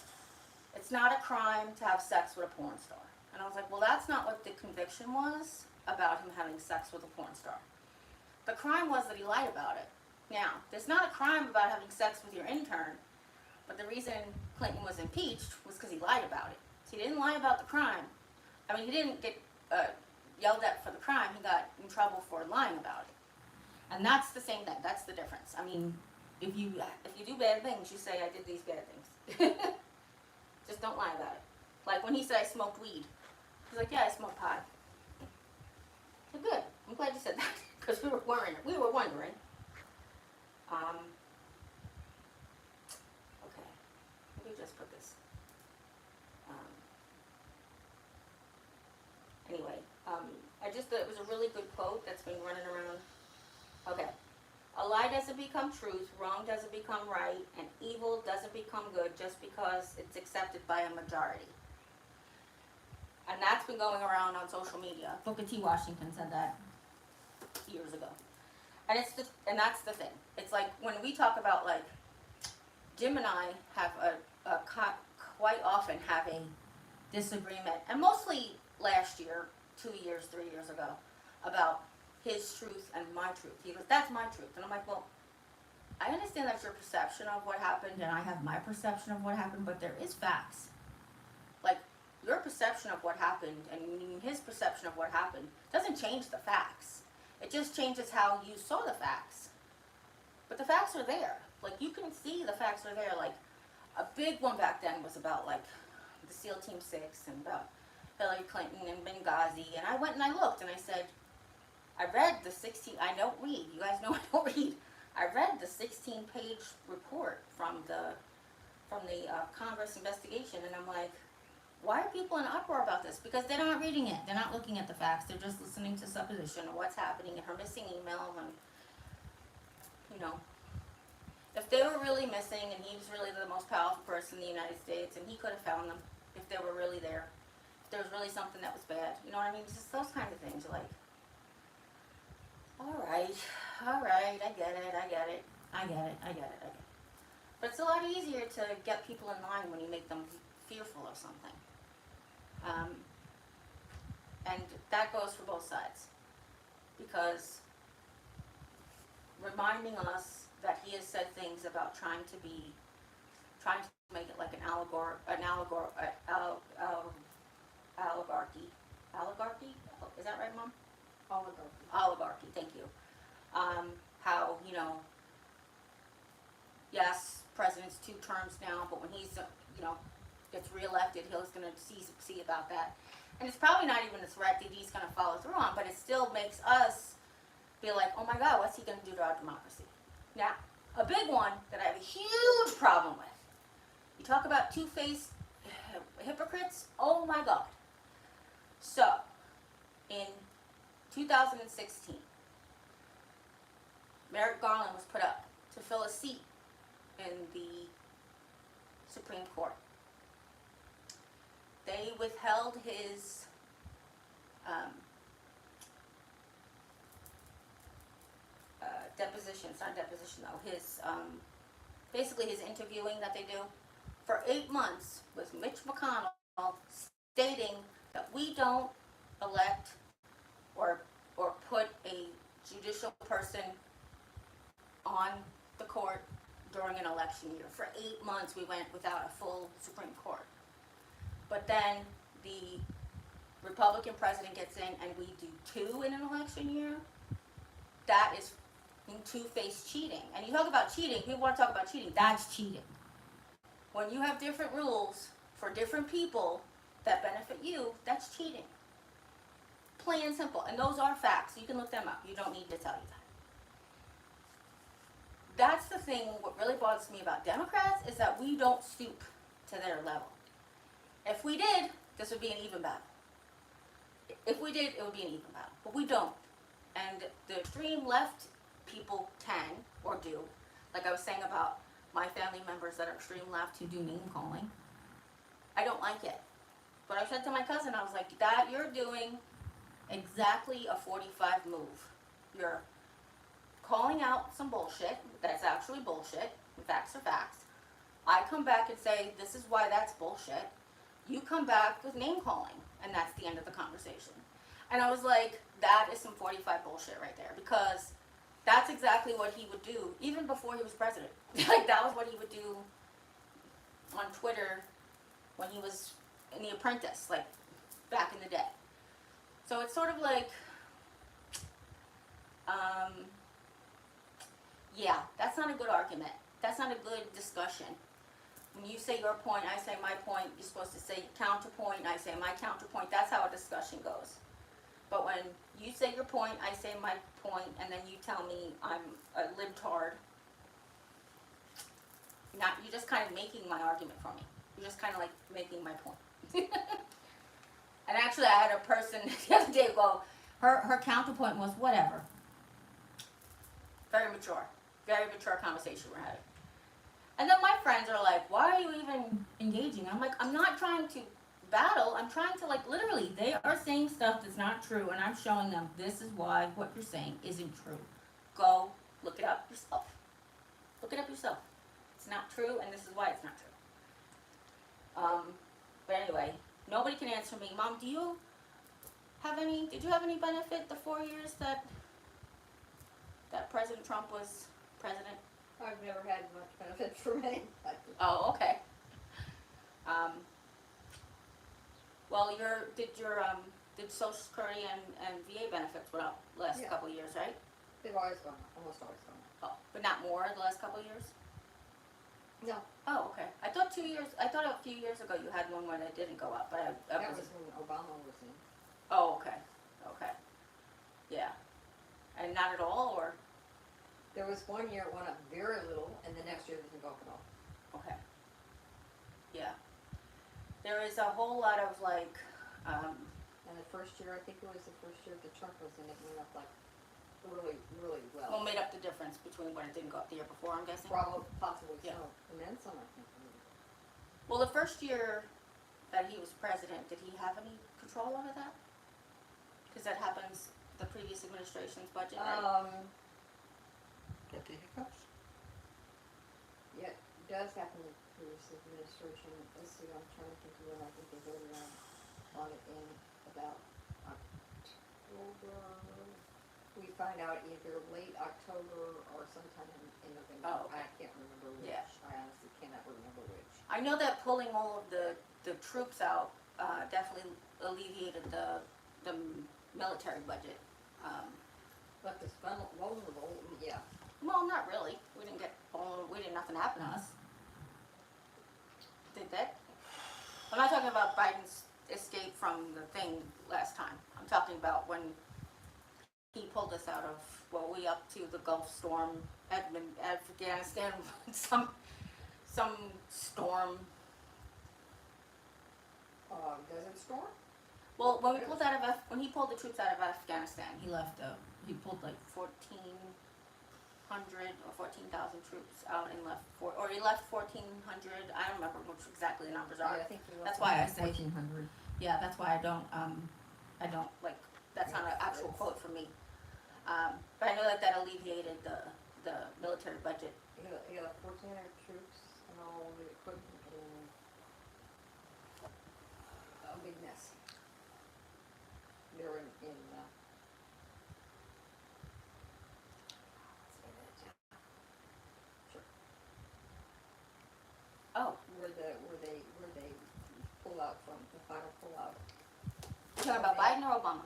Speaker 1: it's not a crime to have sex with a porn star. And I was like, well, that's not what the conviction was about him having sex with a porn star. The crime was that he lied about it. Now, there's not a crime about having sex with your intern, but the reason Clinton was impeached was because he lied about it. So he didn't lie about the crime. I mean, he didn't get yelled at for the crime. He got in trouble for lying about it. And that's the same thing. That's the difference. I mean, if you do bad things, you say, I did these bad things. Just don't lie about it. Like when he said I smoked weed. He's like, yeah, I smoked pot. So good. I'm glad you said that because we were wondering. Okay. Let me just put this. Anyway, I just thought it was a really good quote that's been running around. Okay. A lie doesn't become truth, wrong doesn't become right, and evil doesn't become good just because it's accepted by a majority. And that's been going around on social media. Booker T. Washington said that years ago. And that's the thing. It's like when we talk about, like, Jim and I have quite often have a disagreement, and mostly last year, 2 years, 3 years ago, about his truth and my truth. He goes, that's my truth. And I'm like, well, I understand that's your perception of what happened, and I have my perception of what happened, but there is facts. Like, your perception of what happened and his perception of what happened doesn't change the facts. It just changes how you saw the facts. But the facts are there. Like, you can see the facts are there. Like, a big one back then was about, like, the SEAL Team 6 and about Hillary Clinton and Benghazi. And I went and I looked and I said, I read the 16, I don't read. You guys know I don't read. I read the 16-page report from the Congress investigation, and I'm like, why are people in uproar about this? Because they're not reading it. They're not looking at the facts. They're just listening to supposition of what's happening and her missing email and, you know. If they were really missing and he was really the most powerful person in the United States and he could have found them if they were really there, if there was really something that was bad, you know what I mean? It's just those kind of things. You're like, all right, I get it. But it's a lot easier to get people in line when you make them fearful of something. And that goes for both sides. Because reminding us that he has said things about trying to make it like an oligarchy. Is that right, Mom? Oligarchy. Thank you. How, you know, yes, president's 2 terms now, but when he's, you know, gets reelected, he's going to see about that. And it's probably not even a threat that he's going to follow through on, but it still makes us feel like, oh my God, what's he going to do to our democracy? Now, a big one that I have a huge problem with. You talk about two-faced hypocrites. Oh my God. So, in 2016, Merrick Garland was put up to fill a seat in the Supreme Court. They withheld his his basically his interviewing that they do for 8 months with Mitch McConnell stating that we don't elect or put a judicial person on the court during an election year. For 8 months we went without a full Supreme Court. But then the Republican president gets in and we do 2 in an election year. That is two-faced cheating. And you talk about cheating, people want to talk about cheating. That's cheating. When you have different rules for different people that benefit you, that's cheating. Plain and simple. And those are facts. You can look them up. You don't need to tell you that. That's the thing, what really bothers me about Democrats is that we don't stoop to their level. If we did, this would be an even battle. If we did, it would be an even battle. But we don't. And the extreme left people can or do, like I was saying about my family members that are extreme left who do name calling. I don't like it. But I said to my cousin, I was like, that you're doing exactly a 45 move. You're calling out some bullshit that's actually bullshit. Facts are facts. I come back and say, this is why that's bullshit. You come back with name calling, and that's the end of the conversation. And I was like, that is some 45 bullshit right there, because that's exactly what he would do, even before he was president. Like, that was what he would do on Twitter when he was in The Apprentice, like, back in the day. So it's sort of like, yeah, that's not a good argument. That's not a good discussion. When you say your point, I say my point, you're supposed to say counterpoint, and I say my counterpoint. That's how a discussion goes. But when you say your point, I say my point, and then you tell me I'm a libtard, you're just kind of making my argument for me. You're just kind of like making my point. And actually, I had a person the other day go, her counterpoint was whatever. Very mature conversation we're having. And then my friends are like, why are you even engaging? I'm like, I'm not trying to battle. I'm trying to, like, literally, they are saying stuff that's not true, and I'm showing them this is why what you're saying isn't true. Go look it up yourself. Look it up yourself. It's not true, and this is why it's not true. But anyway, nobody can answer me. Mom, did you have any benefit the 4 years that President Trump was president?
Speaker 3: I've never had much benefit from anybody.
Speaker 1: Oh, okay. Well, did Social Security and VA benefits went up the last couple of years, right?
Speaker 3: They've always gone up, almost always gone up.
Speaker 1: Oh, but not more the last couple of years?
Speaker 3: No,
Speaker 1: Oh, okay. I thought a few years ago you had one where it didn't go up, but
Speaker 3: that was when Obama was in.
Speaker 1: Oh, okay. Yeah. And not at all, or?
Speaker 3: There was 1 year it went up very little, and the next year it didn't go up at all.
Speaker 1: Okay. Yeah. There is a whole lot of, like,
Speaker 3: And the first year, I think it was the first year that Trump was in, it went up like really, really well.
Speaker 1: what made up the difference between when it didn't go up the year before, I'm guessing?
Speaker 3: Probably, possibly
Speaker 1: Yeah.
Speaker 3: so. And then some, I think.
Speaker 1: Well, the first year that he was president, did he have any control over that? Because that happens, the previous administration's budget, right?
Speaker 7: Get the hiccups?
Speaker 3: Yeah, it does happen in previous administration. Let's see, I'm trying to think of when I think they voted on it in about October. we find out either late October or sometime in November.
Speaker 1: Oh, okay.
Speaker 3: I can't remember which.
Speaker 1: Yeah.
Speaker 3: I honestly cannot remember which.
Speaker 1: I know that pulling all of the troops out definitely alleviated the military budget.
Speaker 3: But the vulnerable, yeah.
Speaker 1: Well, not really. We didn't get nothing happen to us. Did that? I'm not talking about Biden's escape from the thing last time. I'm talking about when he pulled us out of, well, we up to the Gulf Storm, Afghanistan, some storm.
Speaker 3: Desert Storm?
Speaker 1: Well, when he pulled the troops out of Afghanistan, he pulled like 1,400 or 14,000 troops out and he left 1,400. I don't remember which exactly the numbers are.
Speaker 3: Yeah, I think
Speaker 1: That's why I say
Speaker 3: 1,400.
Speaker 1: Yeah, that's why I don't like, that's not an actual quote from me. But I know that alleviated the military budget.
Speaker 3: You got 1,400 troops and all the equipment and a big mess. They're in sure.
Speaker 1: Oh,
Speaker 3: Where they pull out from, the final pull out.
Speaker 1: you talking about Biden or Obama?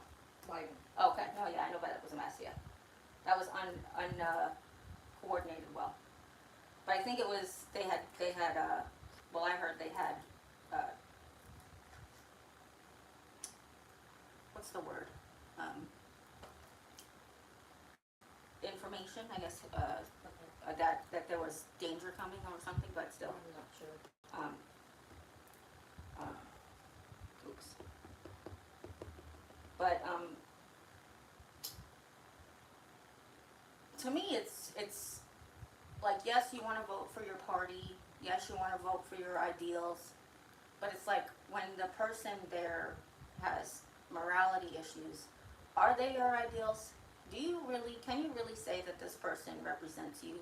Speaker 3: Biden.
Speaker 1: Okay, no, yeah, I know that was a mess, yeah. That was coordinated well. But I think it was, they had, well, I heard they had, what's the word? Information, I guess, that there was danger coming or something, but still.
Speaker 3: I'm not sure.
Speaker 1: Oops. But, to me, it's like, yes, you want to vote for your party, yes, you want to vote for your ideals, but it's like, when the person there has morality issues, are they your ideals? Can you really say that this person represents you?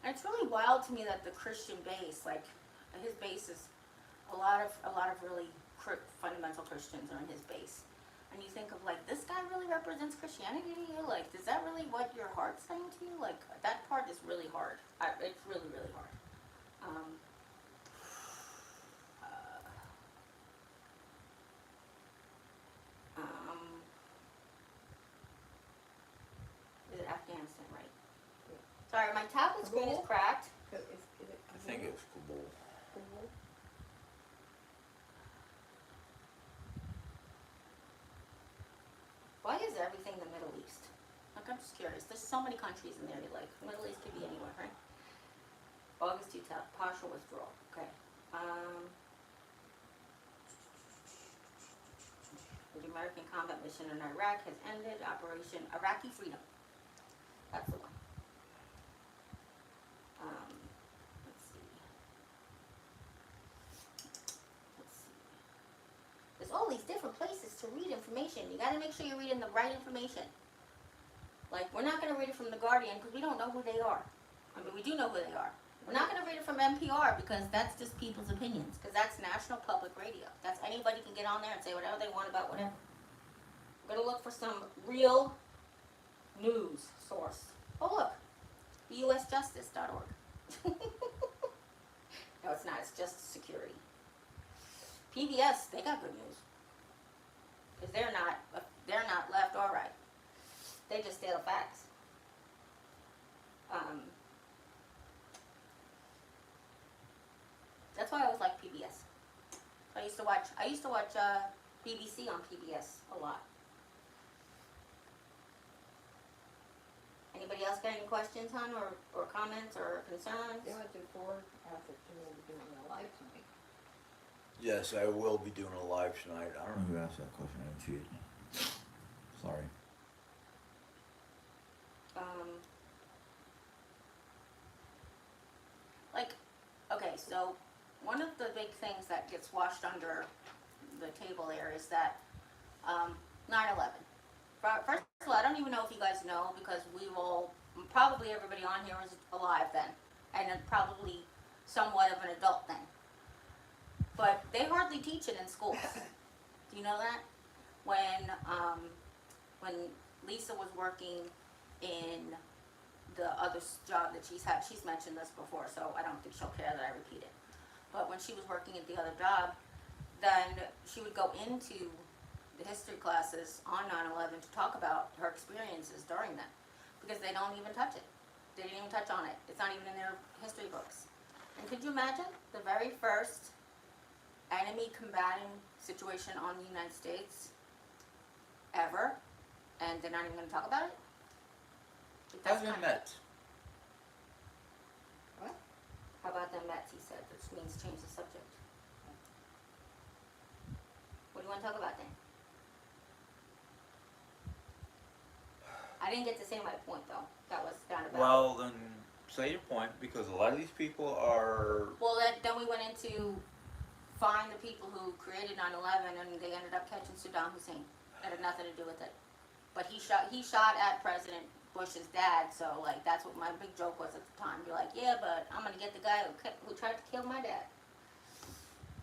Speaker 1: And it's really wild to me that the Christian base, like, his base is a lot of really fundamental Christians are in his base. And you think of, like, this guy really represents Christianity to you? Like, is that really what your heart's saying to you? Like, that part is really hard. It's really, really hard. Is it Afghanistan, right?
Speaker 3: Yeah.
Speaker 1: Sorry, my tablet screen is cracked.
Speaker 3: Is it
Speaker 2: I think it's Kabul.
Speaker 3: Kabul?
Speaker 1: Why is everything the Middle East? Like, I'm just curious. There's so many countries in there. You're like, the Middle East could be anywhere, right? August 2000, partial withdrawal. Okay. The American combat mission in Iraq has ended. Operation Iraqi Freedom. That's the one. Let's see. There's all these different places to read information. You gotta make sure you're reading the right information. Like, we're not gonna read it from The Guardian because we don't know who they are. I mean, we do know who they are. We're not gonna read it from NPR because that's just people's opinions. Because that's National Public Radio. That's anybody can get on there and say whatever they want about whatever. We're gonna look for some real news source. Oh look, usjustice.org. No, it's not. It's Justice Security. PBS, they got good news. Because they're not left or right. They just steal facts. That's why I always like PBS. I used to watch BBC on PBS a lot. Anybody else got any questions, hon, or comments or concerns?
Speaker 3: Yeah, I did forward after we'll be doing a live tonight.
Speaker 2: Yes, I will be doing a live tonight. I don't know who asked that question. I didn't see it. Sorry.
Speaker 1: Okay, so one of the big things that gets washed under the table there is that 9/11. First of all, I don't even know if you guys know because probably everybody on here was alive then, and then probably somewhat of an adult then. But they hardly teach it in schools. Do you know that? When Lisa was working in the other job that she's had, she's mentioned this before, so I don't think she'll care that I repeat it. But when she was working at the other job, then she would go into the history classes on 9/11 to talk about her experiences during that, because they don't even touch it. They didn't even touch on it. It's not even in their history books. And could you imagine the very first enemy combating situation on the United States ever, and they're not even going to talk about it? That's
Speaker 2: How's your
Speaker 1: kinda-
Speaker 2: Mets?
Speaker 3: What?
Speaker 1: How about them Mets, he said, which means change the subject. What do you want to talk about then? I didn't get to say my point though. That was kind of
Speaker 2: Well, then say your point, because a lot of these people are.
Speaker 1: Well, then we went into find the people who created 9/11, and they ended up catching Saddam Hussein. That had nothing to do with it. But he shot at President Bush's dad, so like that's what my big joke was at the time. You're like, yeah, but I'm gonna get the guy who tried to kill my dad.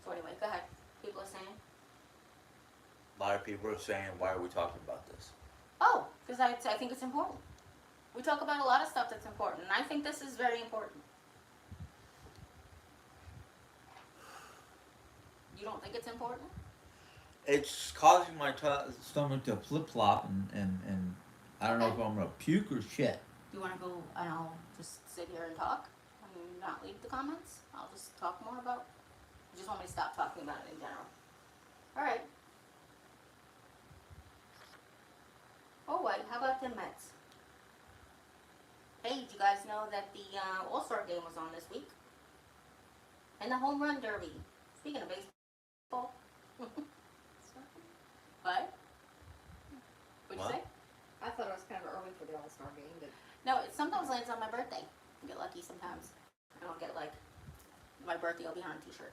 Speaker 1: So anyway, go ahead. People are saying,
Speaker 2: A lot of people are saying, why are we talking about this?
Speaker 1: oh, because I think it's important. We talk about a lot of stuff that's important, and I think this is very important. You don't think it's important?
Speaker 2: It's causing my stomach to flip flop, and I don't know if I'm gonna puke or shit.
Speaker 1: Do you want to go and I'll just sit here and talk and not leave the comments? I'll just talk more about. You just want me to stop talking about it in general? All right. Oh wait, how about the Mets? Hey, did you guys know that the All-Star game was on this week? And the home run derby. Speaking of baseball. What? What'd you
Speaker 2: What?
Speaker 1: say?
Speaker 3: I thought it was kind of early for the All-Star game, but
Speaker 1: No, it sometimes lands on my birthday. I get lucky sometimes. I don't get like my birthday will be on a t-shirt.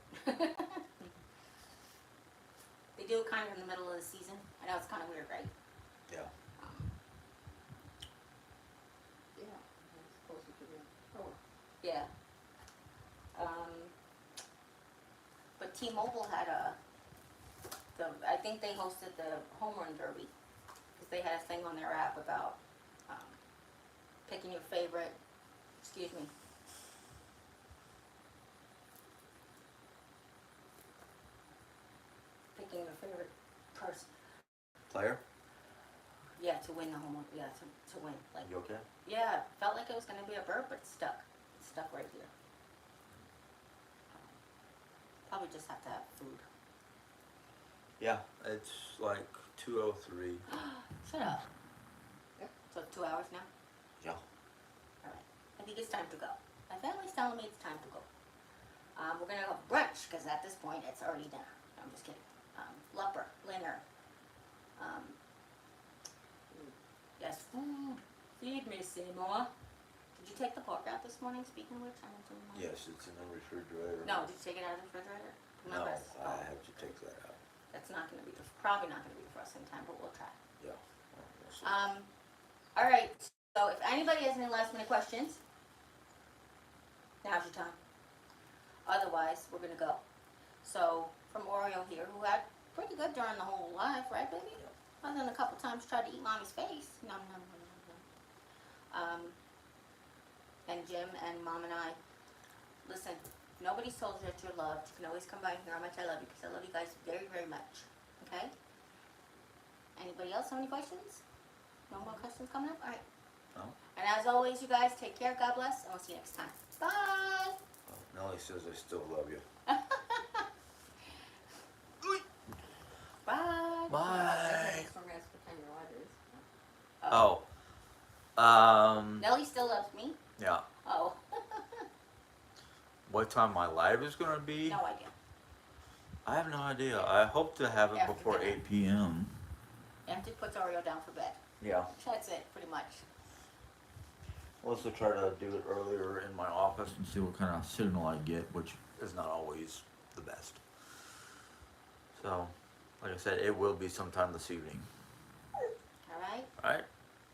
Speaker 1: They do it kind of in the middle of the season. I know it's kind of weird, right?
Speaker 2: Yeah.
Speaker 3: yeah, it's closer to the. Oh,
Speaker 1: Yeah. But T-Mobile had I think they hosted the home run derby because they had a thing on their app about picking your favorite. Excuse me. Picking your favorite person.
Speaker 2: Player?
Speaker 1: Yeah, to win the home run. Yeah, to win. Like,
Speaker 2: You okay?
Speaker 1: yeah, felt like it was gonna be a burp, but it's stuck. It's stuck right here. Probably just have to have food.
Speaker 2: Yeah, it's like 2:03.
Speaker 1: Shut up.
Speaker 3: Yep.
Speaker 1: So 2 hours now?
Speaker 2: Yeah.
Speaker 1: Alright. I think it's time to go. My family's telling me it's time to go. We're gonna have brunch, because at this point it's already dinner. No, I'm just kidding. Dinner. Yes, food. Feed me, Seymour. Did you take the pork out this morning, speaking of which? I went to my...
Speaker 2: Yes, it's in the refrigerator.
Speaker 1: No, did you take it out of the refrigerator?
Speaker 2: No,
Speaker 1: Remember?
Speaker 2: I have to take that out.
Speaker 1: That's not gonna be, probably not gonna be the first time, but we'll try.
Speaker 2: Yeah. Well, we'll see.
Speaker 1: All right. So if anybody has any last minute questions, now's your time. Otherwise, we're gonna go. So from Oreo here, who had pretty good during the whole life, right, baby? Other than a couple times tried to eat mommy's face. No. And Jim and Mom and I. Listen, nobody's told you that you're loved. You can always come by and hear how much I love you, because I love you guys very, very much. Okay? Anybody else have any questions? No more questions coming up? All right.
Speaker 2: No?
Speaker 1: And as always, you guys, take care. God bless. And we'll see you next time. Bye.
Speaker 2: Oh, Nellie says I still love you.
Speaker 1: Bye.
Speaker 2: Bye.
Speaker 3: so we're gonna pretend your libraries.
Speaker 2: Oh.
Speaker 1: Nellie still loves me.
Speaker 2: Yeah.
Speaker 1: Oh.
Speaker 2: What time my live is gonna be?
Speaker 1: No idea.
Speaker 2: I have no idea. I hope to have it
Speaker 1: After
Speaker 2: before
Speaker 1: dinner.
Speaker 2: 8 p.m.
Speaker 1: Empty puts Oreo down for bed.
Speaker 2: Yeah.
Speaker 1: That's it, pretty much.
Speaker 2: We'll also try to do it earlier in my office and see what kind of signal I get, which is not always the best. So, like I said, it will be sometime this evening.
Speaker 1: All right.
Speaker 2: All right?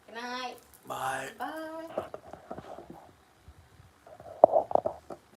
Speaker 1: Good night.
Speaker 2: Bye.
Speaker 1: Bye.